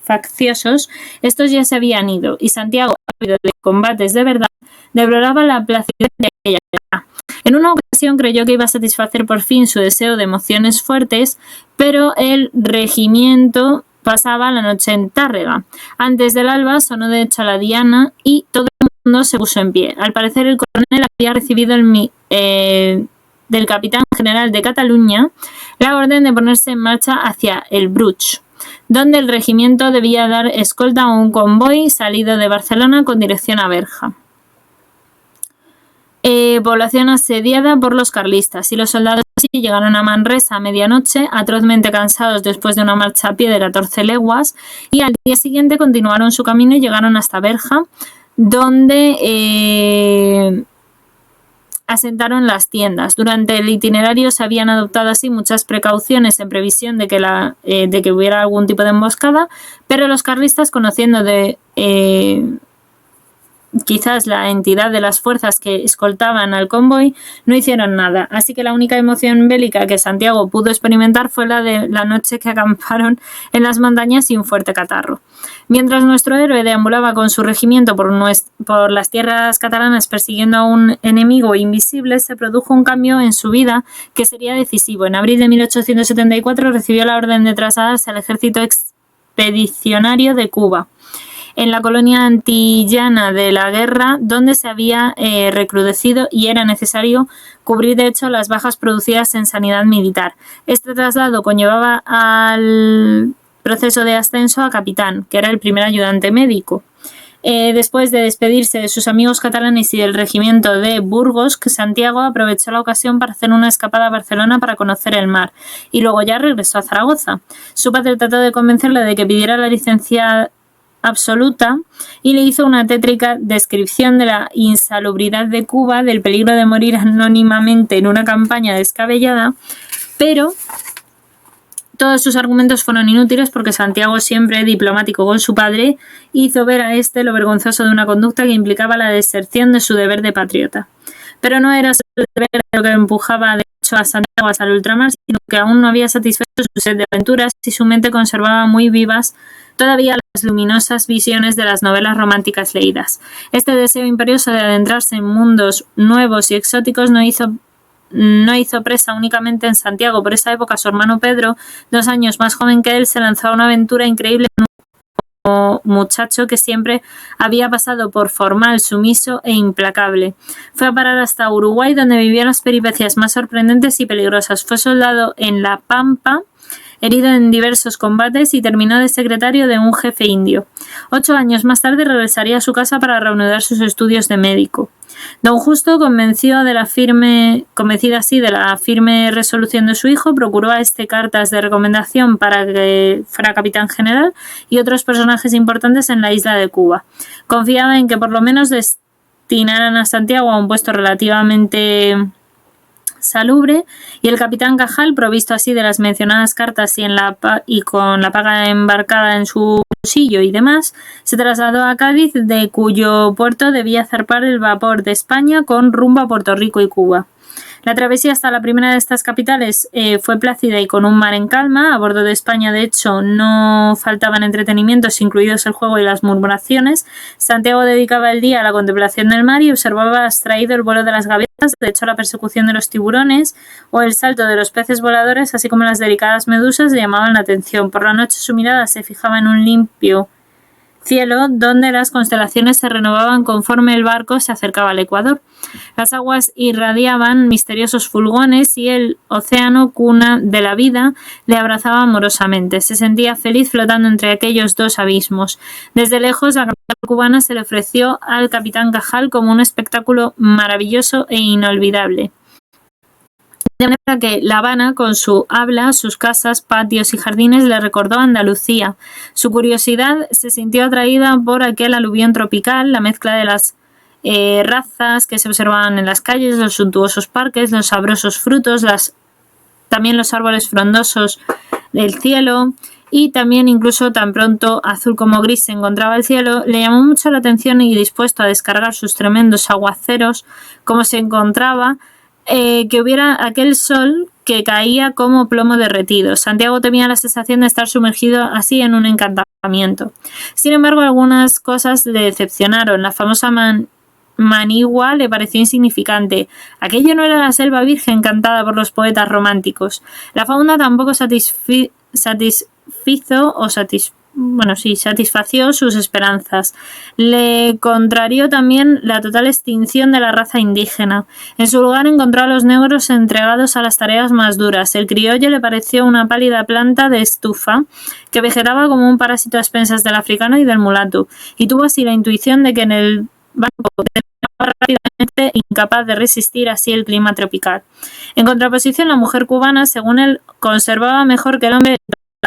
Speaker 1: facciosos, estos ya se habían ido, y Santiago, ávido de combates de verdad, deploraba la placidez de aquella guerra. En una ocasión creyó que iba a satisfacer por fin su deseo de emociones fuertes, pero el regimiento pasaba la noche en Tárrega. Antes del alba sonó de hecho la diana y todo el mundo se puso en pie. Al parecer el coronel había recibido del capitán general de Cataluña la orden de ponerse en marcha hacia el Bruch, donde el regimiento debía dar escolta a un convoy salido de Barcelona con dirección a Berja. Población asediada por los carlistas, y los soldados así llegaron a Manresa a medianoche, atrozmente cansados después de una marcha a pie de 14 leguas, y al día siguiente continuaron su camino y llegaron hasta Berja, donde asentaron las tiendas. Durante el itinerario se habían adoptado así muchas precauciones en previsión de que hubiera algún tipo de emboscada, pero los carlistas, conociendo quizás la entidad de las fuerzas que escoltaban al convoy, no hicieron nada. Así que la única emoción bélica que Santiago pudo experimentar fue la de la noche que acamparon en las montañas y un fuerte catarro. Mientras nuestro héroe deambulaba con su regimiento por las tierras catalanas persiguiendo a un enemigo invisible, se produjo un cambio en su vida que sería decisivo. En abril de 1874 recibió la orden de trasladarse al ejército expedicionario de Cuba, en la colonia antillana de la guerra, donde se había recrudecido y era necesario cubrir de hecho las bajas producidas en sanidad militar. Este traslado conllevaba al proceso de ascenso a capitán, que era el primer ayudante médico. Después de despedirse de sus amigos catalanes y del regimiento de Burgos, Santiago aprovechó la ocasión para hacer una escapada a Barcelona para conocer el mar, y luego ya regresó a Zaragoza. Su padre trató de convencerle de que pidiera la licencia absoluta y le hizo una tétrica descripción de la insalubridad de Cuba, del peligro de morir anónimamente en una campaña descabellada, pero todos sus argumentos fueron inútiles porque Santiago, siempre diplomático con su padre, hizo ver a este lo vergonzoso de una conducta que implicaba la deserción de su deber de patriota. Pero no era solo el deber lo que empujaba de hecho a Santiago hasta el ultramar, sino que aún no había satisfecho su sed de aventuras y su mente conservaba muy vivas todavía las luminosas visiones de las novelas románticas leídas. Este deseo imperioso de adentrarse en mundos nuevos y exóticos no hizo presa únicamente en Santiago. Por esa época su hermano Pedro, 2 años más joven que él, se lanzó a una aventura increíble en un muchacho que siempre había pasado por formal, sumiso e implacable. Fue a parar hasta Uruguay, donde vivió las peripecias más sorprendentes y peligrosas. Fue soldado en La Pampa, herido en diversos combates y terminó de secretario de un jefe indio. 8 años más tarde regresaría a su casa para reanudar sus estudios de médico. Don Justo, convencido así de la firme resolución de su hijo, procuró a este cartas de recomendación para que fuera capitán general y otros personajes importantes en la isla de Cuba. Confiaba en que por lo menos destinaran a Santiago a un puesto relativamente salubre, y el capitán Cajal, provisto así de las mencionadas cartas y con la paga embarcada en su bolsillo y demás, se trasladó a Cádiz, de cuyo puerto debía zarpar el vapor de España con rumbo a Puerto Rico y Cuba. La travesía hasta la primera de estas capitales fue plácida y con un mar en calma. A bordo de España, de hecho, no faltaban entretenimientos, incluidos el juego y las murmuraciones. Santiago dedicaba el día a la contemplación del mar y observaba abstraído el vuelo de las gaviotas, de hecho la persecución de los tiburones o el salto de los peces voladores, así como las delicadas medusas, le llamaban la atención. Por la noche su mirada se fijaba en un limpio cielo donde las constelaciones se renovaban conforme el barco se acercaba al ecuador. Las aguas irradiaban misteriosos fulgones y el océano, cuna de la vida, le abrazaba amorosamente. Se sentía feliz flotando entre aquellos dos abismos. Desde lejos, la capital cubana se le ofreció al capitán Cajal como un espectáculo maravilloso e inolvidable. De manera que La Habana, con su habla, sus casas, patios y jardines, le recordó a Andalucía. Su curiosidad se sintió atraída por aquel aluvión tropical, la mezcla de las razas que se observaban en las calles, los suntuosos parques, los sabrosos frutos, también los árboles frondosos del cielo, y también incluso tan pronto azul como gris se encontraba el cielo, le llamó mucho la atención, y dispuesto a descargar sus tremendos aguaceros como se encontraba, que hubiera aquel sol que caía como plomo derretido. Santiago temía la sensación de estar sumergido así en un encantamiento. Sin embargo, algunas cosas le decepcionaron. La famosa manigua le pareció insignificante. Aquello no era la selva virgen cantada por los poetas románticos. La fauna tampoco satisfació sus esperanzas. Le contrarió también la total extinción de la raza indígena. En su lugar encontró a los negros entregados a las tareas más duras. El criollo le pareció una pálida planta de estufa que vegetaba como un parásito a expensas del africano y del mulato, y tuvo así la intuición de que en el banco rápidamente, incapaz de resistir así el clima tropical. En contraposición, la mujer cubana, según él, conservaba mejor que el hombre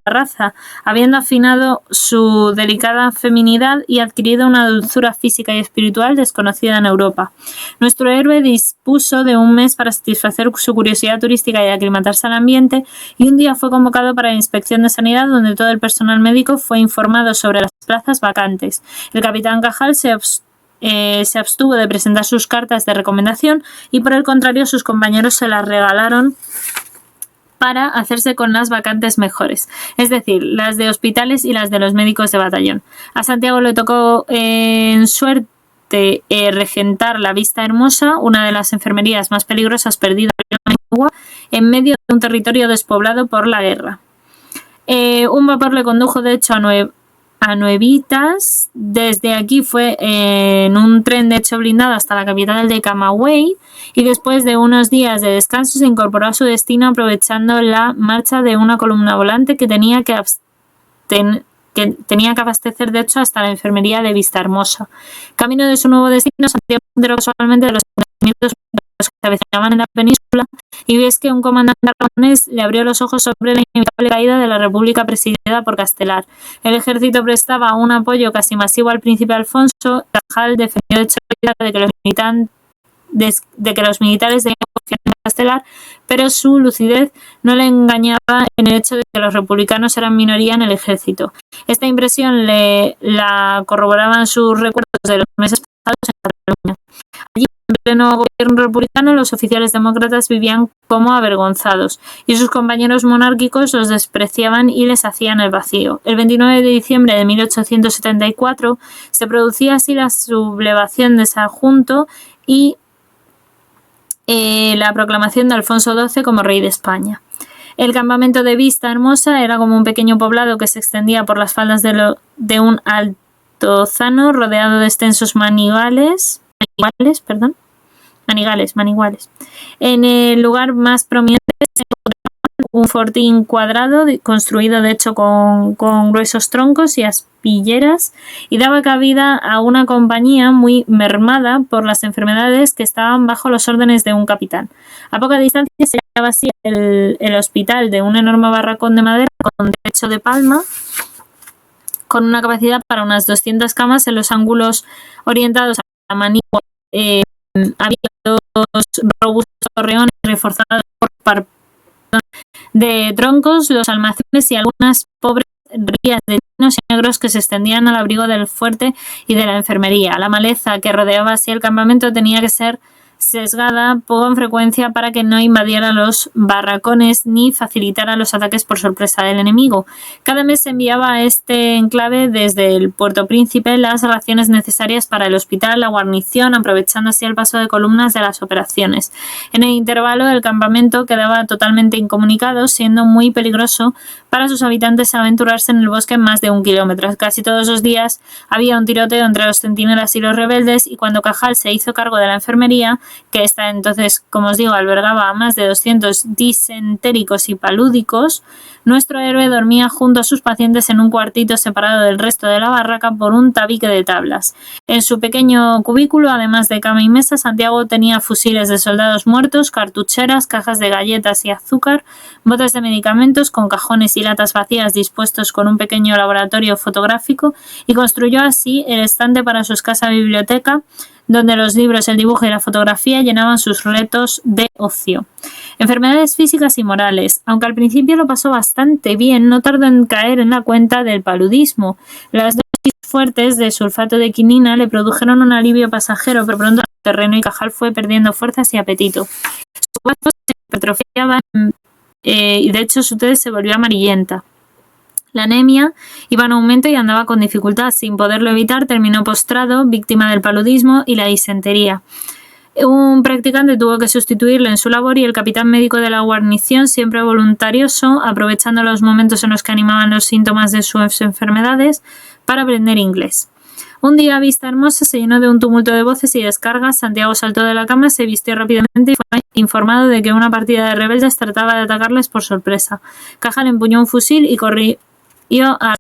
Speaker 1: la raza, habiendo afinado su delicada feminidad y adquirido una dulzura física y espiritual desconocida en Europa. Nuestro héroe dispuso de un mes para satisfacer su curiosidad turística y aclimatarse al ambiente, y un día fue convocado para la inspección de sanidad, donde todo el personal médico fue informado sobre las plazas vacantes. El capitán Cajal se abstuvo de presentar sus cartas de recomendación, y por el contrario sus compañeros se las regalaron para hacerse con las vacantes mejores, es decir, las de hospitales y las de los médicos de batallón. A Santiago le tocó en suerte regentar la Vista Hermosa, una de las enfermerías más peligrosas perdidas en medio de un territorio despoblado por la guerra. Un vapor le condujo de hecho a Nuevitas. Desde aquí fue en un tren de hecho blindado hasta la capital de Camagüey, y después de unos días de descanso se incorporó a su destino aprovechando la marcha de una columna volante que tenía que abastecer de hecho hasta la enfermería de Vista Hermosa. Camino de su nuevo destino, Santiago se enteró casualmente de los acontecimientos que se avecinaban en la península, y ves que un comandante aragonés le abrió los ojos sobre la inevitable caída de la república presidida por Castelar. El ejército prestaba un apoyo casi masivo al príncipe Alfonso. Cajal defendió de hecho de que los militares debían confiar en Castelar, pero su lucidez no le engañaba en el hecho de que los republicanos eran minoría en el ejército. Esta impresión la corroboraban sus recuerdos de los meses pasados en Cataluña. Allí, en pleno gobierno republicano, los oficiales demócratas vivían como avergonzados, y sus compañeros monárquicos los despreciaban y les hacían el vacío. El 29 de diciembre de 1874 se producía así la sublevación de Sagunto y la proclamación de Alfonso XII como rey de España. El campamento de Vista Hermosa era como un pequeño poblado que se extendía por las faldas de un altozano rodeado de extensos maniguales. En el lugar más prominente se encontraba un fortín cuadrado construido de hecho con gruesos troncos y aspilleras, y daba cabida a una compañía muy mermada por las enfermedades que estaban bajo los órdenes de un capitán. A poca distancia se hallaba así el hospital, de un enorme barracón de madera con techo de palma, con una capacidad para unas 200 camas. En los ángulos orientados a la manigua había dos robustos torreones reforzados por de troncos, los almacenes y algunas pobres rías de chinos y negros que se extendían al abrigo del fuerte y de la enfermería. La maleza que rodeaba así el campamento tenía que ser sesgada con frecuencia para que no invadiera los barracones ni facilitara los ataques por sorpresa del enemigo. Cada mes se enviaba a este enclave desde el Puerto Príncipe las raciones necesarias para el hospital, la guarnición, aprovechando así el paso de columnas de las operaciones. En el intervalo, el campamento quedaba totalmente incomunicado, siendo muy peligroso para sus habitantes aventurarse en el bosque más de 1 kilómetro. Casi todos los días había un tiroteo entre los centinelas y los rebeldes, y cuando Cajal se hizo cargo de la enfermería, que esta entonces, como os digo, albergaba a más de 200 disentéricos y palúdicos, nuestro héroe dormía junto a sus pacientes en un cuartito separado del resto de la barraca por un tabique de tablas. En su pequeño cubículo, además de cama y mesa, Santiago tenía fusiles de soldados muertos, cartucheras, cajas de galletas y azúcar, botes de medicamentos con cajones y latas vacías dispuestos con un pequeño laboratorio fotográfico, y construyó así el estante para su escasa biblioteca, donde los libros, el dibujo y la fotografía llenaban sus retos de ocio. Enfermedades físicas y morales. Aunque al principio lo pasó bastante bien, no tardó en caer en la cuenta del paludismo. Las dosis fuertes de sulfato de quinina le produjeron un alivio pasajero, pero pronto el terreno y Cajal fue perdiendo fuerzas y apetito. Sus huesos se hipertrofiaban y de hecho su tez se volvió amarillenta. La anemia iba en aumento y andaba con dificultad. Sin poderlo evitar, terminó postrado, víctima del paludismo y la disentería. Un practicante tuvo que sustituirle en su labor, y el capitán médico de la guarnición, siempre voluntarioso, aprovechando los momentos en los que animaban los síntomas de sus enfermedades, para aprender inglés. Un día, Vista Hermosa se llenó de un tumulto de voces y descargas. Santiago saltó de la cama, se vistió rápidamente y fue informado de que una partida de rebeldes trataba de atacarles por sorpresa. Cajal empuñó un fusil y corrió a las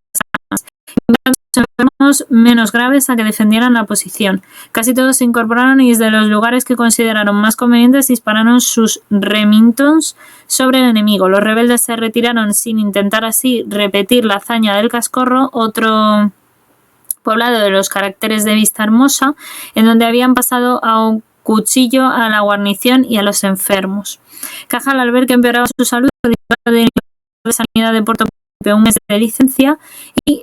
Speaker 1: armas, invitando a los enfermos menos graves a que defendieran la posición. Casi todos se incorporaron y desde los lugares que consideraron más convenientes dispararon sus remingtons sobre el enemigo. Los rebeldes se retiraron sin intentar así repetir la hazaña del Cascorro, otro poblado de los caracteres de Vista Hermosa, en donde habían pasado a un cuchillo a la guarnición y a los enfermos. Cajal, al ver que empeoraba su salud, de sanidad de Puerto Príncipe un mes de licencia, y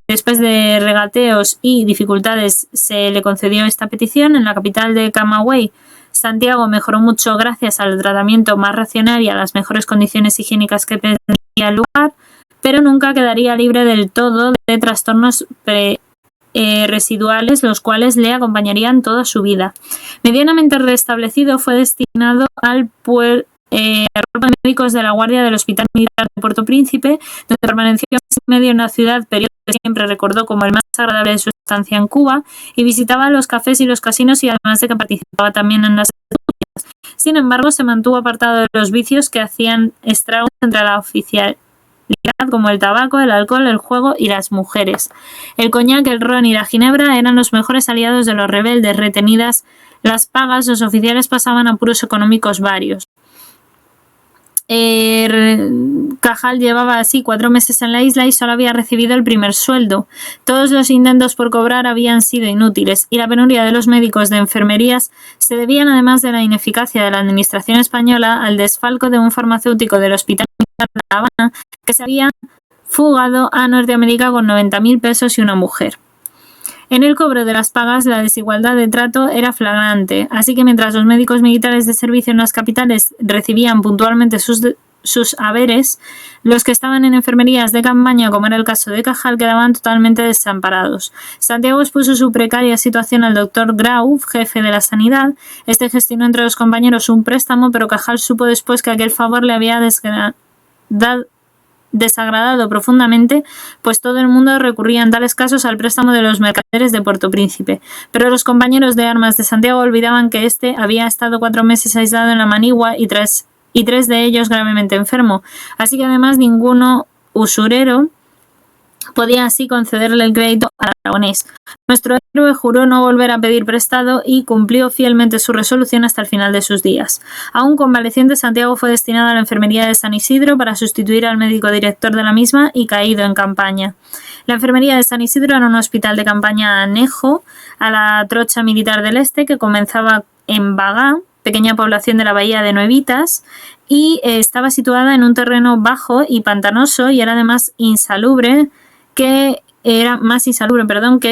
Speaker 1: después de regateos y dificultades se le concedió esta petición. En la capital de Camagüey, Santiago mejoró mucho gracias al tratamiento más racional y a las mejores condiciones higiénicas que pedía el lugar, pero nunca quedaría libre del todo de trastornos residuales, los cuales le acompañarían toda su vida. Medianamente restablecido, fue destinado al cuerpo de médicos de la Guardia del Hospital Militar de Puerto Príncipe, donde permaneció mes y medio en una ciudad, periodo que siempre recordó como el más agradable de su estancia en Cuba, y visitaba los cafés y los casinos, y además de que participaba también en las tertulias. Sin embargo, se mantuvo apartado de los vicios que hacían estragos entre la oficialidad, como el tabaco, el alcohol, el juego y las mujeres. El coñac, el ron y la ginebra eran los mejores aliados de los rebeldes. Retenidas las pagas, los oficiales pasaban apuros económicos varios. Cajal llevaba así 4 meses en la isla y solo había recibido el primer sueldo. Todos los intentos por cobrar habían sido inútiles, y la penuria de los médicos de enfermerías se debían, además de la ineficacia de la administración española, al desfalco de un farmacéutico del Hospital Militar de La Habana que se había fugado a Norteamérica con 90.000 pesos y una mujer. En el cobro de las pagas, la desigualdad de trato era flagrante, así que mientras los médicos militares de servicio en las capitales recibían puntualmente sus haberes, los que estaban en enfermerías de campaña, como era el caso de Cajal, quedaban totalmente desamparados. Santiago expuso su precaria situación al doctor Grau, jefe de la sanidad. Este gestionó entre los compañeros un préstamo, pero Cajal supo después que aquel favor le había desagradado profundamente, pues todo el mundo recurría en tales casos al préstamo de los mercaderes de Puerto Príncipe. Pero los compañeros de armas de Santiago olvidaban que éste había estado 4 meses aislado en la Manigua y tres de ellos gravemente enfermo. Así que además ninguno usurero podía así concederle el crédito al aragonés. Nuestro héroe juró no volver a pedir prestado y cumplió fielmente su resolución hasta el final de sus días. Aún convaleciente, Santiago fue destinado a la enfermería de San Isidro para sustituir al médico director de la misma y caído en campaña. La enfermería de San Isidro era un hospital de campaña anejo a la trocha militar del Este que comenzaba en Bagá, pequeña población de la bahía de Nuevitas, y estaba situada en un terreno bajo y pantanoso y era además que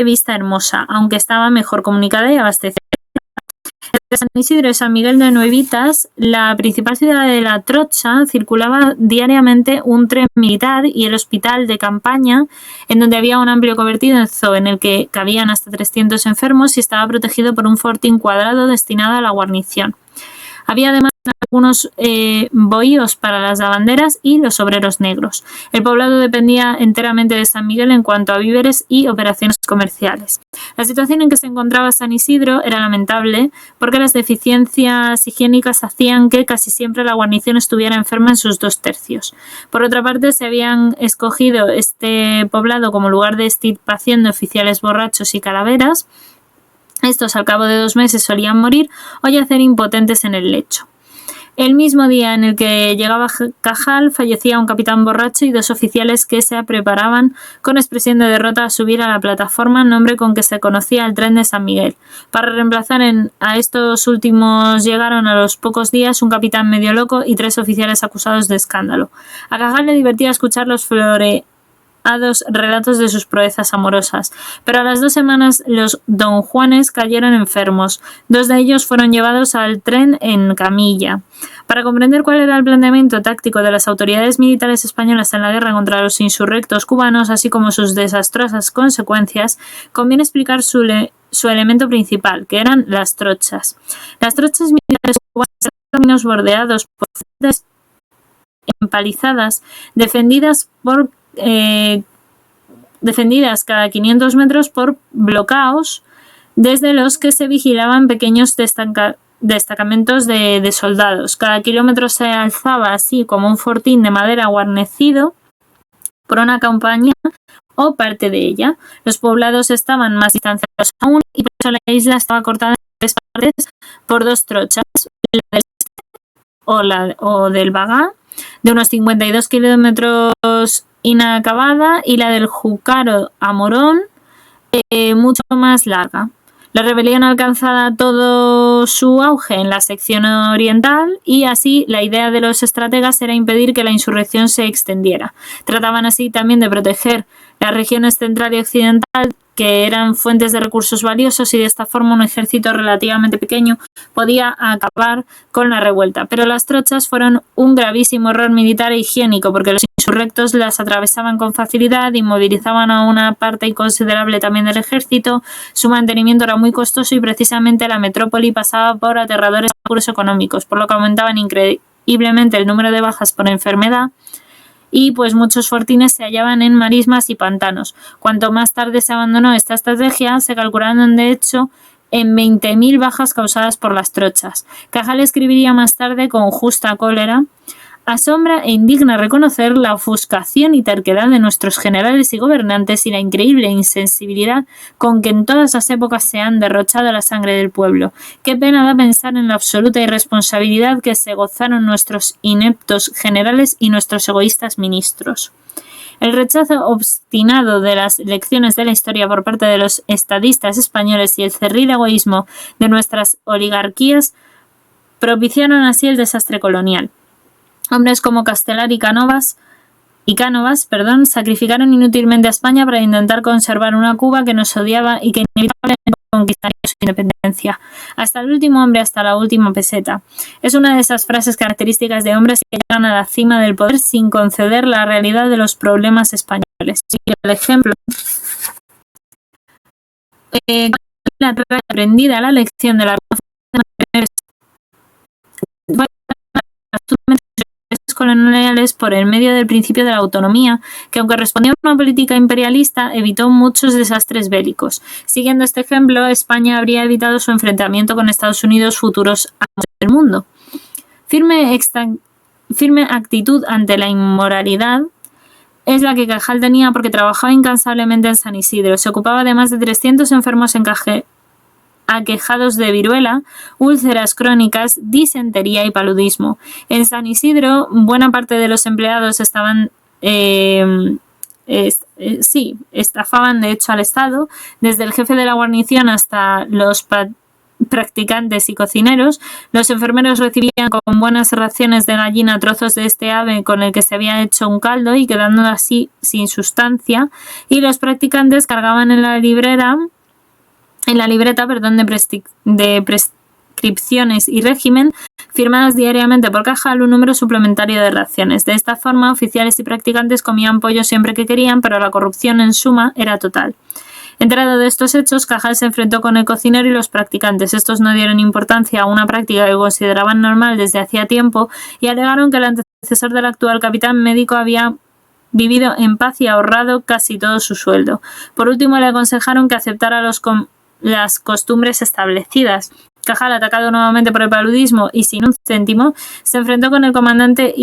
Speaker 1: Vista Hermosa, aunque estaba mejor comunicada y abastecida. Entre San Isidro y San Miguel de Nuevitas, la principal ciudad de la Trocha, circulaba diariamente un tren militar y el hospital de campaña, en donde había un amplio cobertizo en el que cabían hasta 300 enfermos y estaba protegido por un fortín cuadrado destinado a la guarnición. Había además algunos bohíos para las lavanderas y los obreros negros. El poblado dependía enteramente de San Miguel en cuanto a víveres y operaciones comerciales. La situación en que se encontraba San Isidro era lamentable porque las deficiencias higiénicas hacían que casi siempre la guarnición estuviera enferma en sus 2/3. Por otra parte, se habían escogido este poblado como lugar de extirpación de oficiales borrachos y calaveras. Estos, al cabo de 2 meses, solían morir o yacer impotentes en el lecho. El mismo día en el que llegaba Cajal, fallecía un capitán borracho y 2 oficiales que se preparaban con expresión de derrota a subir a la plataforma, nombre con que se conocía el tren de San Miguel. Para reemplazar a estos últimos llegaron a los pocos días un capitán medio loco y 3 oficiales acusados de escándalo. A Cajal le divertía escuchar los relatos de sus proezas amorosas, pero a las 2 semanas los don Juanes cayeron enfermos. 2 de ellos fueron llevados al tren en camilla. Para comprender cuál era el planteamiento táctico de las autoridades militares españolas en la guerra contra los insurrectos cubanos, así como sus desastrosas consecuencias, conviene explicar su elemento principal, que eran las trochas. Las trochas militares cubanas eran caminos bordeados por fuentes empalizadas, defendidas cada 500 metros por bloqueos desde los que se vigilaban pequeños destacamentos de soldados. Cada kilómetro se alzaba así como un fortín de madera guarnecido por una campaña o parte de ella. Los poblados estaban más distanciados aún y por eso la isla estaba cortada en 3 partes por 2 trochas, la del Este o del Bagá, de unos 52 kilómetros inacabada, y la del Júcaro a Morón, mucho más larga. La rebelión alcanzaba todo su auge en la sección oriental y así la idea de los estrategas era impedir que la insurrección se extendiera. Trataban así también de proteger las regiones central y occidental, que eran fuentes de recursos valiosos, y de esta forma un ejército relativamente pequeño podía acabar con la revuelta. Pero las trochas fueron un gravísimo error militar e higiénico, porque los insurrectos las atravesaban con facilidad, inmovilizaban a una parte inconsiderable también del ejército, su mantenimiento era muy costoso y precisamente la metrópoli pasaba por aterradores apuros económicos, por lo que aumentaban increíblemente el número de bajas por enfermedad, y pues muchos fortines se hallaban en marismas y pantanos. Cuanto más tarde se abandonó esta estrategia, se calcularon de hecho en 20.000 bajas causadas por las trochas. Cajal escribiría más tarde con justa cólera: asombra e indigna reconocer la ofuscación y terquedad de nuestros generales y gobernantes y la increíble insensibilidad con que en todas las épocas se han derrochado la sangre del pueblo. Qué pena da pensar en la absoluta irresponsabilidad que se gozaron nuestros ineptos generales y nuestros egoístas ministros. El rechazo obstinado de las lecciones de la historia por parte de los estadistas españoles y el cerril egoísmo de nuestras oligarquías propiciaron así el desastre colonial. Hombres como Castelar y Cánovas, sacrificaron inútilmente a España para intentar conservar una Cuba que nos odiaba y que inevitablemente conquistaría su independencia. Hasta el último hombre, hasta la última peseta. Es una de esas frases características de hombres que llegan a la cima del poder sin conceder la realidad de los problemas españoles. Y el ejemplo, aprendida la lección de la coloniales nacionales por el medio del principio de la autonomía, que aunque respondía a una política imperialista, evitó muchos desastres bélicos. Siguiendo este ejemplo, España habría evitado su enfrentamiento con Estados Unidos, futuros amos del mundo. Firme actitud ante la inmoralidad es la que Cajal tenía porque trabajaba incansablemente en San Isidro. Se ocupaba de más de 300 enfermos aquejados de viruela, úlceras crónicas, disentería y paludismo. En San Isidro, buena parte de los empleados estafaban de hecho al Estado, desde el jefe de la guarnición hasta los practicantes y cocineros. Los enfermeros recibían con buenas raciones de gallina trozos de este ave con el que se había hecho un caldo y quedando así sin sustancia, y los practicantes cargaban en la libreta de prescripciones y régimen firmadas diariamente por Cajal un número suplementario de raciones. De esta forma, oficiales y practicantes comían pollo siempre que querían, pero la corrupción en suma era total. Enterado de estos hechos, Cajal se enfrentó con el cocinero y los practicantes. Estos no dieron importancia a una práctica que consideraban normal desde hacía tiempo y alegaron que el antecesor del actual capitán médico había vivido en paz y ahorrado casi todo su sueldo. Por último, le aconsejaron que aceptara las costumbres establecidas. Cajal, atacado nuevamente por el paludismo y sin un céntimo, se enfrentó con el comandante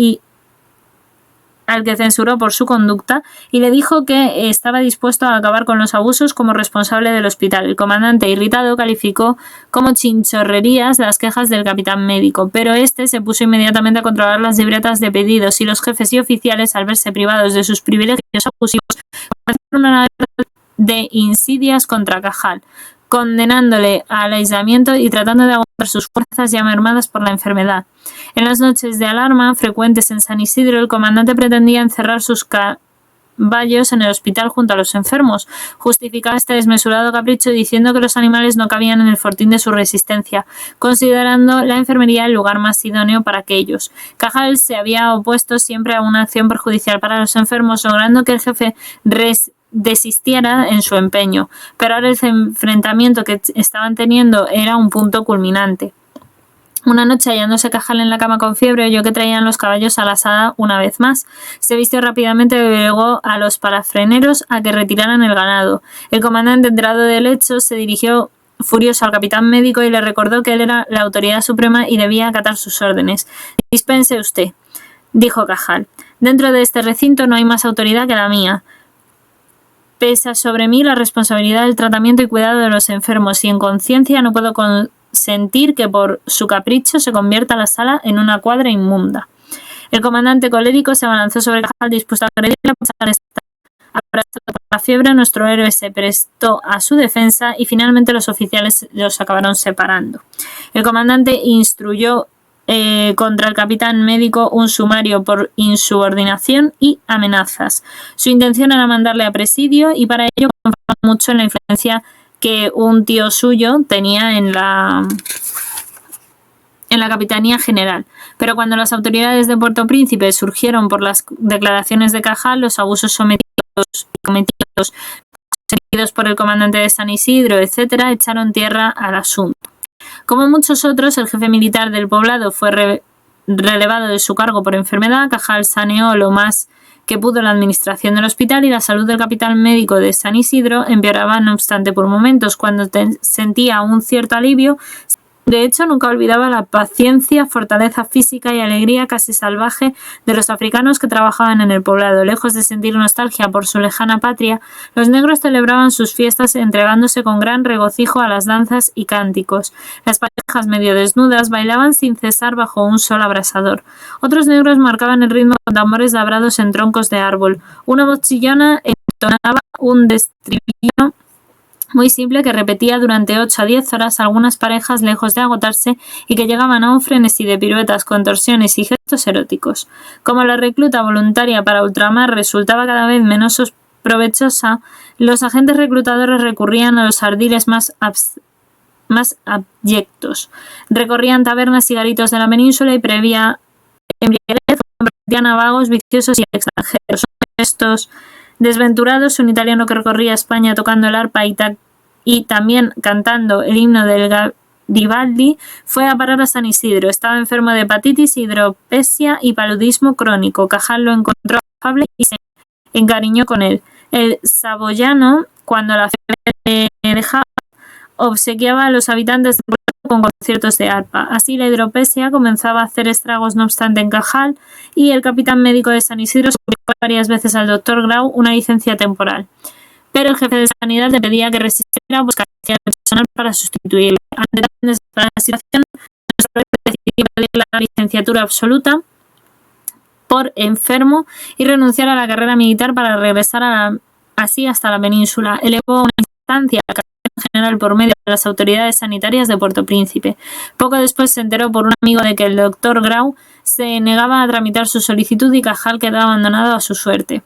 Speaker 1: al que censuró por su conducta y le dijo que estaba dispuesto a acabar con los abusos como responsable del hospital. El comandante, irritado, calificó como chinchorrerías las quejas del capitán médico, pero este se puso inmediatamente a controlar las libretas de pedidos y los jefes y oficiales, al verse privados de sus privilegios abusivos, comenzaron una guerra de insidias contra Cajal, condenándole al aislamiento y tratando de agotar sus fuerzas ya mermadas por la enfermedad. En las noches de alarma frecuentes en San Isidro, el comandante pretendía encerrar sus caballos en el hospital junto a los enfermos. Justificaba este desmesurado capricho diciendo que los animales no cabían en el fortín de su resistencia, considerando la enfermería el lugar más idóneo para aquellos. Cajal se había opuesto siempre a una acción perjudicial para los enfermos, logrando que el jefe desistiera en su empeño, pero ahora el enfrentamiento que estaban teniendo era un punto culminante. Una noche, hallándose Cajal en la cama con fiebre, oyó que traían los caballos a la asada una vez más. Se vistió rápidamente y obligó a los palafreneros a que retiraran el ganado. El comandante, enterado del hecho, se dirigió furioso al capitán médico y le recordó que él era la autoridad suprema y debía acatar sus órdenes. «Dispense usted», dijo Cajal. «Dentro de este recinto no hay más autoridad que la mía. Pesa sobre mí la responsabilidad del tratamiento y cuidado de los enfermos y en conciencia no puedo consentir que por su capricho se convierta la sala en una cuadra inmunda». El comandante colérico se abalanzó sobre Cajal dispuesto a agredirle. A pesar de estar abrazado por la fiebre, nuestro héroe se prestó a su defensa y finalmente los oficiales los acabaron separando. El comandante instruyó contra el capitán médico un sumario por insubordinación y amenazas. Su intención era mandarle a presidio y para ello confiaba mucho en la influencia que un tío suyo tenía en la Capitanía General. Pero cuando las autoridades de Puerto Príncipe surgieron por las declaraciones de Cajal, los abusos cometidos por el comandante de San Isidro, etc., echaron tierra al asunto. Como muchos otros, el jefe militar del poblado fue relevado de su cargo por enfermedad. Cajal saneó lo más que pudo la administración del hospital y la salud del capitán médico de San Isidro empeoraba, no obstante, por momentos. Cuando sentía un cierto alivio, de hecho, nunca olvidaba la paciencia, fortaleza física y alegría casi salvaje de los africanos que trabajaban en el poblado. Lejos de sentir nostalgia por su lejana patria, los negros celebraban sus fiestas entregándose con gran regocijo a las danzas y cánticos. Las parejas medio desnudas bailaban sin cesar bajo un sol abrasador. Otros negros marcaban el ritmo con tambores labrados en troncos de árbol. Una voz chillona entonaba un estribillo muy simple que repetía durante 8 a 10 horas algunas parejas lejos de agotarse y que llegaban a un frenesí de piruetas, contorsiones y gestos eróticos. Como la recluta voluntaria para ultramar resultaba cada vez menos provechosa, los agentes reclutadores recurrían a los ardiles más abyectos. Recorrían tabernas y garitos de la península y previa embriaguez convertían a vagos, viciosos y extranjeros. Estos desventurados, un italiano que recorría España tocando el arpa y también cantando el himno del Garibaldi fue a parar a San Isidro. Estaba enfermo de hepatitis, hidropesia y paludismo crónico. Cajal lo encontró afable y se encariñó con él. El saboyano, cuando la fiebre dejaba, obsequiaba a los habitantes del pueblo con conciertos de arpa. Así la hidropesia comenzaba a hacer estragos, no obstante, en Cajal, y el capitán médico de San Isidro suplicó varias veces al doctor Grau una licencia temporal. Pero el jefe de sanidad le pedía que resistiera, pues carecía de personal para sustituirle. Ante tan desesperada situación, nuestro héroe decidió pedir la licenciatura absoluta por enfermo y renunciar a la carrera militar para regresar así hasta la península. Elevó una instancia al capitán general por medio de las autoridades sanitarias de Puerto Príncipe. Poco después se enteró por un amigo de que el doctor Grau se negaba a tramitar su solicitud y Cajal quedó abandonado a su suerte.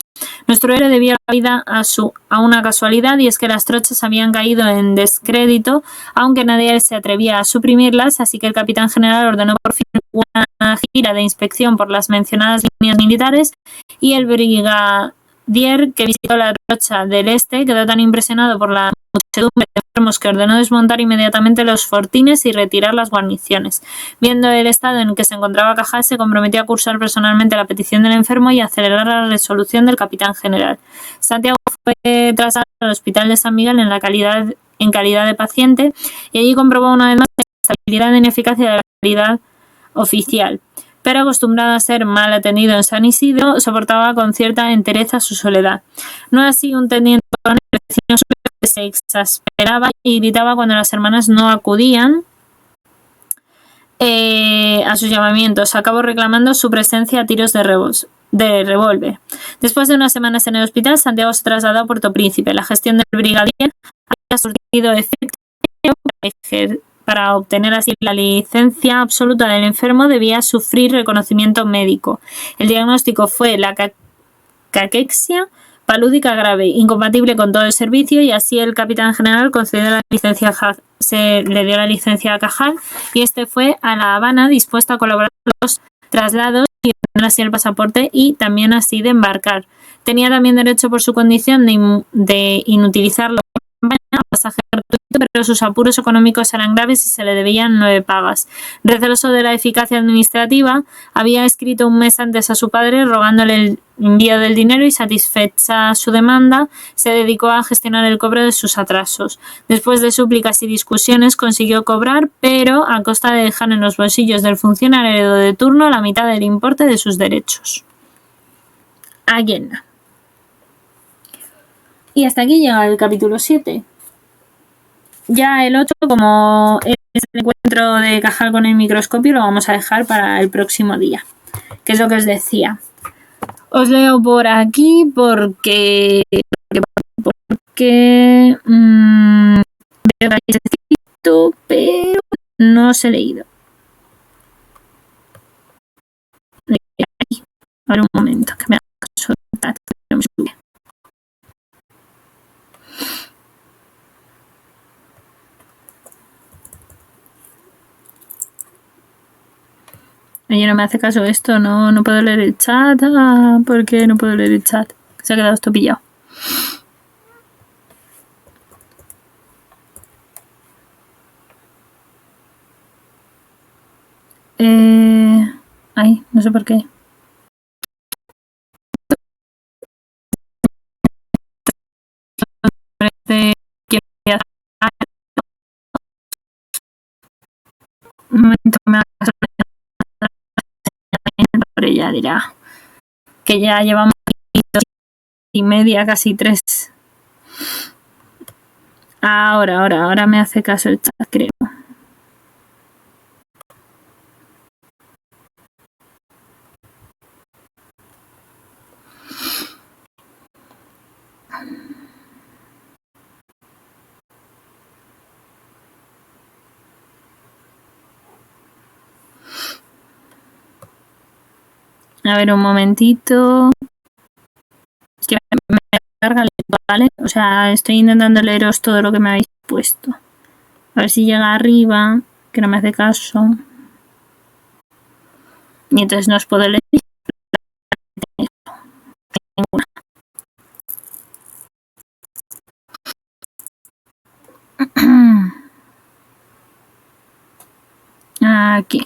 Speaker 1: Nuestro héroe debía la vida a una casualidad, y es que las trochas habían caído en descrédito, aunque nadie se atrevía a suprimirlas, así que el capitán general ordenó por fin una gira de inspección por las mencionadas líneas militares, y el brigadier que visitó la trocha del este quedó tan impresionado por la muchedumbre de enfermos que ordenó desmontar inmediatamente los fortines y retirar las guarniciones. Viendo el estado en el que se encontraba Cajal, se comprometió a cursar personalmente la petición del enfermo y a acelerar la resolución del capitán general. Santiago fue trasladado al hospital de San Miguel en calidad de paciente, y allí comprobó una vez más la estabilidad e ineficacia de la autoridad oficial. Pero acostumbrado a ser mal atendido en San Isidro, soportaba con cierta entereza su soledad. No así un teniente coronel, vecino suyo, que se exasperaba y gritaba cuando las hermanas no acudían a sus llamamientos. Acabó reclamando su presencia a tiros de revólver. Después de unas semanas en el hospital, Santiago se trasladó a Puerto Príncipe. La gestión del brigadier había surtido efecto. Para obtener así la licencia absoluta del enfermo debía sufrir reconocimiento médico. El diagnóstico fue la caquexia palúdica grave, incompatible con todo el servicio, y así el capitán general concedió la licencia, le dio la licencia a Cajal, y este fue a La Habana dispuesto a colaborar con los traslados y obtener así el pasaporte y también así de embarcar. Tenía también derecho por su condición de inutilizarlo a pasaje gratuito, pero sus apuros económicos eran graves y se le debían 9 pagas. Receloso de la eficacia administrativa, había escrito un mes antes a su padre rogándole el envío del dinero, y satisfecha su demanda, se dedicó a gestionar el cobro de sus atrasos. Después de súplicas y discusiones consiguió cobrar, pero a costa de dejar en los bolsillos del funcionario de turno la mitad del importe de sus derechos. Allende. Y hasta aquí llega el capítulo 7. Ya el 8, como es el encuentro de Cajal con el microscopio, lo vamos a dejar para el próximo día, que es lo que os decía. Os leo por aquí porque veo que habéis escrito, pero no os he leído. A ver, un momento, que me haga soltar. Oye, no me hace caso esto, no puedo leer el chat. ¿Por qué no puedo leer el chat? Se ha quedado esto pillado. Ay, no sé por qué. Un momento, me haga caso. Pero ella dirá que ya llevamos 2 y media, casi 3. Ahora me hace caso el chat, creo. A ver, un momentito. Es que me carga el ¿vale? O sea, estoy intentando leeros todo lo que me habéis puesto. A ver si llega arriba, que no me hace caso. Y entonces no os puedo leer. Aquí.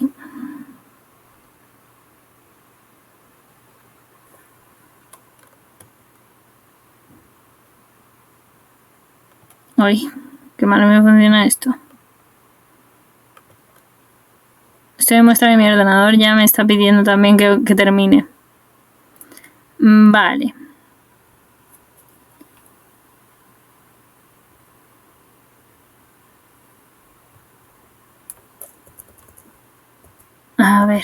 Speaker 1: Uy, qué mal me funciona esto. Estoy demostrando que mi ordenador ya me está pidiendo también que termine. Vale. A ver.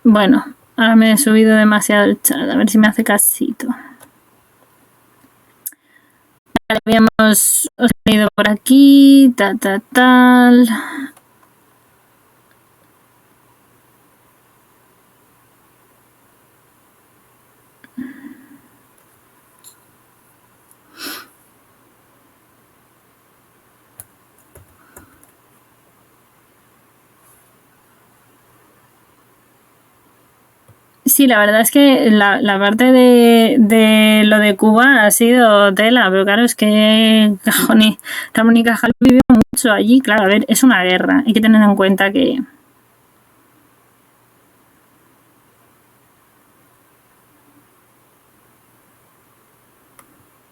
Speaker 1: Bueno, ahora me he subido demasiado el chat. A ver si me hace casito. Vale, habíamos ido por aquí. Tal. Sí, la verdad es que la parte de lo de Cuba ha sido tela, pero claro, es que Ramón y Cajal vivió mucho allí, claro, a ver, es una guerra, hay que tener en cuenta que...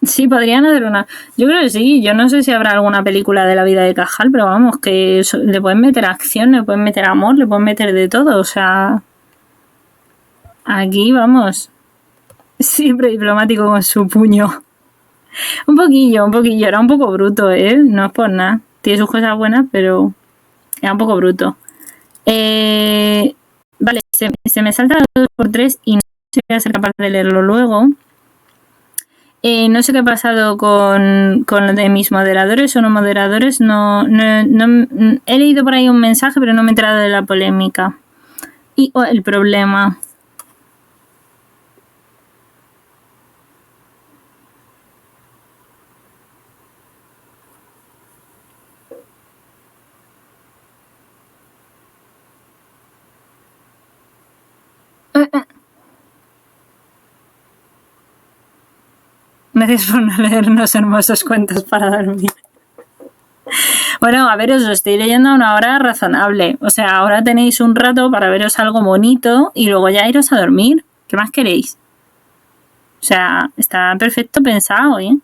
Speaker 1: Sí, podrían hacer una... Yo creo que sí, yo no sé si habrá alguna película de la vida de Cajal, pero vamos, que le pueden meter acción, le pueden meter amor, le pueden meter de todo, o sea... Aquí, vamos, siempre diplomático con su puño. Un poquillo, era un poco bruto, ¿eh? No es por nada. Tiene sus cosas buenas, pero era un poco bruto. Vale, se me salta 2x3 y no sé si voy a ser capaz de leerlo luego. No sé qué ha pasado con lo de mis moderadores o no moderadores. No, he leído por ahí un mensaje, pero no me he enterado de la polémica. Y el problema... Gracias por no leernos hermosos cuentos para dormir. Bueno, a ver, os lo estoy leyendo a una hora razonable. O sea, ahora tenéis un rato para veros algo bonito y luego ya iros a dormir. ¿Qué más queréis? O sea, está perfecto pensado, ¿eh?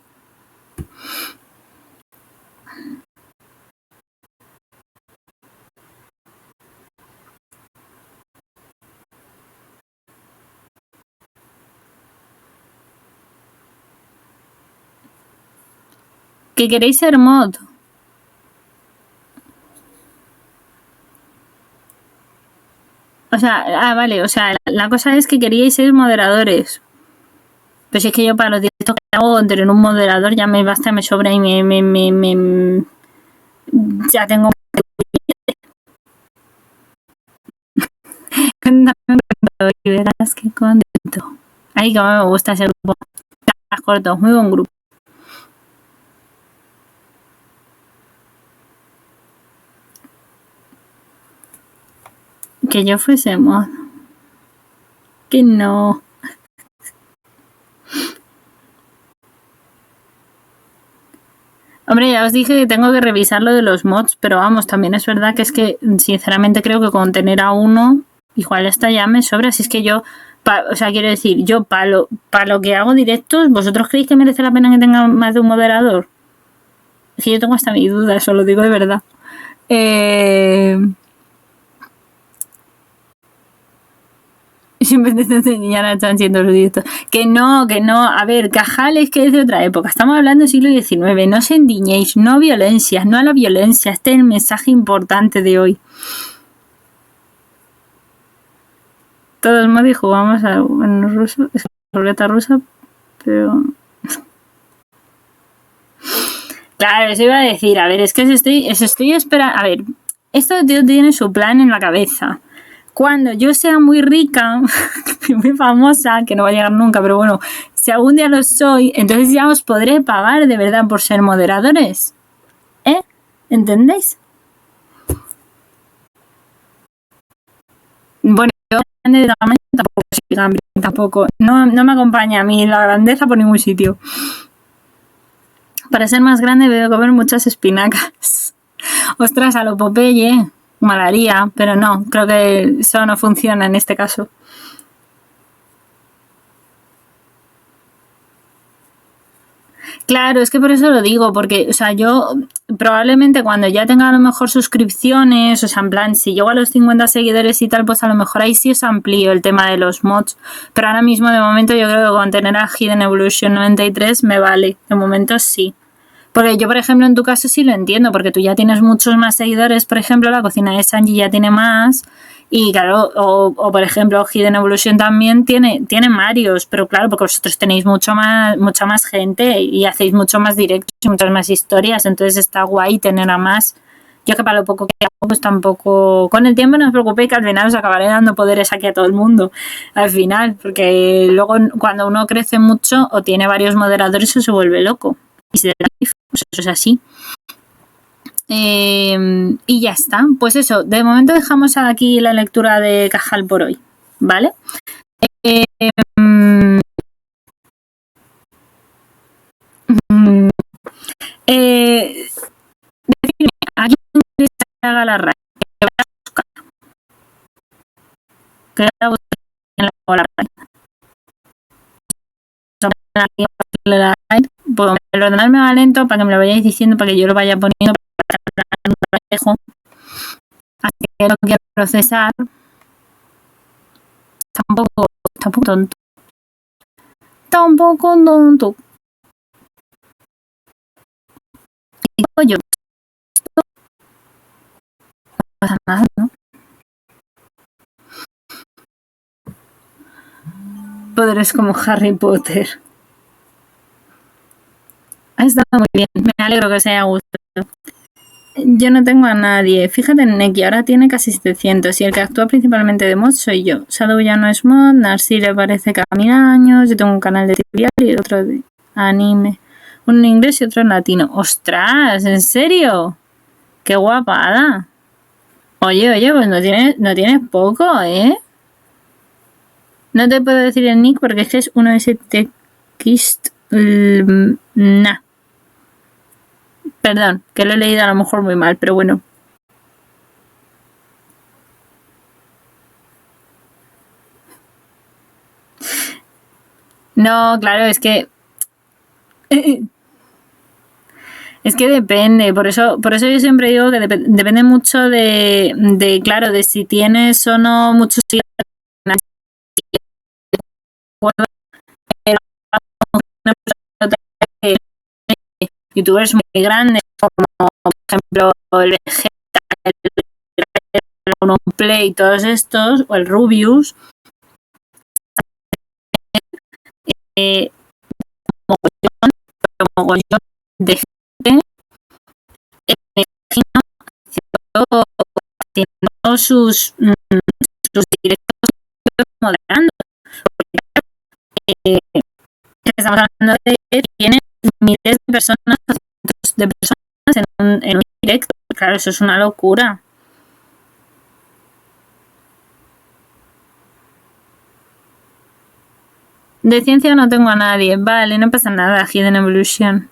Speaker 1: ¿Que queréis ser mod? O sea, vale, o sea, la cosa es que queríais ser moderadores. Pero si es que yo para los directos que hago, tener un moderador ya me basta, me sobra y ya tengo... Y verás qué contento. Ay, que me gusta ese grupo. Está corto, muy buen grupo. Que yo fuese mod. Que no. Hombre, ya os dije que tengo que revisar lo de los mods, pero vamos, también es verdad que es que sinceramente creo que con tener a uno, igual hasta ya me sobra. Si es que yo, o sea, quiero decir, yo para lo que hago directos, ¿vosotros creéis que merece la pena que tenga más de un moderador? Es que yo tengo hasta mi duda, eso lo digo de verdad. Siempre te enseñan a estar siendo eruditos. Que no. A ver, Cajal es que es de otra época. Estamos hablando del siglo XIX. No os endiñéis, no violencias, no a la violencia. Este es el mensaje importante de hoy. Todos mod y jugamos a ruso. Es ruleta rusa, pero... Claro, eso iba a decir. A ver, es que estoy esperando... A ver, esto tiene su plan en la cabeza. Cuando yo sea muy rica, muy famosa, que no va a llegar nunca, pero bueno, si algún día lo soy, entonces ya os podré pagar de verdad por ser moderadores. ¿Eh? ¿Entendéis? Bueno, yo grande de tamaño tampoco. No me acompaña a mí la grandeza por ningún sitio. Para ser más grande debo comer muchas espinacas. Ostras, a lo Popeye, molaría, pero no, creo que eso no funciona en este caso. Claro, es que por eso lo digo, porque, o sea, yo probablemente cuando ya tenga a lo mejor suscripciones, o sea, en plan, si llego a los 50 seguidores y tal, pues a lo mejor ahí sí os amplío el tema de los mods. Pero ahora mismo, de momento, yo creo que con tener a Hidden Evolution 93 me vale. De momento sí. Porque yo, por ejemplo, en tu caso sí lo entiendo, porque tú ya tienes muchos más seguidores, por ejemplo, la cocina de Sanji ya tiene más. Y claro, o por ejemplo, Hidden Evolution también tiene Marios, pero claro, porque vosotros tenéis mucha más gente y hacéis mucho más directos y muchas más historias, entonces está guay tener a más. Yo que para lo poco que hago, pues tampoco... Con el tiempo no os preocupéis que al final os acabaré dando poderes aquí a todo el mundo. Al final, porque luego cuando uno crece mucho o tiene varios moderadores o se vuelve loco. Y se pues eso es así. Y ya está. Pues eso, de momento dejamos aquí la lectura de Cajal por hoy, ¿vale? Decidme, ¿a quién quieres que haga la raid? Que vaya a buscar. Que vaya a buscar en la raid. La raid. Pues el ordenador me va lento para que me lo vayáis diciendo, para que yo lo vaya poniendo para que un reflejo. Así que lo quiero procesar. Tampoco tonto. Tampoco tonto. Y digo yo, no pasa nada, ¿no? Poderes como Harry Potter. Ha estado muy bien, me alegro que os haya gustado. Yo no tengo a nadie. Fíjate en Neki, ahora tiene casi 700 y el que actúa principalmente de mod soy yo. Shadow ya no es mod, Narcy le parece cada 1000 años, yo tengo un canal de trivial y otro de anime. Uno en inglés y otro en latino. ¡Ostras! ¿En serio? ¡Qué guapada! Oye, pues no tienes poco, ¿eh? No te puedo decir el nick porque es que es uno de ese text... Nah. Perdón, que lo he leído a lo mejor muy mal, pero bueno. No, claro, es que... Es que depende, por eso yo siempre digo que depende mucho claro, de si tienes o no muchos youtubers muy grandes como por ejemplo el Vegeta, el Play, todos estos, o el Rubius, mogollón de gente haciendo sus directos moderando. Estamos hablando de que tienen miles de personas, en un directo. Claro, eso es una locura. De ciencia no tengo a nadie. Vale, no pasa nada, Hidden Evolution.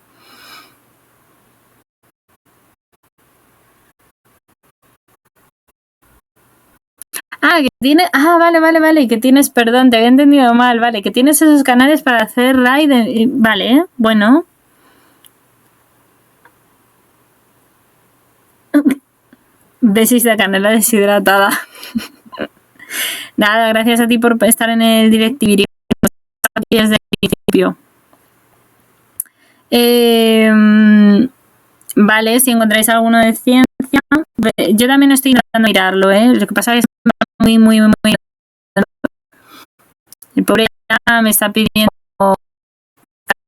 Speaker 1: Que tienes... vale, que tienes... Perdón, te había entendido mal. Vale, que tienes esos canales para hacer raid. Vale, bueno. Besis de canela deshidratada. Nada, gracias a ti por estar en el directivirio desde el principio. Vale, si encontráis alguno de ciencia, yo también estoy intentando mirarlo, Lo que pasa es que es muy... El pobre ya me está pidiendo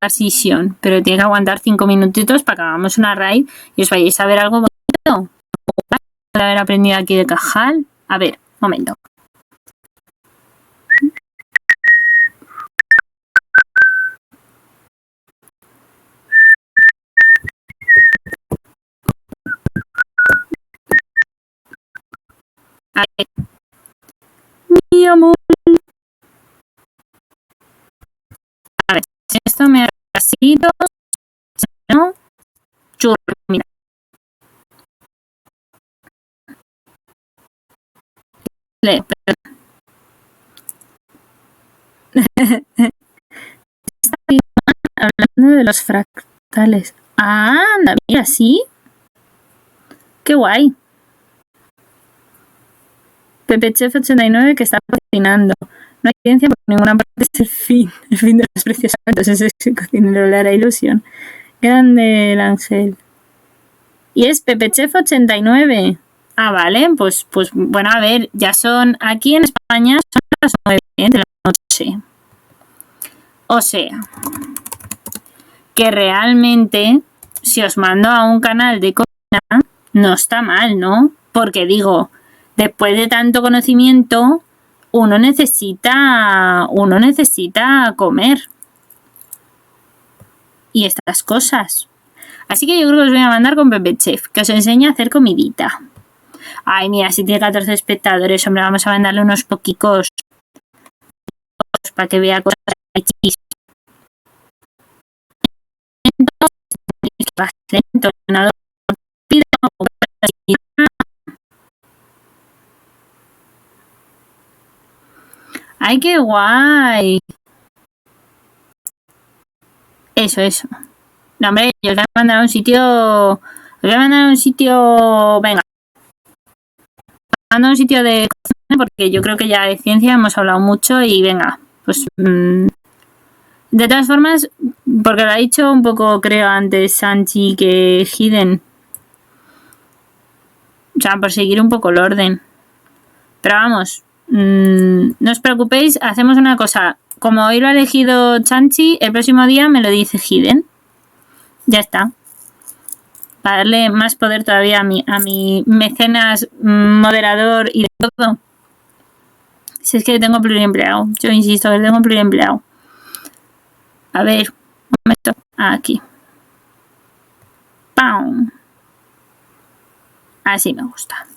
Speaker 1: sesión, pero tiene que aguantar 5 minutitos para que hagamos una raid y os vayáis a ver algo bonito. De haber aprendido aquí de Cajal. A ver, momento. A ver. Mi amor. A ver, si esto me da casitos, si no, churro, mira. leo. Hablando de los fractales. Ah, anda, mira, ¿sí? ¡Qué guay! Pepe Chef 89 que está cocinando. No hay evidencia por ninguna parte es el fin de los precios altos. Ese es el cocinero, le hará ilusión. Grande el ángel. Y es Pepe Chef 89. Ah, vale, pues bueno, a ver, ya son aquí en España son las 9 de la noche. O sea, que realmente si os mando a un canal de cocina no está mal, ¿no? Porque digo, después de tanto conocimiento, uno necesita comer. Y estas cosas. Así que yo creo que os voy a mandar con Pepe Chef, que os enseña a hacer comidita. Ay, mira, si tiene 14 espectadores, hombre, vamos a mandarle unos poquicos para que vea cosas chis. ¡Ay, qué guay! Eso. No, hombre, yo os voy a mandar a un sitio... Venga. A un sitio de cocina porque yo creo que ya de ciencia hemos hablado mucho y venga, pues... de todas formas, porque lo ha dicho un poco, creo, antes Sanchi que Hidden. O sea, por seguir un poco el orden. Pero vamos, no os preocupéis, hacemos una cosa. Como hoy lo ha elegido Sanchi, el próximo día me lo dice Hidden. Ya está. Para darle más poder todavía a mi mecenas, moderador y de todo. Si es que tengo pluriempleado. Yo insisto que tengo pluriempleado. A ver, un momento. Aquí. ¡Pam! Así me gusta.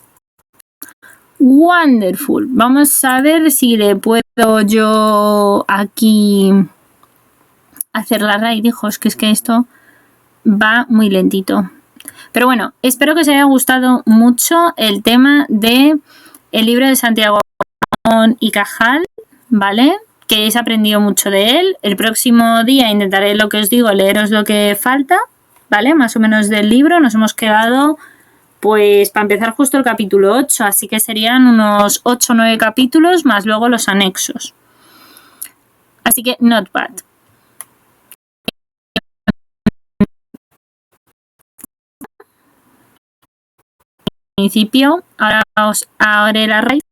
Speaker 1: Wonderful. Vamos a ver si le puedo yo aquí hacer la raid, hijos, que es que esto va muy lentito. Pero bueno, espero que os haya gustado mucho el tema de el libro de Santiago y Cajal, ¿vale? Que hayáis aprendido mucho de él. El próximo día intentaré, lo que os digo, leeros lo que falta, ¿vale? Más o menos del libro. Nos hemos quedado, pues, para empezar justo el capítulo 8, así que serían unos 8 o 9 capítulos, más luego los anexos. Así que, not bad. Principio, ahora os haré la raíz.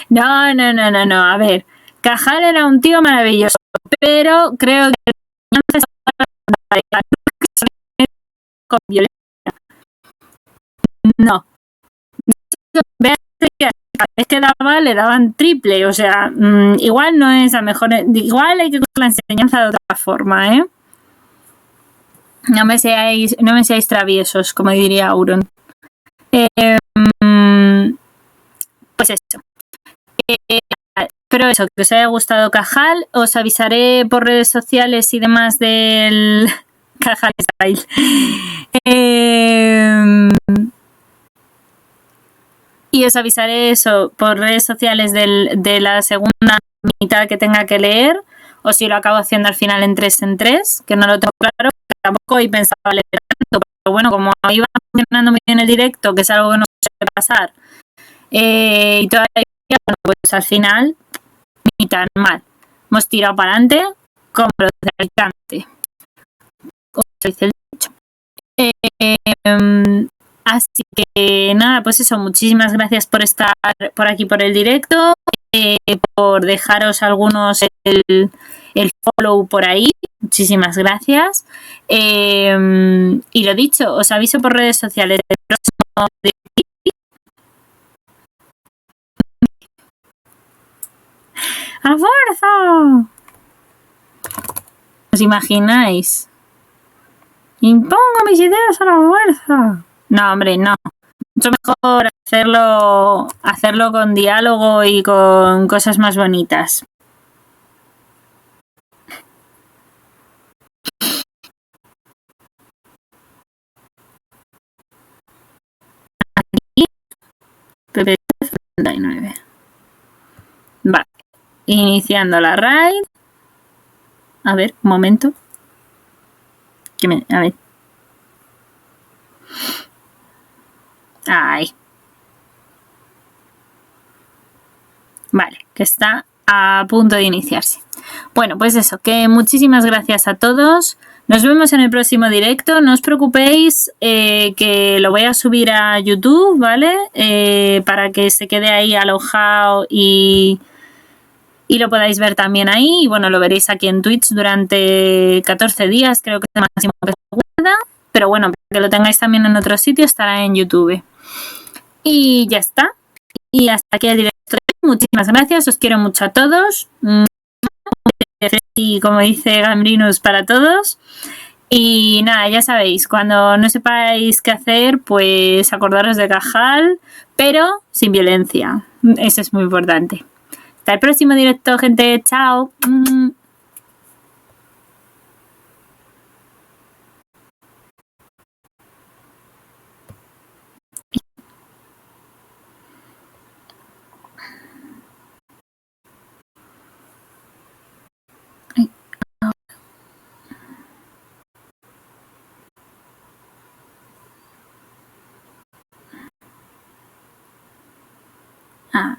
Speaker 1: No. A ver, Cajal era un tío maravilloso, pero creo que con violencia. No. Es que daba, le daban triple, o sea, igual no es la mejor, igual hay que coger la enseñanza de otra forma, ¿eh? No me seáis traviesos, como diría Auron. Pues eso. Espero eso, que os haya gustado Cajal. Os avisaré por redes sociales y demás del Cajal Style. Y os avisaré eso por redes sociales de la segunda mitad que tenga que leer, o si lo acabo haciendo al final en 3 en 3, que no lo tengo claro, tampoco he pensado leer tanto, pero bueno, como iba funcionando muy bien el directo, que es algo que no suele pasar, y todavía, bueno, pues al final, ni tan mal. Hemos tirado para adelante como los de Alicante. Como se dice el dicho. Así que nada, pues eso, muchísimas gracias por estar por aquí por el directo, por dejaros algunos el follow por ahí, muchísimas gracias. Y lo dicho, os aviso por redes sociales del próximo de... ¡A la fuerza! ¿Os imagináis? Impongo mis ideas a la fuerza. No, hombre, no. mucho mejor hacerlo con diálogo y con cosas más bonitas. Pepe 39. Vale. Iniciando la raid. A ver, un momento. A ver. Ay. Vale, que está a punto de iniciarse. Bueno, pues eso, que muchísimas gracias a todos. Nos vemos en el próximo directo. No os preocupéis, que lo voy a subir a YouTube, ¿vale? Para que se quede ahí alojado y lo podáis ver también ahí. Y bueno, lo veréis aquí en Twitch durante 14 días, creo que es el máximo que se pueda. Pero bueno, para que lo tengáis también en otro sitio, estará en YouTube. Y ya está. Y hasta aquí el directo. Muchísimas gracias, os quiero mucho a todos. Y como dice Gambrinus, para todos. Y nada, ya sabéis, cuando no sepáis qué hacer, pues acordaros de Cajal, pero sin violencia. Eso es muy importante. Hasta el próximo directo, gente. Chao. Ah.